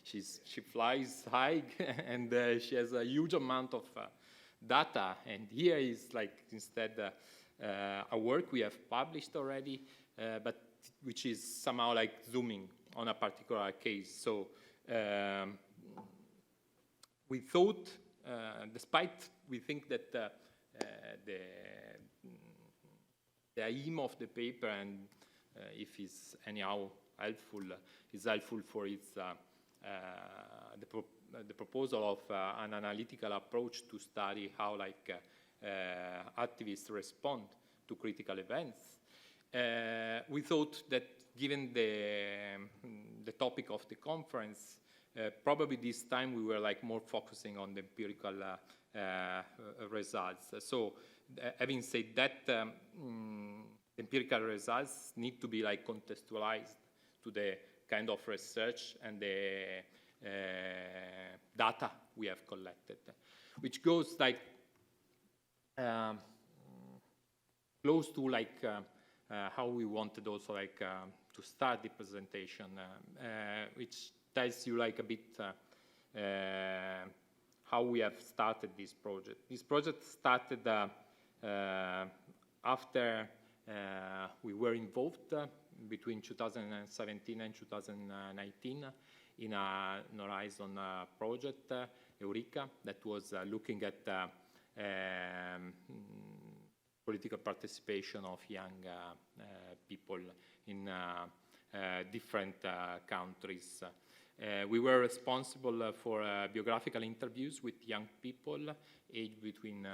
she flies high and she has a huge amount of data, and here is instead a work we have published already, but which is somehow zooming on a particular case. So we thought, despite we think that the aim of the paper, and if it's anyhow helpful, is helpful for its the proposal of an analytical approach to study how activists respond to critical events. We thought that given the topic of the conference, probably this time we were more focusing on the empirical results. So having said that, empirical results need to be contextualized to the kind of research and the data we have collected, which goes close to how we wanted also to start the presentation, which tells you like a bit how we have started this project. This project started after we were involved between 2017 and 2019 in an Horizon project, Eureka, that was looking at political participation of young people in different countries. We were responsible for biographical interviews with young people aged between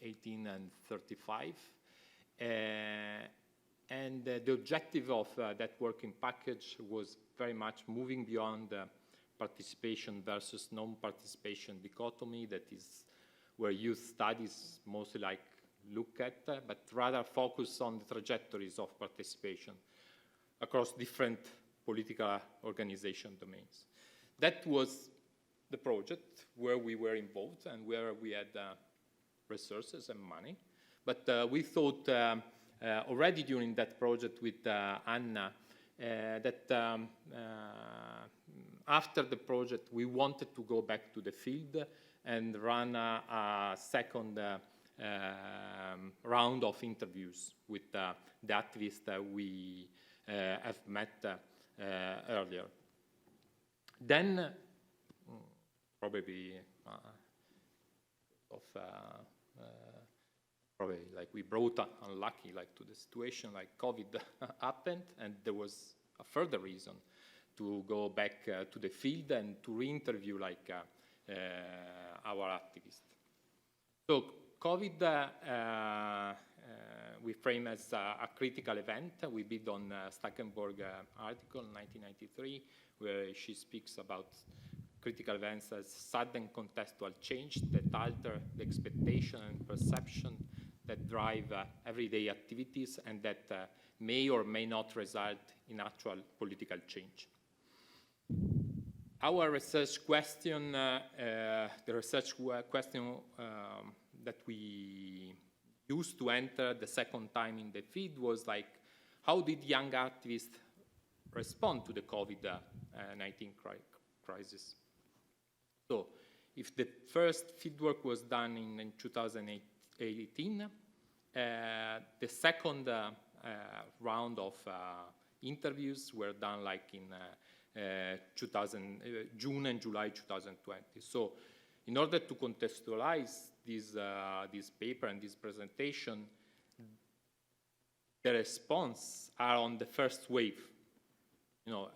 18 and 35. And the objective of that working package was very much moving beyond participation versus non-participation dichotomy, that is where youth studies mostly like look at, but rather focus on the trajectories of participation across different political organization domains. That was the project where we were involved and where we had resources and money. But we thought already during that project with Anna that after the project we wanted to go back to the field and run a second round of interviews with the activists that we have met earlier. Then, probably like we brought unlucky like to the situation, like COVID happened, and there was a further reason to go back to the field and to re-interview like our activists. So COVID we frame as a critical event. We bid on Stackenberg article in 1993, where she speaks about critical events as sudden contextual change that alter the expectation and perception that drive everyday activities and that may or may not result in actual political change. Our research question, that we used to enter the second time in the field was like, how did young activists respond to the COVID-19 crisis? So, if the first fieldwork was done in 2018, the second round of interviews were done like in June and July 2020. So, in order to contextualize this paper and this presentation, the response are on the first wave,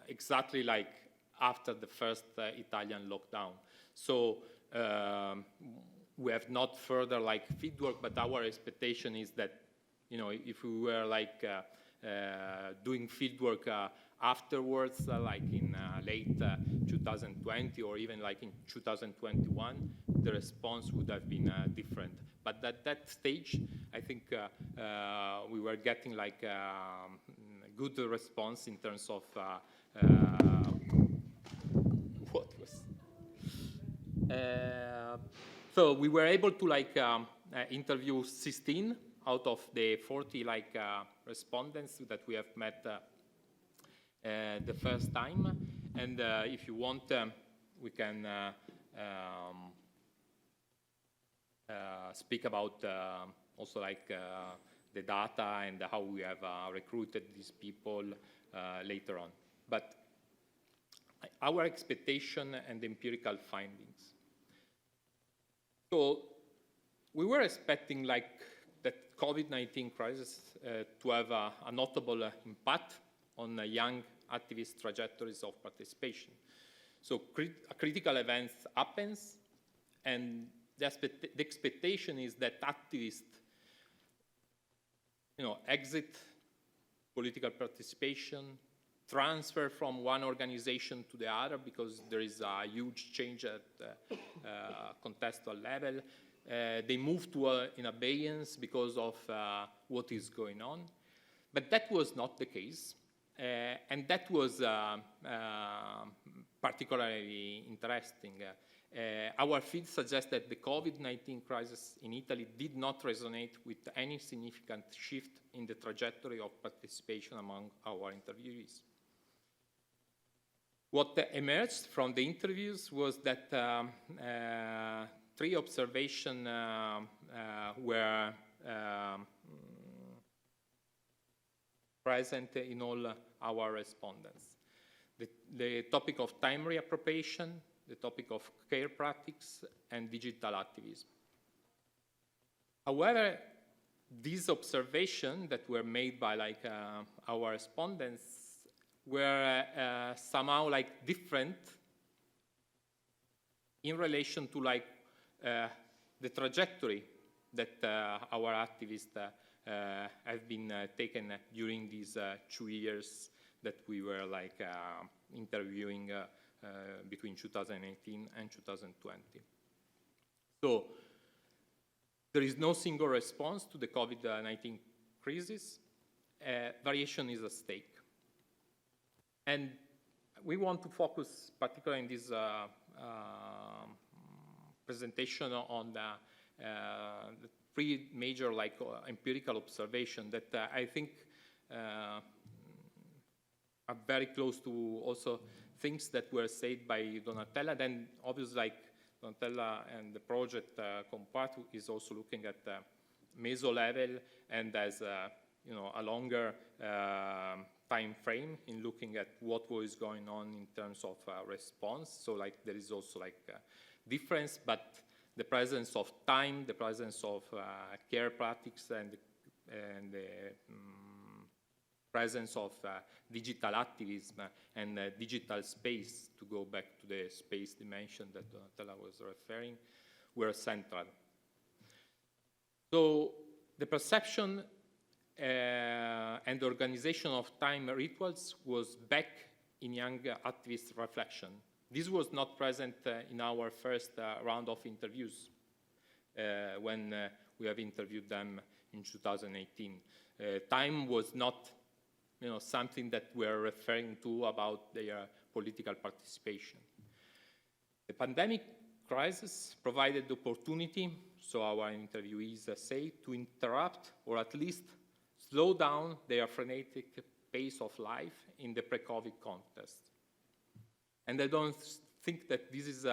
exactly like after the first Italian lockdown. So we have not further like fieldwork, but our expectation is that, if we were like doing fieldwork afterwards, like in late 2020 or even like in 2021, the response would have been different. But at that stage, I think we were getting like a good response in terms of so we were able to like interview 16 out of the 40 like respondents that we have met the first time, and if you want, we can speak about also like the data and how we have recruited these people later on. But our expectation and empirical findings. So we were expecting like that COVID-19 crisis to have a notable impact on young activist trajectories of participation. So a critical event happens, and the expectation is that activists, exit political participation, transfer from one organization to the other because there is a huge change at contextual level. They move to in abeyance because of what is going on. But that was not the case. And that was particularly interesting. Our field suggests that the COVID-19 crisis in Italy did not resonate with any significant shift in the trajectory of participation among our interviewees. What emerged from the interviews was that 3 observations were present in all our respondents. The topic of time reappropriation, the topic of care practice, and digital activism. However, these observations that were made by our respondents were somehow different in relation to the trajectory that our activists have been taken during these 2 years that we were interviewing between 2018 and 2020. So there is no single response to the COVID-19 crisis. Variation is at stake. And we want to focus particularly in this presentation on the 3 major empirical observations that I think are very close to also things that were said by Donatella. Then obviously Donatella and the project Com.Part is also looking at meso level and as a longer time frame in looking at what was going on in terms of response. So there is also a difference, but the presence of time, the presence of care practice, and the presence of digital activism and digital space, to go back to the space dimension that Donatella was referring, were central. So the perception and organization of time rituals was back in young activist reflection. This was not present in our first round of interviews when we have interviewed them in 2018. Time was not something that we're referring to about their political participation. The pandemic crisis provided the opportunity, so our interviewees say, to interrupt or at least slow down their frenetic pace of life in the pre-COVID context. And I don't think that this is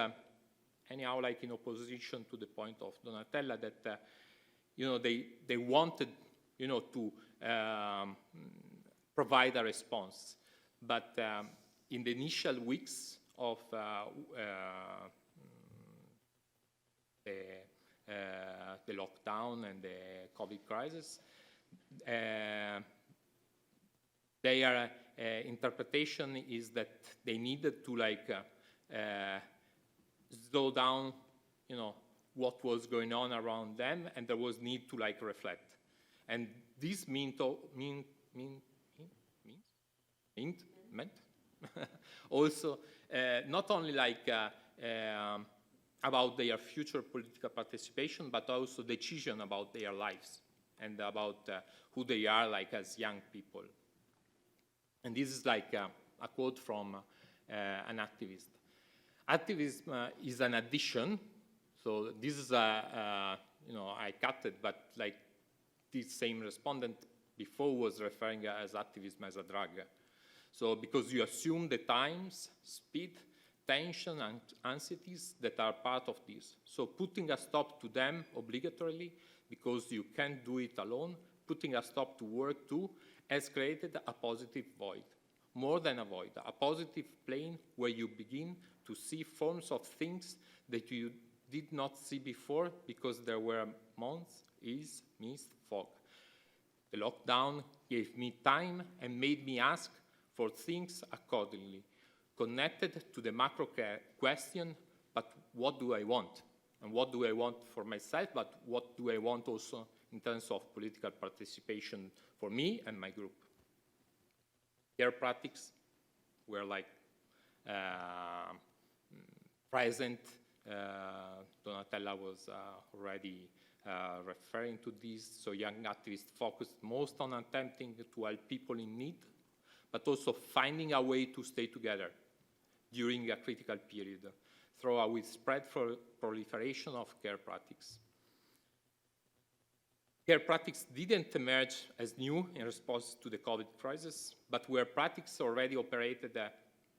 anyhow in opposition to the point of Donatella that they wanted to provide a response, but in the initial weeks of the lockdown and the COVID crisis, their interpretation is that they needed to slow down, what was going on around them, and there was need to reflect. And this meant also not only about their future political participation, but also decision about their lives and about who they are as young people. And this is a quote from an activist. Activism is an addition. So this is I cut it, but this same respondent before was referring as activism as a drug. So because you assume the times, speed, tension, and anxieties that are part of this. So putting a stop to them obligatorily, because you can't do it alone, putting a stop to work too, has created a positive void. More than a void, a positive plane where you begin to see forms of things that you did not see before because there were months, years, mist, fog. The lockdown gave me time and made me ask for things accordingly, connected to the macro question, but what do I want? And what do I want for myself, but what do I want also in terms of political participation for me and my group? Care practices were present. Donatella was already referring to this. So young activists focused most on attempting to help people in need, but also finding a way to stay together during a critical period through a widespread proliferation of care practices. Care practices didn't emerge as new in response to the COVID crisis, but were practices already operated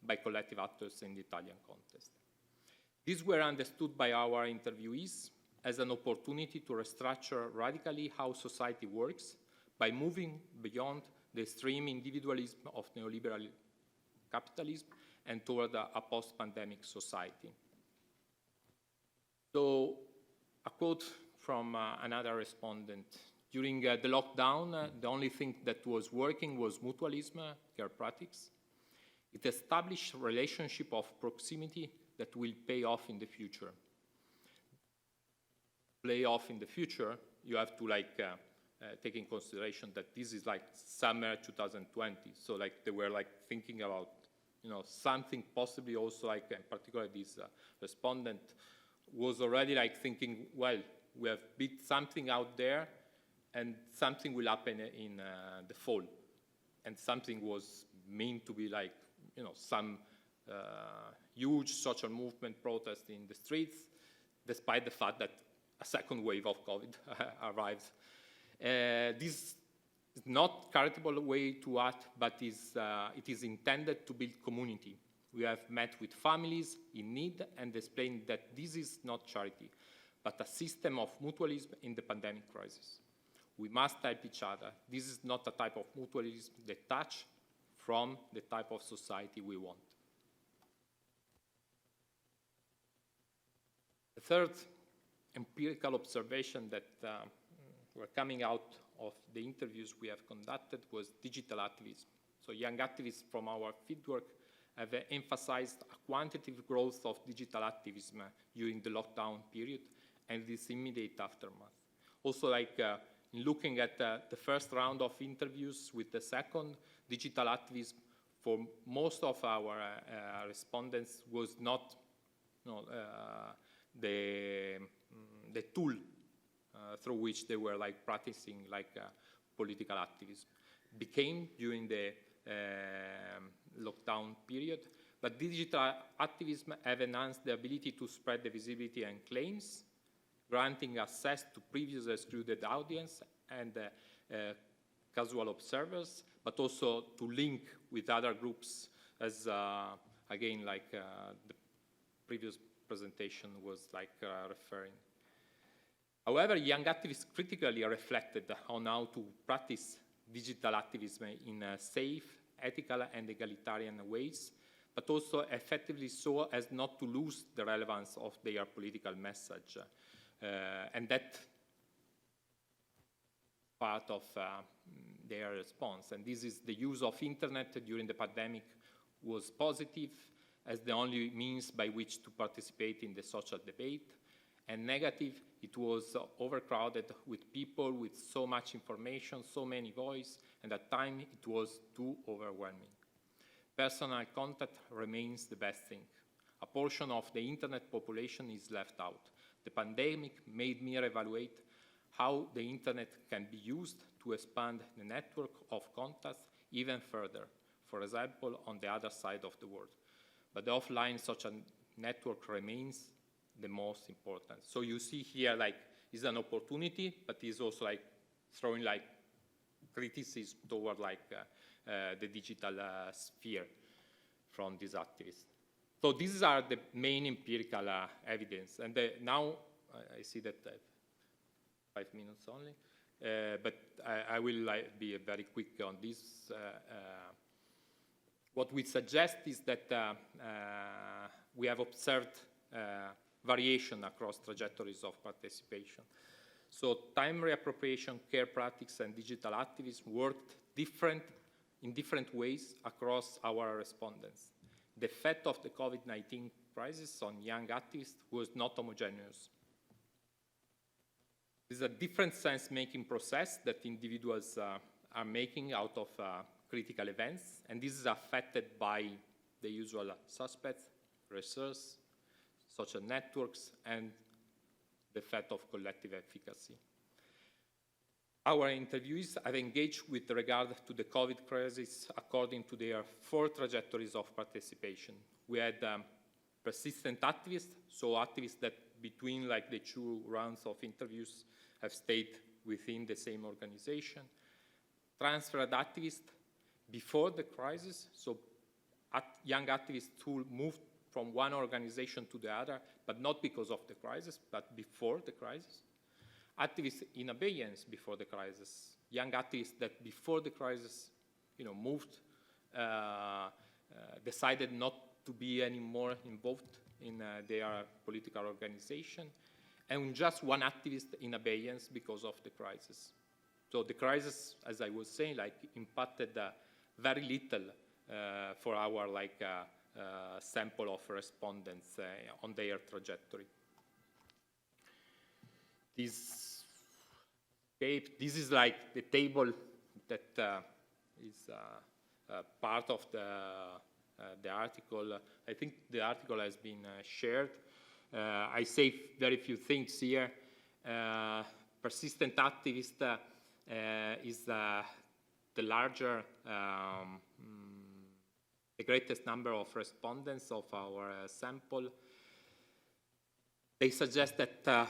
by collective actors in the Italian context. These were understood by our interviewees as an opportunity to restructure radically how society works by moving beyond the extreme individualism of neoliberal capitalism and toward a post-pandemic society. So, a quote from another respondent. During the lockdown, the only thing that was working was mutualism, care practice. It established a relationship of proximity that will pay off in the future. Play off in the future, you have to take in consideration that this is like summer 2020. So they were thinking about, something possibly also in particular this respondent was already thinking, well, we have built something out there and something will happen in the fall. And something was meant to be some huge social movement protest in the streets, despite the fact that a second wave of COVID arrived. This is not charitable way to act, but it is intended to build community. We have met with families in need and explained that this is not charity, but a system of mutualism in the pandemic crisis. We must help each other. This is not a type of mutualism detached from the type of society we want. The third empirical observation that were coming out of the interviews we have conducted was digital activism. So young activists from our fieldwork have emphasized a quantitative growth of digital activism during the lockdown period and its immediate aftermath. Also, in looking at the first round of interviews with the second, digital activism for most of our respondents was not the tool through which they were practicing political activism. Became during the lockdown period, but digital activism have enhanced the ability to spread the visibility and claims, granting access to previously excluded audience and casual observers, but also to link with other groups, as again, the previous presentation was referring. However, young activists critically reflected on how to practice digital activism in safe, ethical, and egalitarian ways, but also effectively so as not to lose the relevance of their political message. And that part of their response. And this is the use of internet during the pandemic was positive as the only means by which to participate in the social debate, and negative, it was overcrowded with people with so much information, so many voices, and at times it was too overwhelming. Personal contact remains the best thing. A portion of the internet population is left out. The pandemic made me reevaluate how the internet can be used to expand the network of contacts even further, for example, on the other side of the world. But the offline social network remains the most important. So you see here, is an opportunity, but is also throwing criticism toward the digital sphere from these activists. So these are the main empirical evidence. And now I see that I have 5 minutes only, but I will be very quick on this. What we suggest is that we have observed variation across trajectories of participation. So time reappropriation, care practice, and digital activism worked in different ways across our respondents. The effect of the COVID-19 crisis on young activists was not homogeneous. This is a different sense-making process that individuals are making out of critical events, and this is affected by the usual suspects, research, social networks, and the effect of collective efficacy. Our interviewees have engaged with regard to the COVID crisis according to their 4 trajectories of participation. We had persistent activists, so activists that between the 2 rounds of interviews have stayed within the same organization. Transferred activists before the crisis, so young activists who moved from one organization to the other, but not because of the crisis, but before the crisis. Activists in abeyance before the crisis, young activists that before the crisis, moved, decided not to be anymore involved in their political organization, and just one activist in abeyance because of the crisis. So the crisis, as I was saying, impacted very little for our sample of respondents on their trajectory. This is the table that is part of the article. I think the article has been shared. I say very few things here. Persistent activist is the larger, the greatest number of respondents of our sample. They suggest that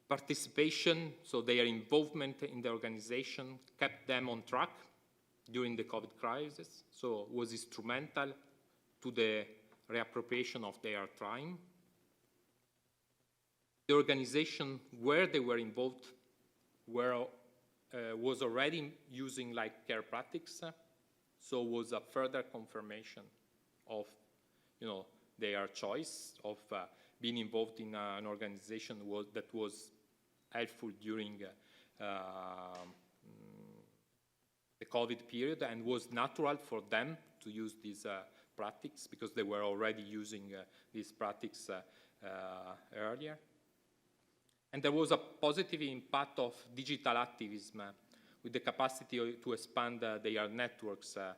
participation, so their involvement in the organization, kept them on track during the COVID crisis, so was instrumental to the reappropriation of their time. The organization where they were involved was already using care practices, so was a further confirmation of their choice of being involved in an organization that was helpful during the COVID period, and was natural for them to use these practices because they were already using these practices earlier. And there was a positive impact of digital activism with the capacity to expand their networks at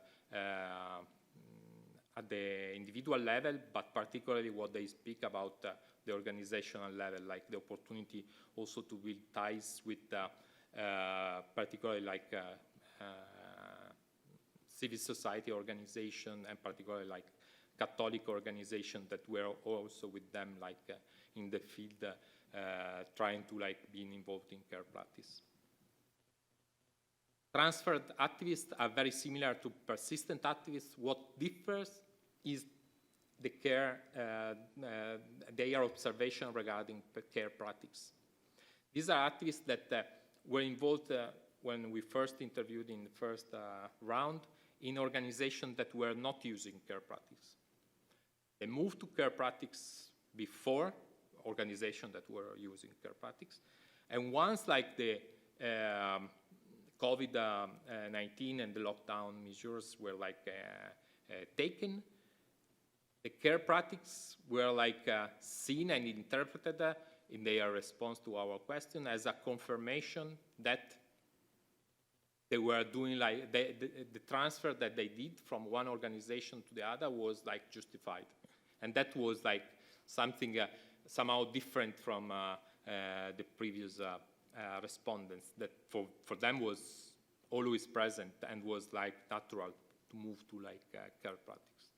the individual level, but particularly what they speak about the organizational level, like the opportunity also to build ties with particularly civil society organization, and particularly Catholic organization that were also with them in the field, trying to being involved in care practice. Transferred activists are very similar to persistent activists. What differs is the care, their observation regarding care practice. These are activists that were involved when we first interviewed in the first round in organizations that were not using care practice. They moved to care practice before organizations that were using care practice. And once the COVID-19 and the lockdown measures were taken, the care practices were seen and interpreted in their response to our question as a confirmation that they were doing the transfer that they did from one organization to the other was justified. And that was something somehow different from the previous respondents, that for them was always present and was natural to move to care practice.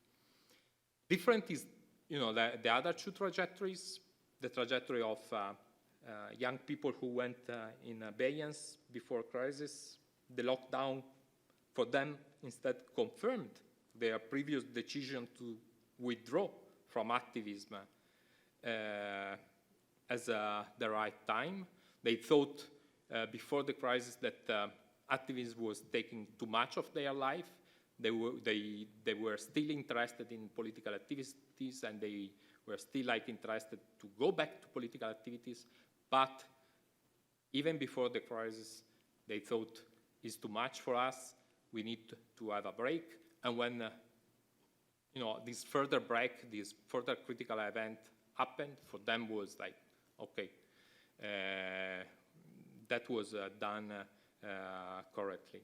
Different is the other two trajectories, the trajectory of young people who went in abeyance before crisis. The lockdown for them instead confirmed their previous decision to withdraw from activism as the right time. They thought before the crisis that activism was taking too much of their life. They were still interested in political activities, and they were still interested to go back to political activities. But even before the crisis, they thought it's too much for us. We need to have a break. And when this further break, this further critical event happened, for them was okay, that was done correctly.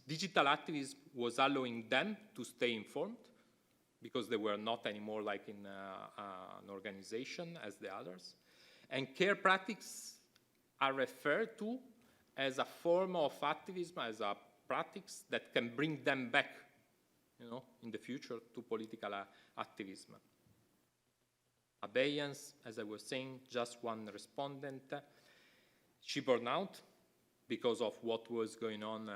Digital activism was allowing them to stay informed because they were not anymore in an organization as the others. And care practices are referred to as a form of activism, as a practice that can bring them back, in the future to political activism. Abeyance, as I was saying, just one respondent. She burned out because of what was going on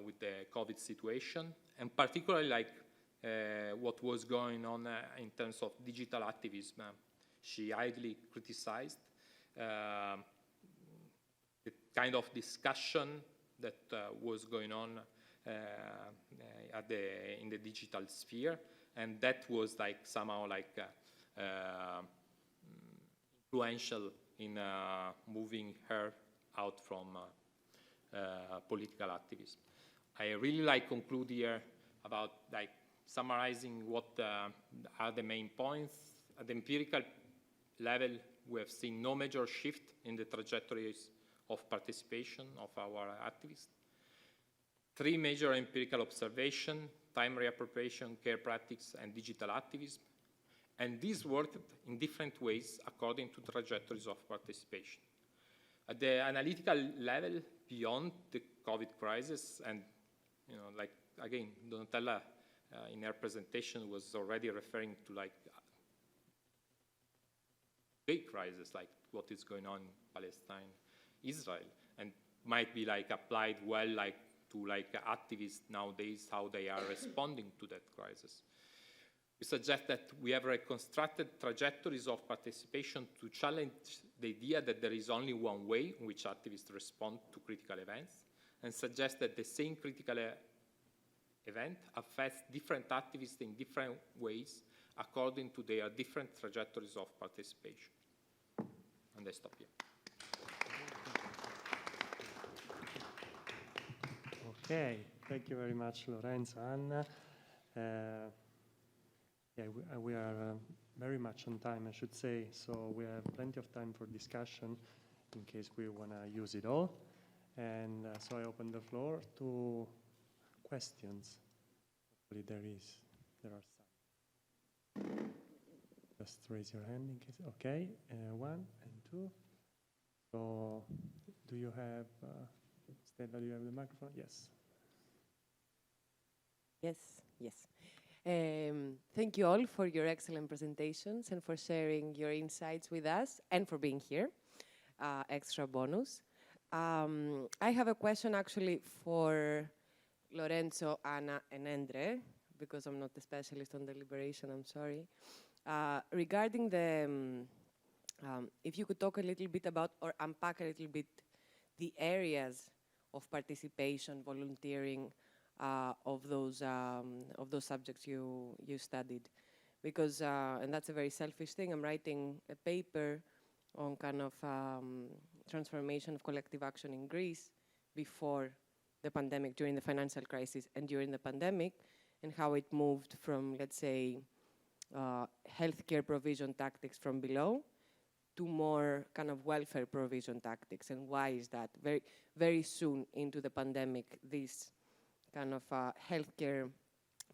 with the COVID situation, and particularly what was going on in terms of digital activism. She highly criticized the kind of discussion that was going on in the digital sphere, and that was like somehow like influential in moving her out from political activism. I really like conclude here about like summarizing what are the main points. At the empirical level, we have seen no major shift in the trajectories of participation of our activists. 3 major empirical observations: time reappropriation, care practice, and digital activism. And these worked in different ways according to trajectories of participation. At the analytical level, beyond the COVID crisis, and like again, Donatella in her presentation was already referring to like big crisis, like what is going on in Palestine, Israel, and might be like applied well like to like activists nowadays, how they are responding to that crisis. We suggest that we have reconstructed trajectories of participation to challenge the idea that there is only one way in which activists respond to critical events, and suggest that the same critical event affects different activists in different ways according to their different trajectories of participation. And I stop here. Okay, thank you very much, Lorenzo, Anna. Yeah, we are very much on time, I should say, so we have plenty of time for discussion in case we want to use it all. And so I open the floor to questions. Hopefully there are some. Just raise your hand in case. Okay, 1 and 2. So do you have, Stella, do you have the microphone? Yes. Yes. Thank you all for your excellent presentations and for sharing your insights with us and for being here. Extra bonus. I have a question actually for Lorenzo, Anna, and Endre, because I'm not a specialist on deliberation, I'm sorry. Regarding the, if you could talk a little bit about or unpack a little bit the areas of participation, volunteering, of those subjects you studied, because and that's a very selfish thing. I'm writing a paper on kind of transformation of collective action in Greece before the pandemic, during the financial crisis, and during the pandemic, and how it moved from, let's say, healthcare provision tactics from below to more kind of welfare provision tactics, and why is that? Very, very soon into the pandemic, these kind of healthcare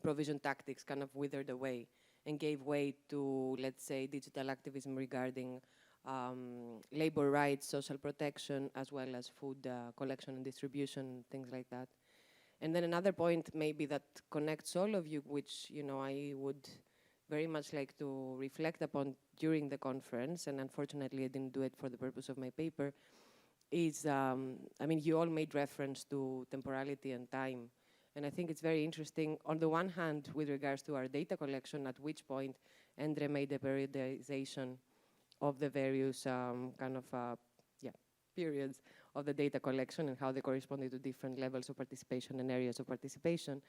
provision tactics kind of withered away and gave way to, let's say, digital activism regarding labor rights, social protection, as well as food collection and distribution, things like that. And then another point maybe that connects all of you, which I would very much like to reflect upon during the conference, and unfortunately I didn't do it for the purpose of my paper, is, I mean, you all made reference to temporality and time. And I think it's very interesting, on the one hand, with regards to our data collection, at which point Endre made a periodization of the various kind of periods of the data collection and how they corresponded to different levels of participation and areas of participation.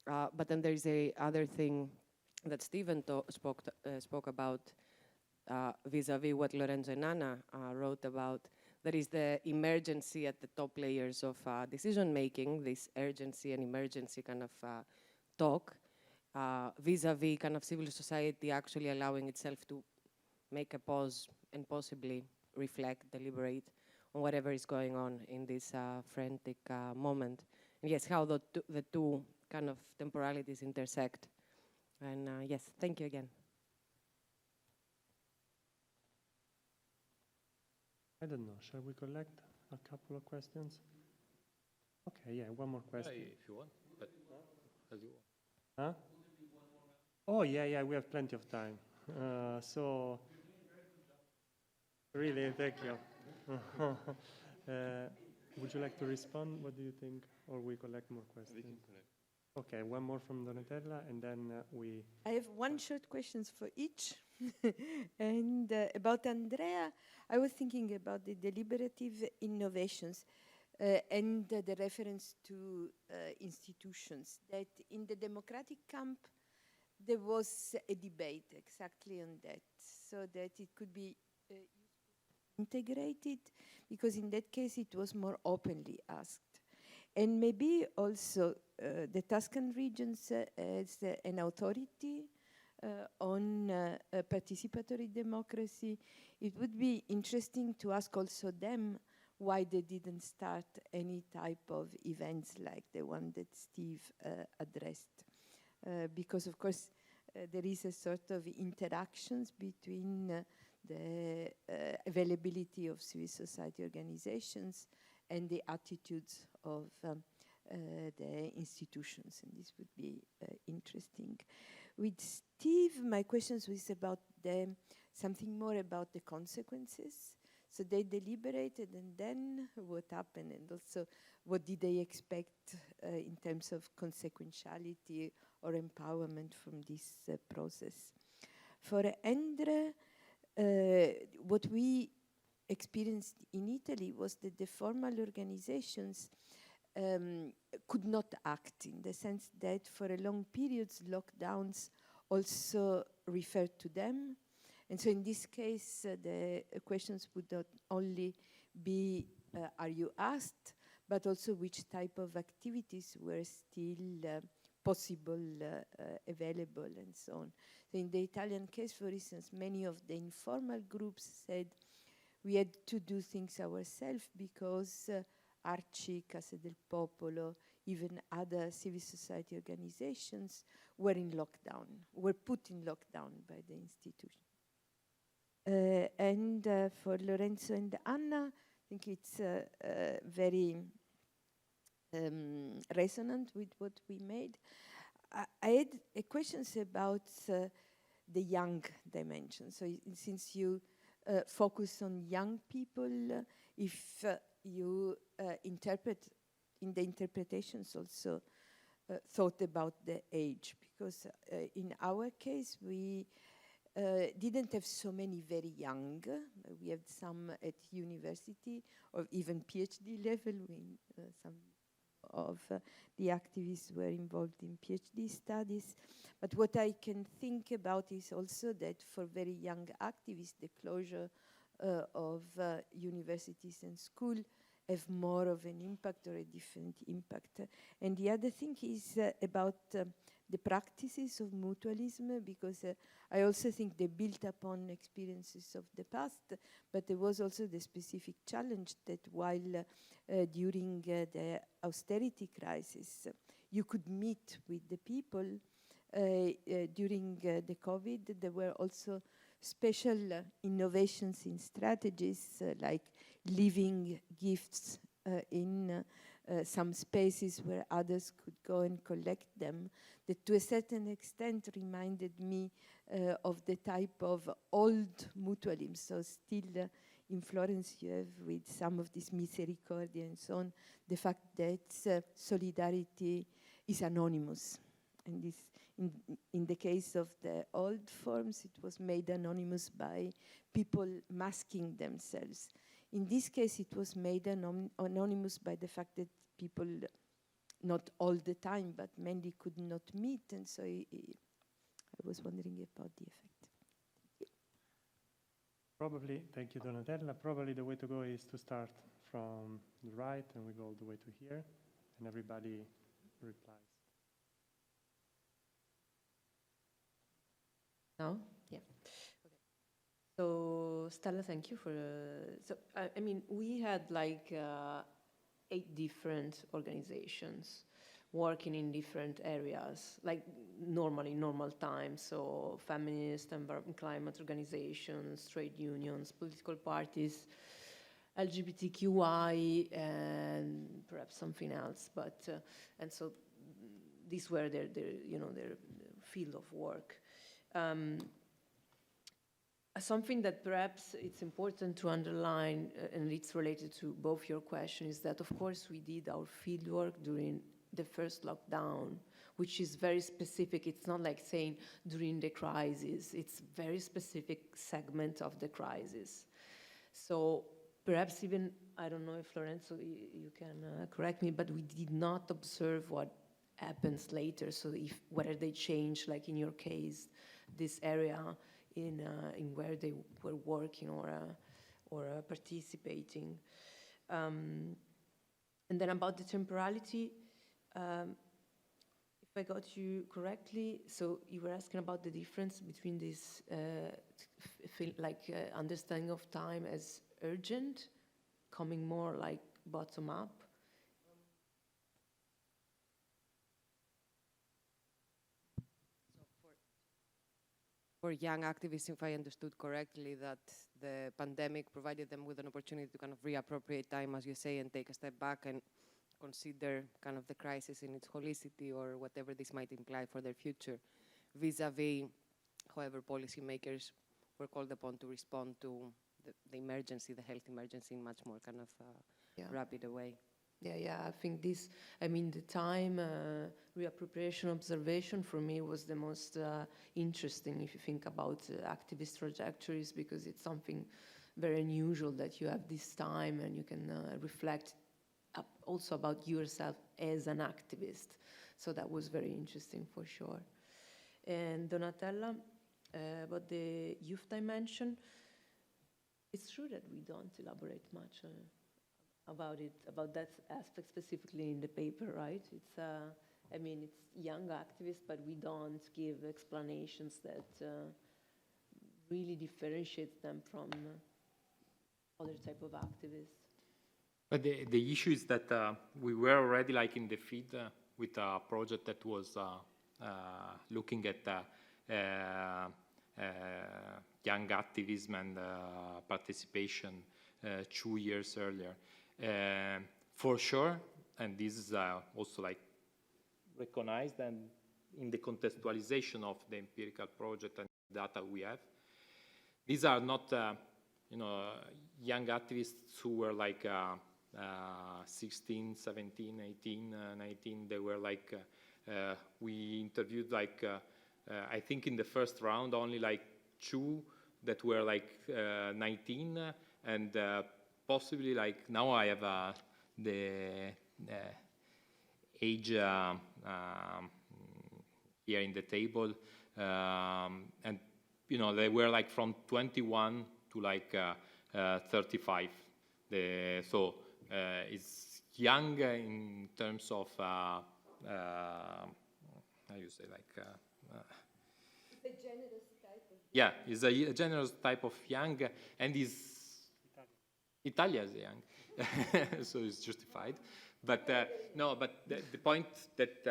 But then there's a other thing that Stephen spoke about vis-a-vis what Lorenzo and Anna wrote about. That is the emergency at the top layers of decision-making, this urgency and emergency kind of talk, vis-a-vis kind of civil society actually allowing itself to make a pause and possibly reflect, deliberate on whatever is going on in this frantic moment. And yes, how the two kind of temporalities intersect. And yes, thank you again. I don't know, shall we collect a couple of questions? Okay, yeah, one more question. If you want, but as you Huh? want. Oh, yeah, we have plenty of time. So, really, thank you. Would you like to respond? What do you think? Or we collect more questions? We can collect. Okay, one more from Donatella, and then we... I have one short questions for each. And about Andrea, I was thinking about the deliberative innovations and the reference to institutions, that in the democratic camp, there was a debate exactly on that, so that it could be integrated, because in that case it was more openly asked. And maybe also the Tuscan regions as an authority on participatory democracy. It would be interesting to ask also them why they didn't start any type of events like the one that Steve addressed. Because of course there is a sort of interactions between the availability of civil society organizations and the attitudes of the institutions, and this would be interesting. With Steve, my questions was about something more about the consequences. So they deliberated, and then what happened, and also what did they expect in terms of consequentiality or empowerment from this process. For Endre, what we experienced in Italy was that the formal organizations could not act, in the sense that for a long periods lockdowns also referred to them. And so in this case, the questions would not only be, are you asked, but also which type of activities were still possible, available, and so on. So in the Italian case, for instance, many of the informal groups said we had to do things ourselves because Arci, Casa del Popolo, even other civil society organizations were in lockdown, were put in lockdown by the institution. And for Lorenzo and Anna, I think it's very resonant with what we made. I had questions about the young dimension. So since you focus on young people, if you interpret in the interpretations also thought about the age, because in our case we didn't have so many very young. We had some at university or even PhD level. Some of the activists were involved in PhD studies. But what I can think about is also that for very young activists, the closure of universities and schools have more of an impact or a different impact. And the other thing is about the practices of mutualism, because I also think they built upon experiences of the past, but there was also the specific challenge that while during the austerity crisis, you could meet with the people, during the COVID, there were also special innovations in strategies like leaving gifts in some spaces where others could go and collect them, that to a certain extent reminded me of the type of old mutualism. So still in Florence you have with some of this misericordia and so on, the fact that solidarity is anonymous. And this, in the case of the old forms, it was made anonymous by people masking themselves. In this case, it was made anonymous by the fact that people, not all the time, but mainly could not meet. And so I was wondering about the effect. Probably, thank you, Donatella. Probably the way to go is to start from the right and we go all the way to here, and everybody replies. Now? Yeah. Okay. So, Stella, thank you for... I mean, we had like 8 different organizations working in different areas, like normally, normal times. So, feminist, environment, climate organizations, trade unions, political parties, LGBTQI, and perhaps something else. But, and so these were their field of work. Something that perhaps it's important to underline, and it's related to both your questions, is that of course we did our fieldwork during the first lockdown, which is very specific. It's not like saying during the crisis. It's very specific segment of the crisis. So perhaps even, I don't know if Lorenzo, you can correct me, but we did not observe what happens later. So if whether they change, like in your case, this area in where they were working or participating. And then about the temporality, if I got you correctly, so you were asking about the difference between this understanding of time as urgent, coming more like bottom up. For young activists, if I understood correctly, that the pandemic provided them with an opportunity to kind of reappropriate time, as you say, and take a step back and consider kind of the crisis in its holicity or whatever this might imply for their future, vis-a-vis however policymakers were called upon to respond to the emergency, the health emergency, in much more kind of rapid a way. Yeah, I think this, I mean, the time reappropriation observation for me was the most interesting if you think about activist trajectories, because it's something very unusual that you have this time and you can reflect also about yourself as an activist. So that was very interesting for sure. And Donatella, about the youth dimension, it's true that we don't elaborate much about it, about that aspect specifically in the paper, right? It's, I mean, it's young activists, but we don't give explanations that really differentiate them from other type of activists. But the issue is that we were already like in the feed with a project that was looking at young activism and participation 2 years earlier. For sure, and this is also like recognized and in the contextualization of the empirical project and data we have, these are not young activists who were like 16, 17, 18, 19. They were like, we interviewed like, I think in the first round only like 2 that were like 19 and possibly like now I have the age here in the table, and they were like from 21 to like 35. So it's young in terms of how you say like a generous type of yeah, it's a generous type of young, and is Italians young, so it's justified. But no, but the point that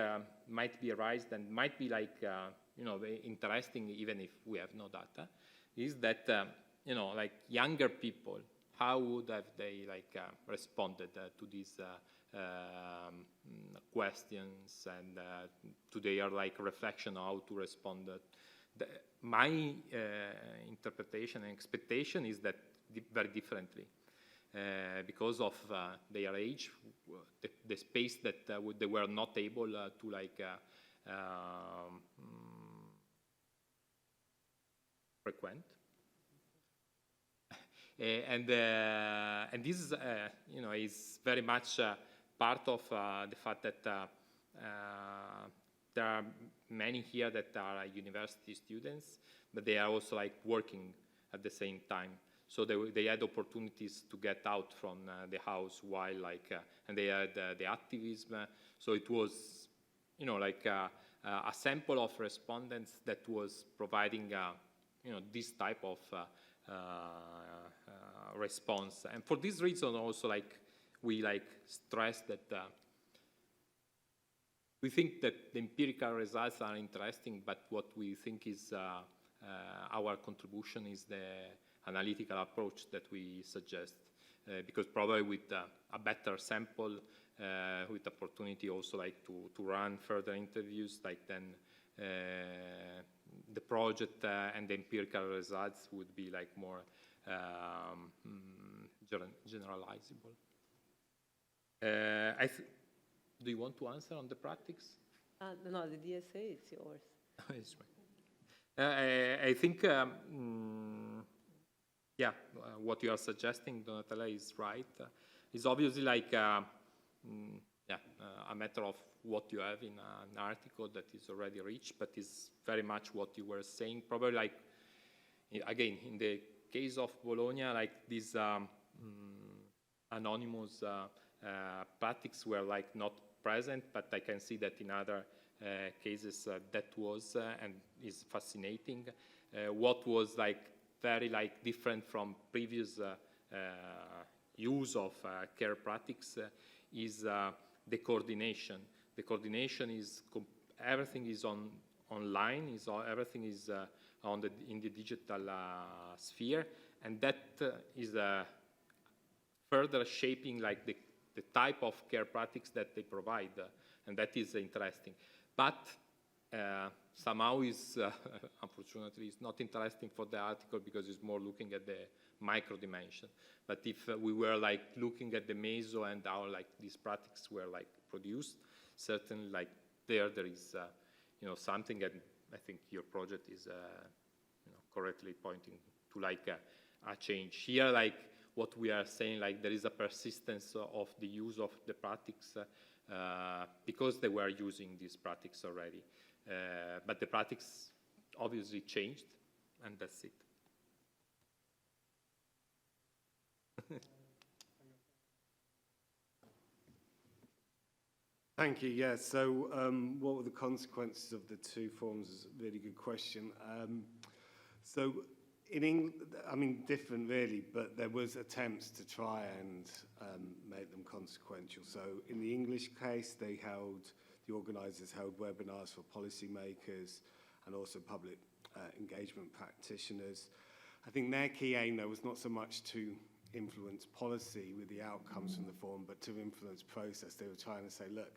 might be raised and might be like very interesting, even if we have no data, is that like younger people, how would have they like responded to these questions and to their like reflection on how to respond? My interpretation and expectation is that very differently. Because of their age, the space that they were not able to like frequent, and this is is very much part of the fact that there are many here that are university students, but they are also like working at the same time. So they had opportunities to get out from the house while like, and they had the activism. So it was, like a sample of respondents that was providing, this type of response. And for this reason also, like, we like stress that we think that the empirical results are interesting, but what we think is our contribution is the analytical approach that we suggest, because probably with a better sample, with opportunity also like to run further interviews, like then the project and the empirical results would be like more generalizable. Do you want to answer on the practice? No, the DSA, it's yours. It's right. I think, what you are suggesting, Donatella, is right. It's obviously like a matter of what you have in an article that is already rich, but is very much what you were saying. Probably like, again, in the case of Bologna, like these anonymous practices were like not present, but I can see that in other cases that was and is fascinating. What was like very like different from previous use of care practices is the coordination. The coordination is everything is online. Everything is in the digital sphere, and that is further shaping like the type of care practice that they provide, and that is interesting. But somehow is unfortunately it's not interesting for the article because it's more looking at the micro dimension. But if we were like looking at the meso and how like these practices were like produced, certainly like there is something, and I think your project is correctly pointing to like a change here. Like what we are saying, like there is a persistence of the use of the practice because they were using these practices already. But the practice obviously changed, and that's it. Thank you. Yeah. So, what were the consequences of the two forms? Is a really good question. So, in England, I mean, different really, but there was attempts to try and make them consequential. So, in the English case, the organisers held webinars for policymakers and also public engagement practitioners. I think their key aim, though, was not so much to influence policy with the outcomes from the forum, but to influence process. They were trying to say, look,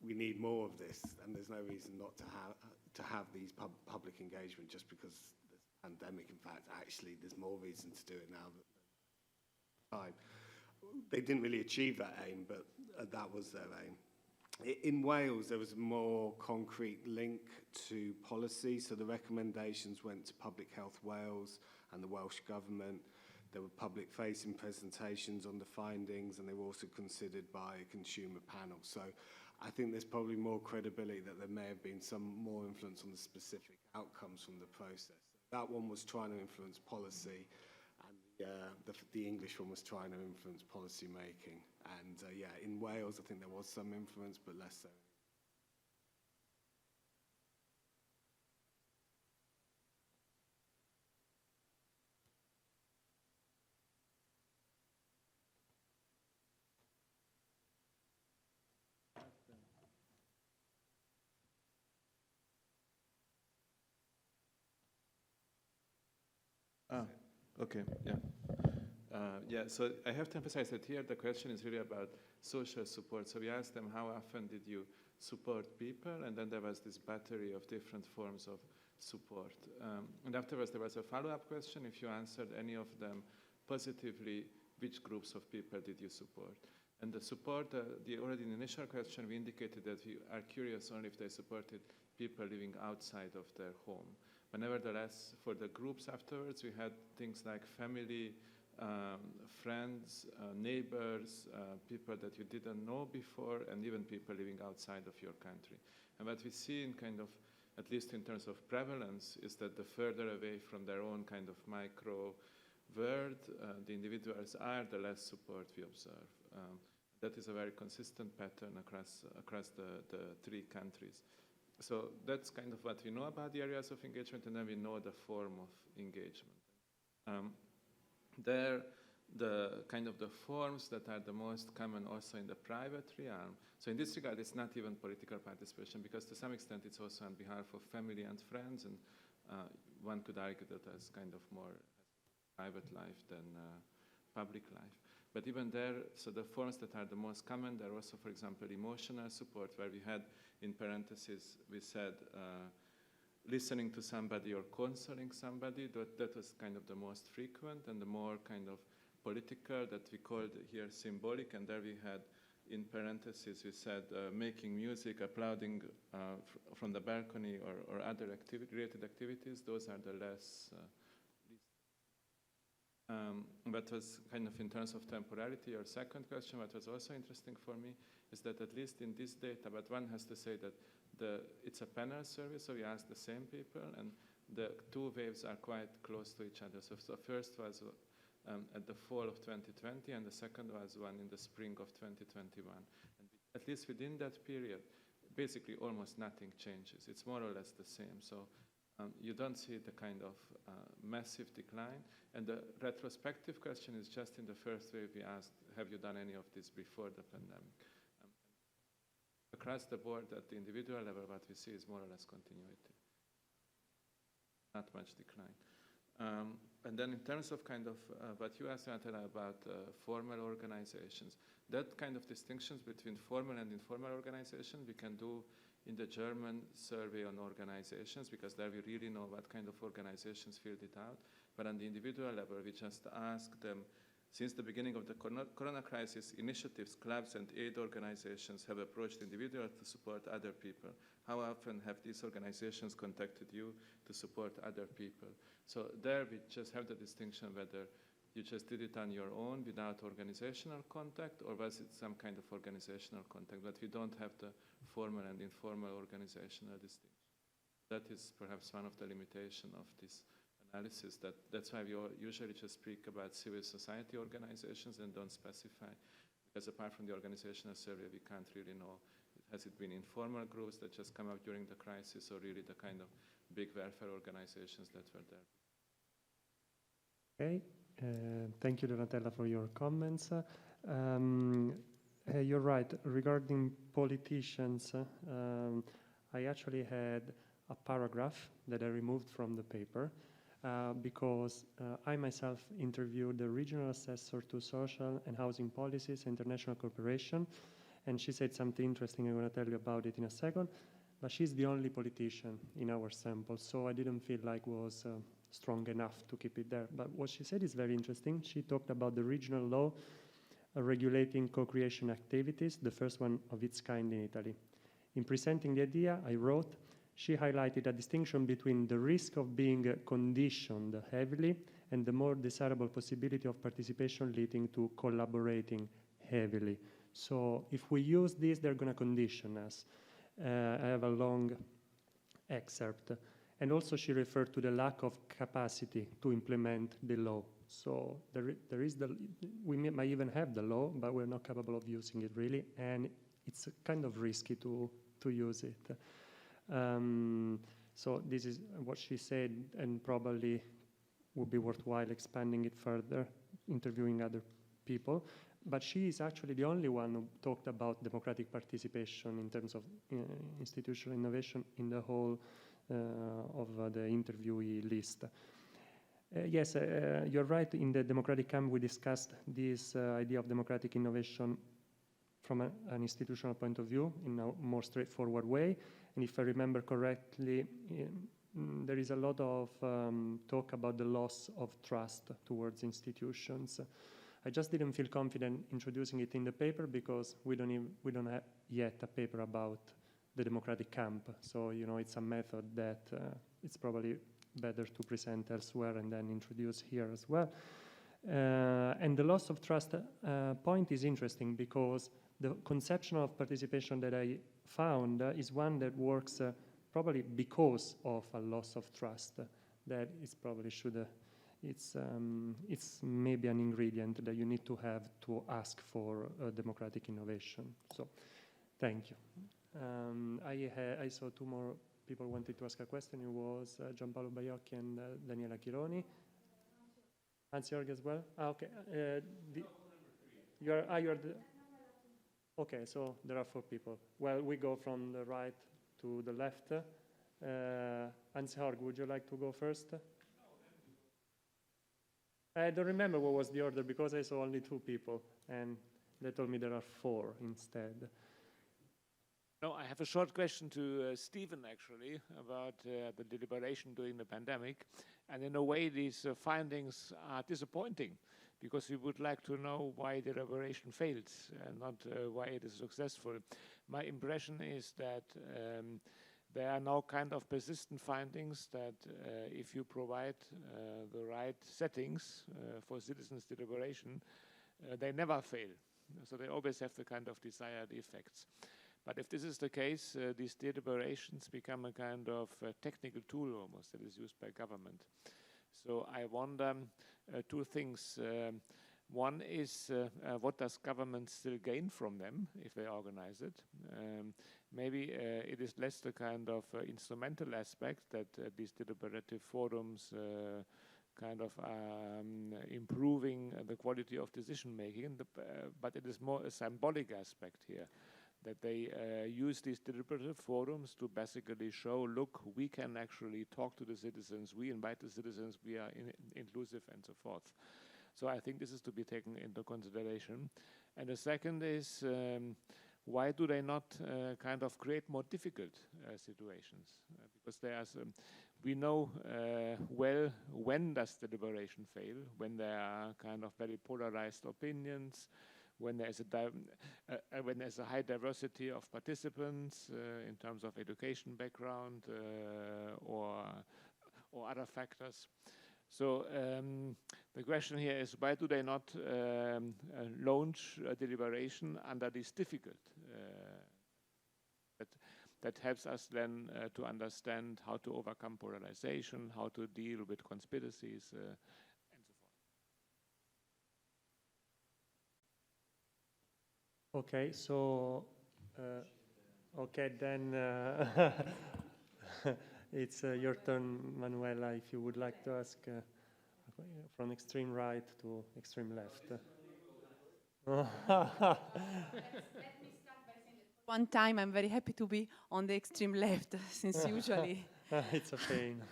we need more of this, and there's no reason not to have these public engagement just because there's a pandemic. In fact, actually, there's more reason to do it now than time. They didn't really achieve that aim, but that was their aim. In Wales, there was a more concrete link to policy, so the recommendations went to Public Health Wales and the Welsh Government. There were public-facing presentations on the findings, and they were also considered by a consumer panel. So I think there's probably more credibility that there may have been some more influence on the specific outcomes from the process. That one was trying to influence policy, and the English one was trying to influence policy making. And in Wales, I think there was some influence, but less so. Okay, yeah. So I have to emphasize that here the question is really about social support. So we asked them, how often did you support people? And then there was this battery of different forms of support. And afterwards there was a follow-up question. If you answered any of them positively, which groups of people did you support? And the support, already in the initial question, we indicated that we are curious only if they supported people living outside of their home. But nevertheless, for the groups afterwards, we had things like family, friends, neighbors, people that you didn't know before, and even people living outside of your country. And what we see in kind of, at least in terms of prevalence, is that the further away from their own kind of micro world the individuals are, the less support we observe. That is a very consistent pattern across the three countries. So that's kind of what we know about the areas of engagement, and then we know the form of engagement. The kind of the forms that are the most common also in the private realm. So in this regard, it's not even political participation, because to some extent it's also on behalf of family and friends, and one could argue that as kind of more private life than public life. But even there, so the forms that are the most common, there are also, for example, emotional support, where we had, in parentheses, we said listening to somebody or counseling somebody. That was kind of the most frequent, and the more kind of political, that we called here symbolic, and there we had in parentheses, we said making music, applauding from the balcony, or other related activities. Those are the less. But was kind of in terms of temporality. Your second question, what was also interesting for me, is that at least in this data, but one has to say that it's a panel survey, so we asked the same people, and the two waves are quite close to each other. So the first was at the fall of 2020, and the second was one in the spring of 2021. And at least within that period, basically almost nothing changes. It's more or less the same. So you don't see the kind of massive decline. And the retrospective question is just in the first wave we asked, have you done any of this before the pandemic? Across the board at the individual level, what we see is more or less continuity. Not much decline. And then in terms of kind of what you asked about formal organizations, that kind of distinctions between formal and informal organizations we can do in the German survey on organizations, because there we really know what kind of organizations filled it out. But on the individual level, we just ask them, since the beginning of the corona crisis, initiatives, clubs, and aid organizations have approached individuals to support other people. How often have these organizations contacted you to support other people? So there we just have the distinction whether you just did it on your own without organizational contact, or was it some kind of organizational contact? But we don't have the formal and informal organizational distinction. That is perhaps one of the limitations of this analysis. That's why we usually just speak about civil society organizations and don't specify, because apart from the organizational survey, we can't really know, has it been informal groups that just come up during the crisis, or really the kind of big welfare organizations that were there. Okay, thank you, Donatella, for your comments. You're right, regarding politicians, I actually had a paragraph that I removed from the paper, because I myself interviewed the regional assessor to social and housing policies, international cooperation, and she said something interesting. I'm going to tell you about it in a second, but she's the only politician in our sample, so I didn't feel like it was strong enough to keep it there. But what she said is very interesting. She talked about the regional law regulating co-creation activities, the first one of its kind in Italy. In presenting the idea, I wrote, she highlighted a distinction between the risk of being conditioned heavily and the more desirable possibility of participation leading to collaborating heavily. So if we use this, they're going to condition us. I have a long excerpt. And also she referred to the lack of capacity to implement the law. So there is we might even have the law, but we're not capable of using it really, and it's kind of risky to use it. So this is what she said, and probably would be worthwhile expanding it further, interviewing other people. But she is actually the only one who talked about democratic participation in terms of institutional innovation in the whole of the interviewee list. Yes, you're right. In the democratic camp, we discussed this idea of democratic innovation from an institutional point of view in a more straightforward way. And if I remember correctly, there is a lot of talk about the loss of trust towards institutions. I just didn't feel confident introducing it in the paper because we don't have yet a paper about the democratic camp. So, you know, it's a method that it's probably better to present elsewhere and then introduce here as well. And the loss of trust point is interesting because the conception of participation that I found is one that works probably because of a loss of trust. That is probably it's maybe an ingredient that you need to have to ask for democratic innovation. So, thank you. I saw two more people wanted to ask a question. It was Gianpaolo Baiocchi and Daniela Chironi. Hans-Jörg as well? Okay. Okay, so there are 4 people. Well, we go from the right to the left. Hans-Jörg, would you like to go first? I don't remember what was the order because I saw only 2 people, and they told me there are 4 instead. No, I have a short question to Stephen, actually, about the deliberation during the pandemic. And in a way, these findings are disappointing because we would like to know why the deliberation fails and not why it is successful. My impression is that there are now kind of persistent findings that if you provide the right settings for citizens' deliberation, they never fail. So they always have the kind of desired effects. But if this is the case, these deliberations become a kind of technical tool almost that is used by government. So I wonder two things. One is what does government still gain from them if they organize it? Maybe it is less the kind of instrumental aspect that these deliberative forums kind of improving the quality of decision making, but it is more a symbolic aspect here, that they use these deliberative forums to basically show, look, we can actually talk to the citizens, we invite the citizens, we are inclusive and so forth. So I think this is to be taken into consideration. And the second is, why do they not kind of create more difficult situations? Because there's, we know well when does deliberation fail, when there are kind of very polarized opinions, when there's a high diversity of participants in terms of education background or other factors. So the question here is, why do they not launch a deliberation under this difficult? That helps us then to understand how to overcome polarization, how to deal with conspiracies, and so forth. Okay, so okay, then it's your turn, Manuela, if you would like to ask from extreme right to extreme left. Let me start by saying that one time I'm very happy to be on the extreme left, since usually... It's a pain.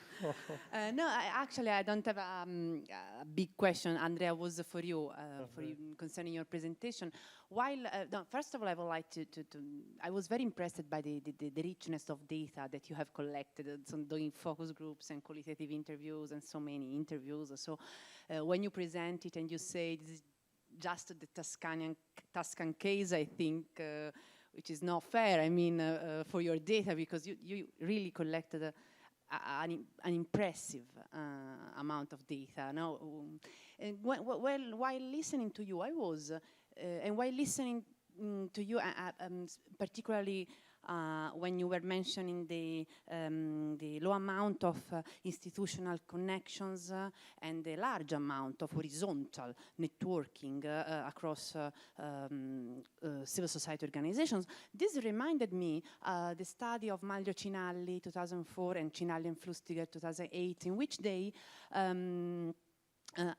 No, actually, I don't have a big question. Andrea, was for you, concerning your presentation. While, no, first of all, I would like to I was very impressed by the richness of data that you have collected, so doing focus groups and qualitative interviews and so many interviews. So when you present it and you say this is just the Tuscan case, I think, which is not fair, I mean, for your data, because you really collected an impressive amount of data. Now, and while listening to you, I was, and while listening to you, particularly when you were mentioning the low amount of institutional connections and the large amount of horizontal networking across civil society organizations, this reminded me the study of Maglio Cinalli 2004 and Cinalli and Flustiger 2008, in which they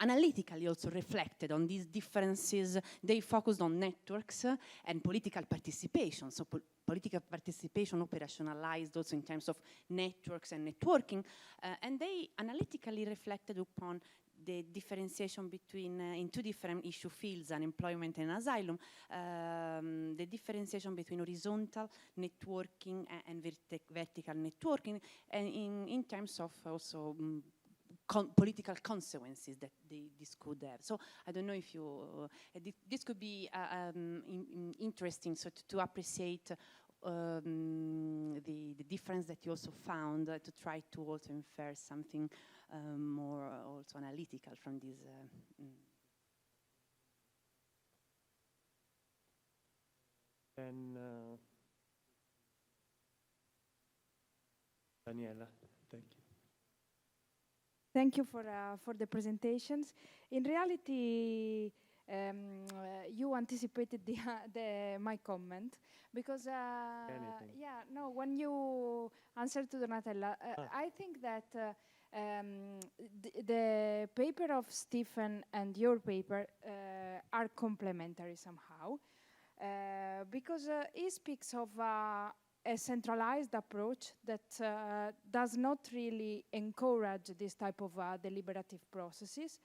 analytically also reflected on these differences. They focused on networks and political participation. So political participation operationalized also in terms of networks and networking. And they analytically reflected upon the differentiation between, in two different issue fields, unemployment and asylum, the differentiation between horizontal networking and vertical networking, and in terms of also political consequences that this could have. So I don't know if you, this could be interesting, so to appreciate the difference that you also found, to try to also infer something more also analytical from this. Then Daniela, thank you. Thank you for the presentations. In reality, you anticipated my comment, because when you answered to Donatella, I think that the paper of Stephen and your paper are complementary somehow, because he speaks of a centralized approach that does not really encourage this type of deliberative processes.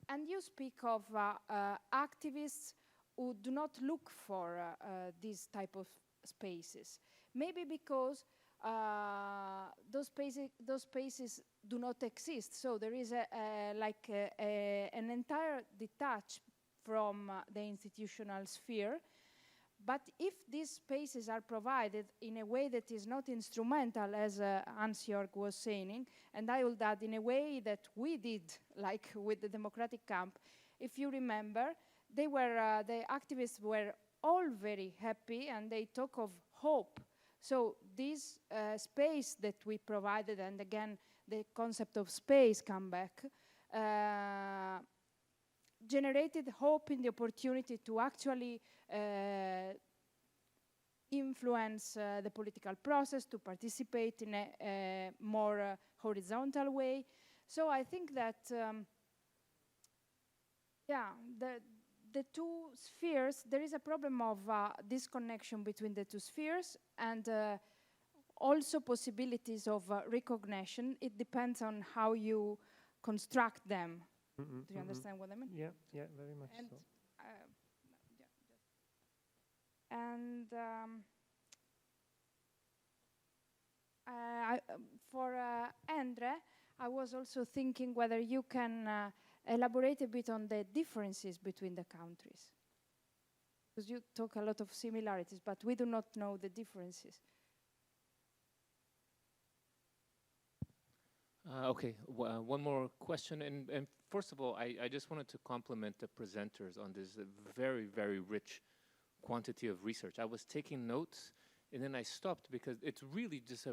And you speak of activists who do not look for these type of spaces. Maybe because those spaces do not exist. So there is an entire detach from the institutional sphere. But if these spaces are provided in a way that is not instrumental, as Hans-Jörg was saying, and I will add in a way that we did, like with the democratic camp, if you remember, they were, the activists were all very happy and they talk of hope. So this space that we provided, and again, the concept of space come back, generated hope in the opportunity to actually influence the political process, to participate in a more horizontal way. So I think that, the two spheres, there is a problem of disconnection between the two spheres, and also possibilities of recognition. It depends on how you construct them. Do you understand what I mean? Yeah, very much and, so. For Endre, I was also thinking whether you can elaborate a bit on the differences between the countries. Because you talk a lot of similarities, but we do not know the differences. Okay, one more question. And first of all, I just wanted to compliment the presenters on this very, very rich quantity of research. I was taking notes, and then I stopped because it's really just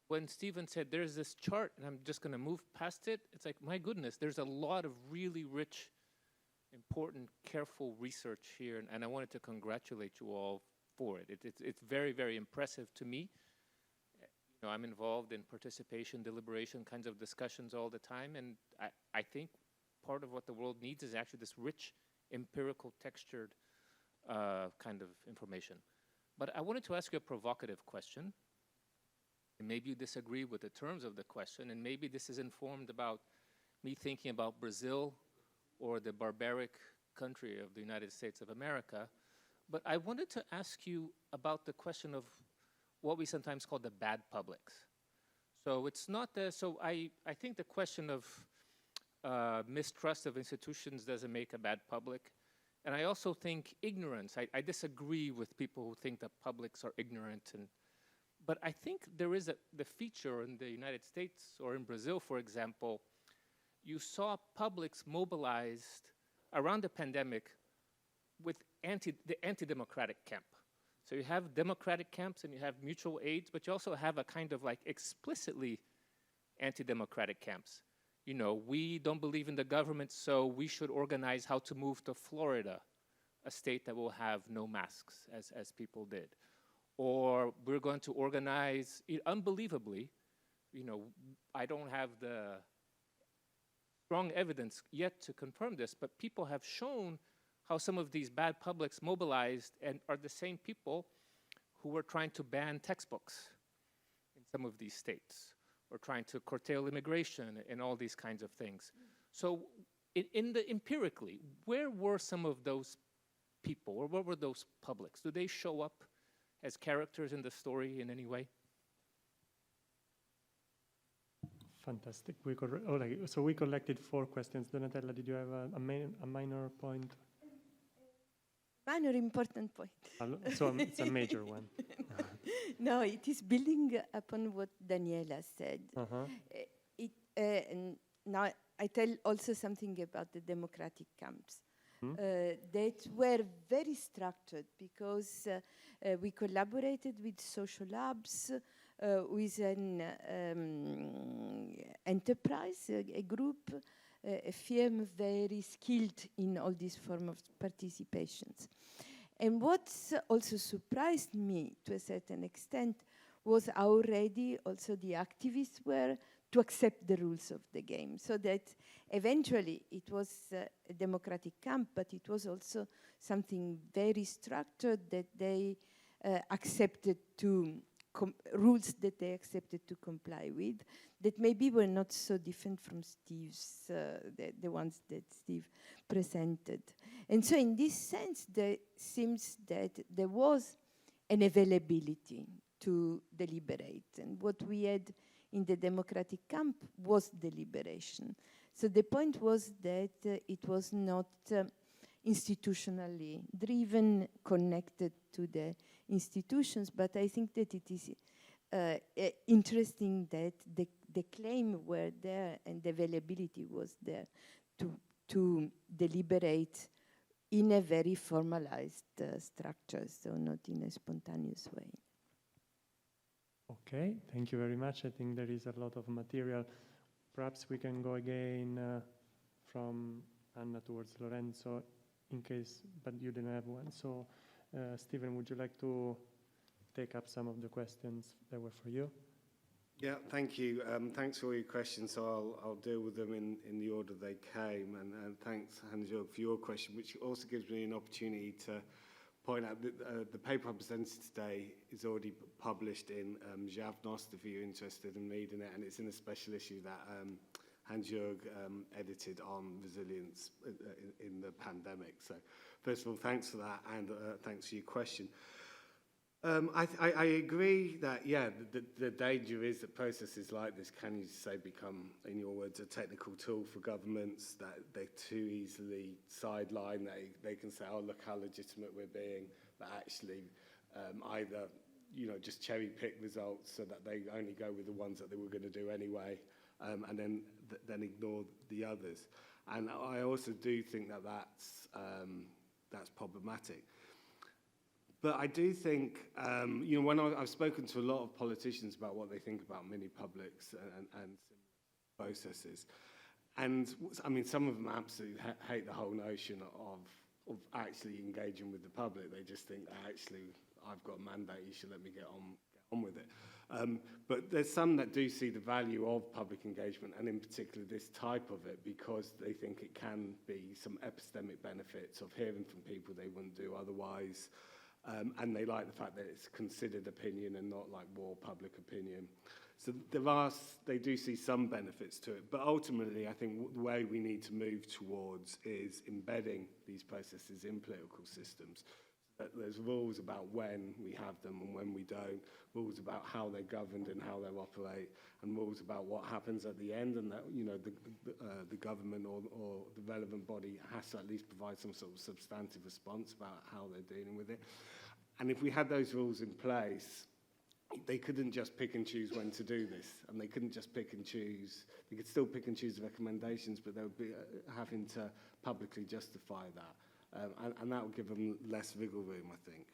when Stephen said there's this chart, and I'm just going to move past it, it's like, my goodness, there's a lot of really rich, important, careful research here, and I wanted to congratulate you all for it. It's very, very impressive to me. You know, I'm involved in participation, deliberation kinds of discussions all the time, and I think part of what the world needs is actually this rich, empirical, textured kind of information. But I wanted to ask you a provocative question. And maybe you disagree with the terms of the question, and maybe this is informed about me thinking about Brazil or the barbaric country of the United States of America. But I wanted to ask you about the question of what we sometimes call the bad publics. So it's not the, so I think the question of mistrust of institutions doesn't make a bad public. And I also think ignorance, I disagree with people who think that publics are ignorant. But I think there is the feature in the United States or in Brazil, for example, you saw publics mobilized around the pandemic with the anti-democratic camp. So you have democratic camps and you have mutual aids, but you also have a kind of like explicitly anti-democratic camps. You know, we don't believe in the government, so we should organize how to move to Florida, a state that will have no masks, as people did. Or we're going to organize, unbelievably, you know, I don't have the strong evidence yet to confirm this, but people have shown how some of these bad publics mobilized and are the same people who were trying to ban textbooks in some of these states, or trying to curtail immigration and all these kinds of things. So empirically, where were some of those people, or where were those publics? Do they show up as characters in the story in any way? Fantastic. So we collected 4 questions. Donatella, did you have a minor point? Minor important point. So it's a major one. No, it is building upon what Daniela said. Now I tell also something about the democratic camps. That were very structured because we collaborated with social labs, with an enterprise, a group, a firm very skilled in all these forms of participations. And what also surprised me to a certain extent was how ready also the activists were to accept the rules of the game, so that eventually it was a democratic camp, but it was also something very structured that they accepted to, rules that they accepted to comply with, that maybe were not so different from Steve's, the ones that Steve presented. And so in this sense, there seems that there was an availability to deliberate. And what we had in the democratic camp was deliberation. So the point was that it was not institutionally driven, connected to the institutions, but I think that it is interesting that the claim were there and the availability was there to deliberate in a very formalized structure, so not in a spontaneous way. Okay, thank you very much. I think there is a lot of material. Perhaps we can go again from Anna towards Lorenzo, in case, but you didn't have one. So, Stephen, would you like to take up some of the questions that were for you? Yeah, thank you. Thanks for all your questions. So I'll deal with them in the order they came. And thanks, Hans-Jörg, for your question, which also gives me an opportunity to point out that the paper I presented today is already published in Javnost, if you're interested in reading it, and it's in a special issue that Hans-Jörg edited on resilience in the pandemic. So first of all, thanks for that, and thanks for your question. I agree that, yeah, the danger is that processes like this can, you say, become, in your words, a technical tool for governments, that they're too easily sidelined. They can say, oh, look how legitimate we're being, but actually either, you know, just cherry pick results so that they only go with the ones that they were going to do anyway, and then ignore the others. And I also do think that that's problematic. But I do think, you know, when I've spoken to a lot of politicians about what they think about mini-publics and processes, and I mean, some of them absolutely hate the whole notion of actually engaging with the public. They just think, actually, I've got a mandate, you should let me get on with it. But there's some that do see the value of public engagement, and in particular this type of it, because they think it can be some epistemic benefits of hearing from people they wouldn't do otherwise. And they like the fact that it's considered opinion and not like raw public opinion. So they do see some benefits to it. But ultimately, I think the way we need to move towards is embedding these processes in political systems. That there's rules about when we have them and when we don't, rules about how they're governed and how they operate, and rules about what happens at the end, and that, you know, the government or the relevant body has to at least provide some sort of substantive response about how they're dealing with it. And if we had those rules in place, they couldn't just pick and choose when to do this, and they couldn't just pick and choose. They could still pick and choose recommendations, but they would be having to publicly justify that. And that will give them less wiggle room, I think.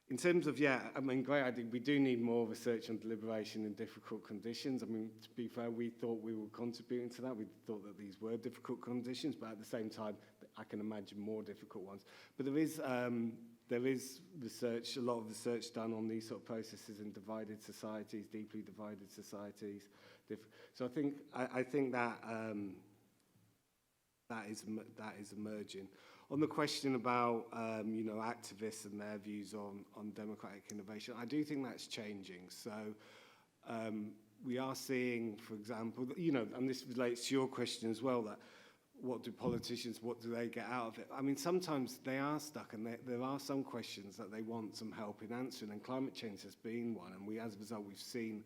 In terms of, yeah, I mean, great idea. We do need more research on deliberation in difficult conditions. I mean, to be fair, we thought we were contributing to that. We thought that these were difficult conditions, but at the same time, I can imagine more difficult ones. But there is research, a lot of research done on these sort of processes in divided societies, deeply divided societies. So I think that that is emerging. On the question about you know, activists and their views on democratic innovation, I do think that's changing. So we are seeing, for example, you know, and this relates to your question as well, that what do they get out of it? I mean, sometimes they are stuck, and there are some questions that they want some help in answering, and climate change has been one, and as a result, we've seen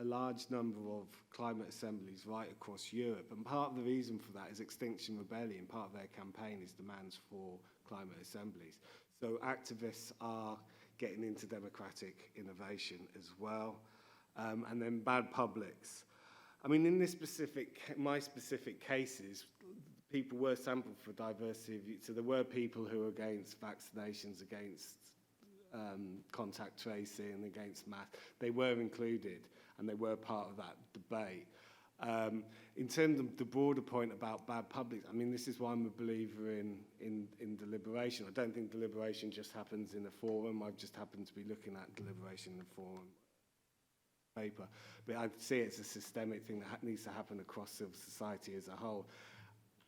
a large number of climate assemblies right across Europe, and part of the reason for that is Extinction Rebellion. Part of their campaign is demands for climate assemblies. So activists are getting into democratic innovation as well. And then bad publics. I mean, in my specific cases, people were sampled for diversity of view. So there were people who were against vaccinations, against contact tracing, against math. They were included, and they were part of that debate. In terms of the broader point about bad publics, I mean, this is why I'm a believer in deliberation. I don't think deliberation just happens in a forum. I've just happened to be looking at deliberation in a forum paper. But I see it as a systemic thing that needs to happen across civil society as a whole.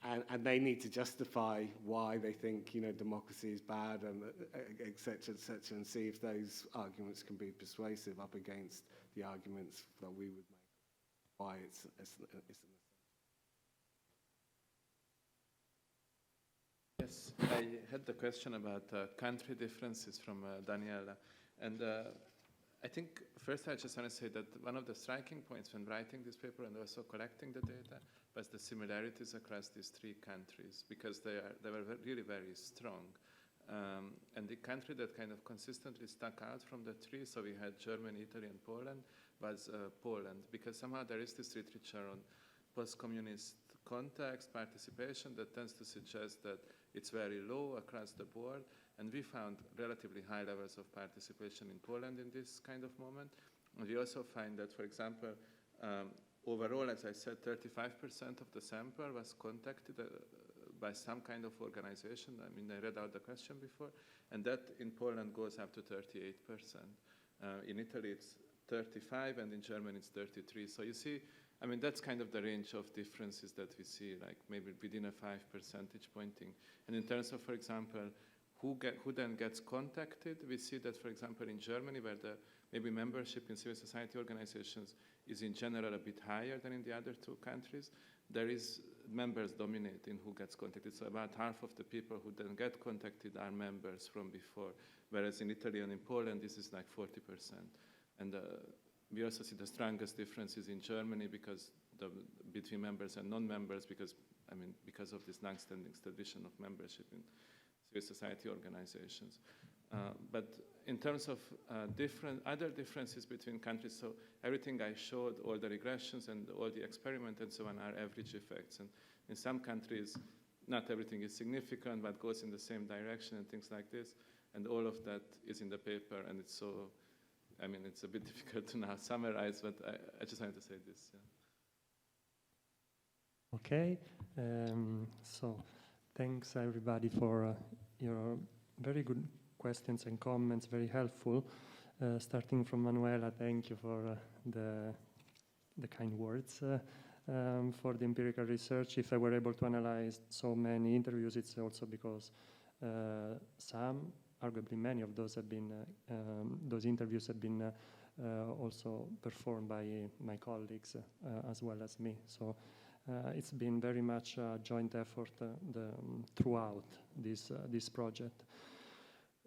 And they need to justify why they think, you know, democracy is bad, and et cetera, and see if those arguments can be persuasive up against the arguments that we would make, why it's Yes, I had the question about country differences from Daniela. And I think first I just want to say that one of the striking points when writing this paper and also collecting the data was the similarities across these three countries, because they were really very strong. And the country that kind of consistently stuck out from the three, so we had Germany, Italy, and Poland, was Poland, because somehow there is this literature on post-communist context, participation, that tends to suggest that it's very low across the board, and we found relatively high levels of participation in Poland in this kind of moment. And we also find that, for example, overall, as I said, 35% of the sample was contacted by some kind of organization. I mean, I read out the question before, and that in Poland goes up to 38%. In Italy, it's 35%, and in Germany, it's 33%. So you see, I mean, that's kind of the range of differences that we see, like maybe within a 5 percentage pointing. And in terms of, for example, who then gets contacted, we see that, for example, in Germany, where the maybe membership in civil society organizations is in general a bit higher than in the other two countries, there is members dominate in who gets contacted. So about half of the people who then get contacted are members from before, whereas in Italy and in Poland, this is like 40%. And we also see the strongest differences in Germany because between members and non-members, because of this long-standing tradition of membership in civil society organizations. But in terms of other differences between countries, so everything I showed, all the regressions and all the experiment and so on, are average effects. And in some countries, not everything is significant, but goes in the same direction and things like this. And all of that is in the paper, and it's so, I mean, it's a bit difficult to now summarize, but I just wanted to say this. Yeah. Okay, so thanks everybody for your very good questions and comments, very helpful. Starting from Manuela, thank you for the kind words for the empirical research. If I were able to analyze so many interviews, it's also because some, arguably many of those have been, those interviews have been also performed by my colleagues as well as me. So it's been very much a joint effort throughout this project.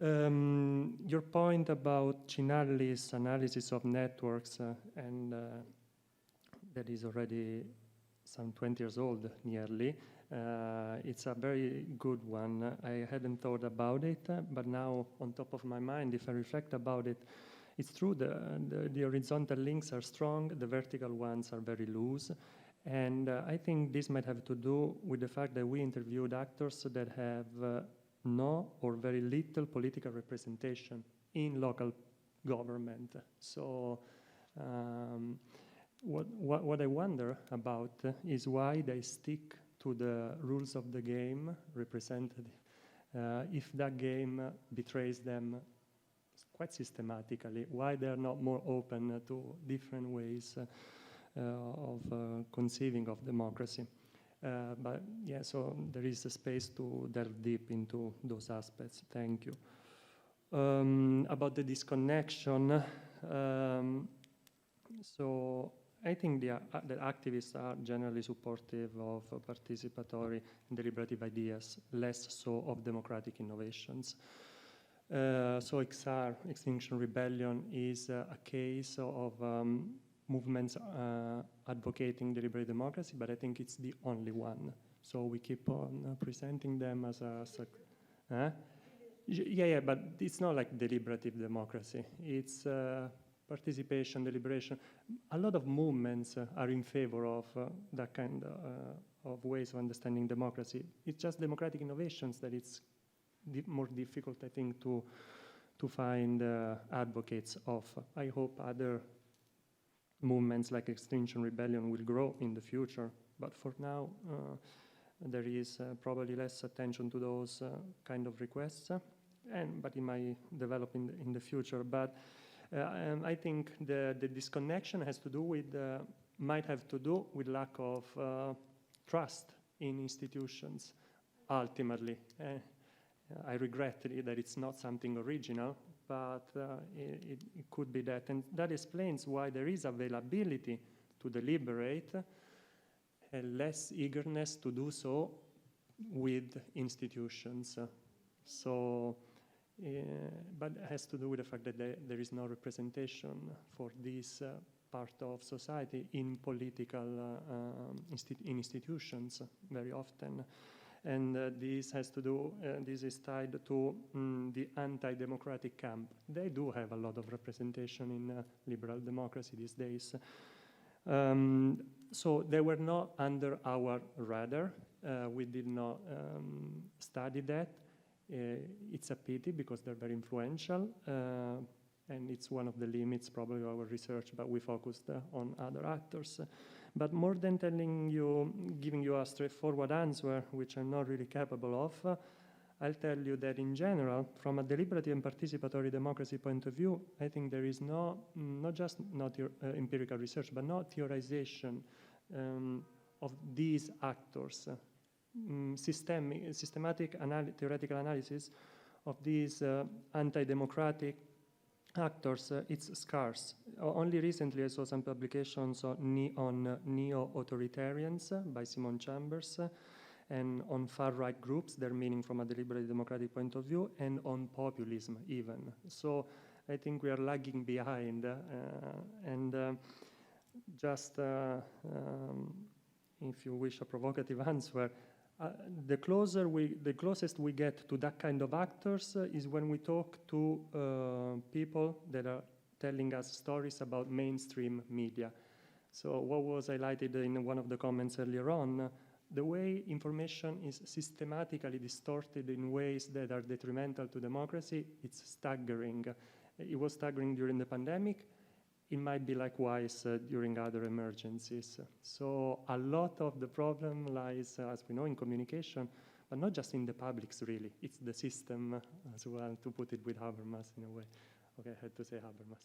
Your point about Cinalli's analysis of networks, and that is already some 20 years old nearly, it's a very good one. I hadn't thought about it, but now on top of my mind, if I reflect about it, it's true, the horizontal links are strong, the vertical ones are very loose. And I think this might have to do with the fact that we interviewed actors that have no or very little political representation in local government. So what I wonder about is why they stick to the rules of the game represented, if that game betrays them quite systematically, why they're not more open to different ways of conceiving of democracy. But yeah, so there is a space to delve deep into those aspects. Thank you. About the disconnection, so I think the activists are generally supportive of participatory and deliberative ideas, less so of democratic innovations. So XR, Extinction Rebellion, is a case of movements advocating deliberative democracy, but I think it's the only one. So we keep on presenting them as yeah, but it's not like deliberative democracy. It's participation, deliberation. A lot of movements are in favor of that kind of ways of understanding democracy. It's just democratic innovations that it's more difficult, I think, to find advocates of. I hope other movements like Extinction Rebellion will grow in the future, but for now there is probably less attention to those kind of requests, but it might develop in the future. But I think the disconnection has to do with, might have to do with lack of trust in institutions, ultimately. I regret that it's not something original, but it could be that. And that explains why there is availability to deliberate and less eagerness to do so with institutions. So but it has to do with the fact that there is no representation for this part of society in political institutions very often. And this has to do, this is tied to the anti-democratic camp. They do have a lot of representation in liberal democracy these days. So they were not under our radar. We did not study that. It's a pity because they're very influential, and it's one of the limits probably of our research, but we focused on other actors. But more than giving you a straightforward answer, which I'm not really capable of, I'll tell you that in general, from a deliberative and participatory democracy point of view, I think there is not just empirical research, but no theorization of these actors. Systematic theoretical analysis of these anti-democratic actors, it's scarce. Only recently I saw some publications on neo-authoritarians by Simon Chambers, and on far-right groups, their meaning from a deliberate democratic point of view, and on populism even. So I think we are lagging behind, and just, if you wish, a provocative answer, the closest we get to that kind of actors is when we talk to people that are telling us stories about mainstream media. So what was highlighted in one of the comments earlier on, the way information is systematically distorted in ways that are detrimental to democracy, it's staggering. It was staggering during the pandemic. It might be likewise during other emergencies. So a lot of the problem lies, as we know, in communication, but not just in the publics, really. It's the system as well, to put it with Habermas in a way. Okay, I had to say Habermas.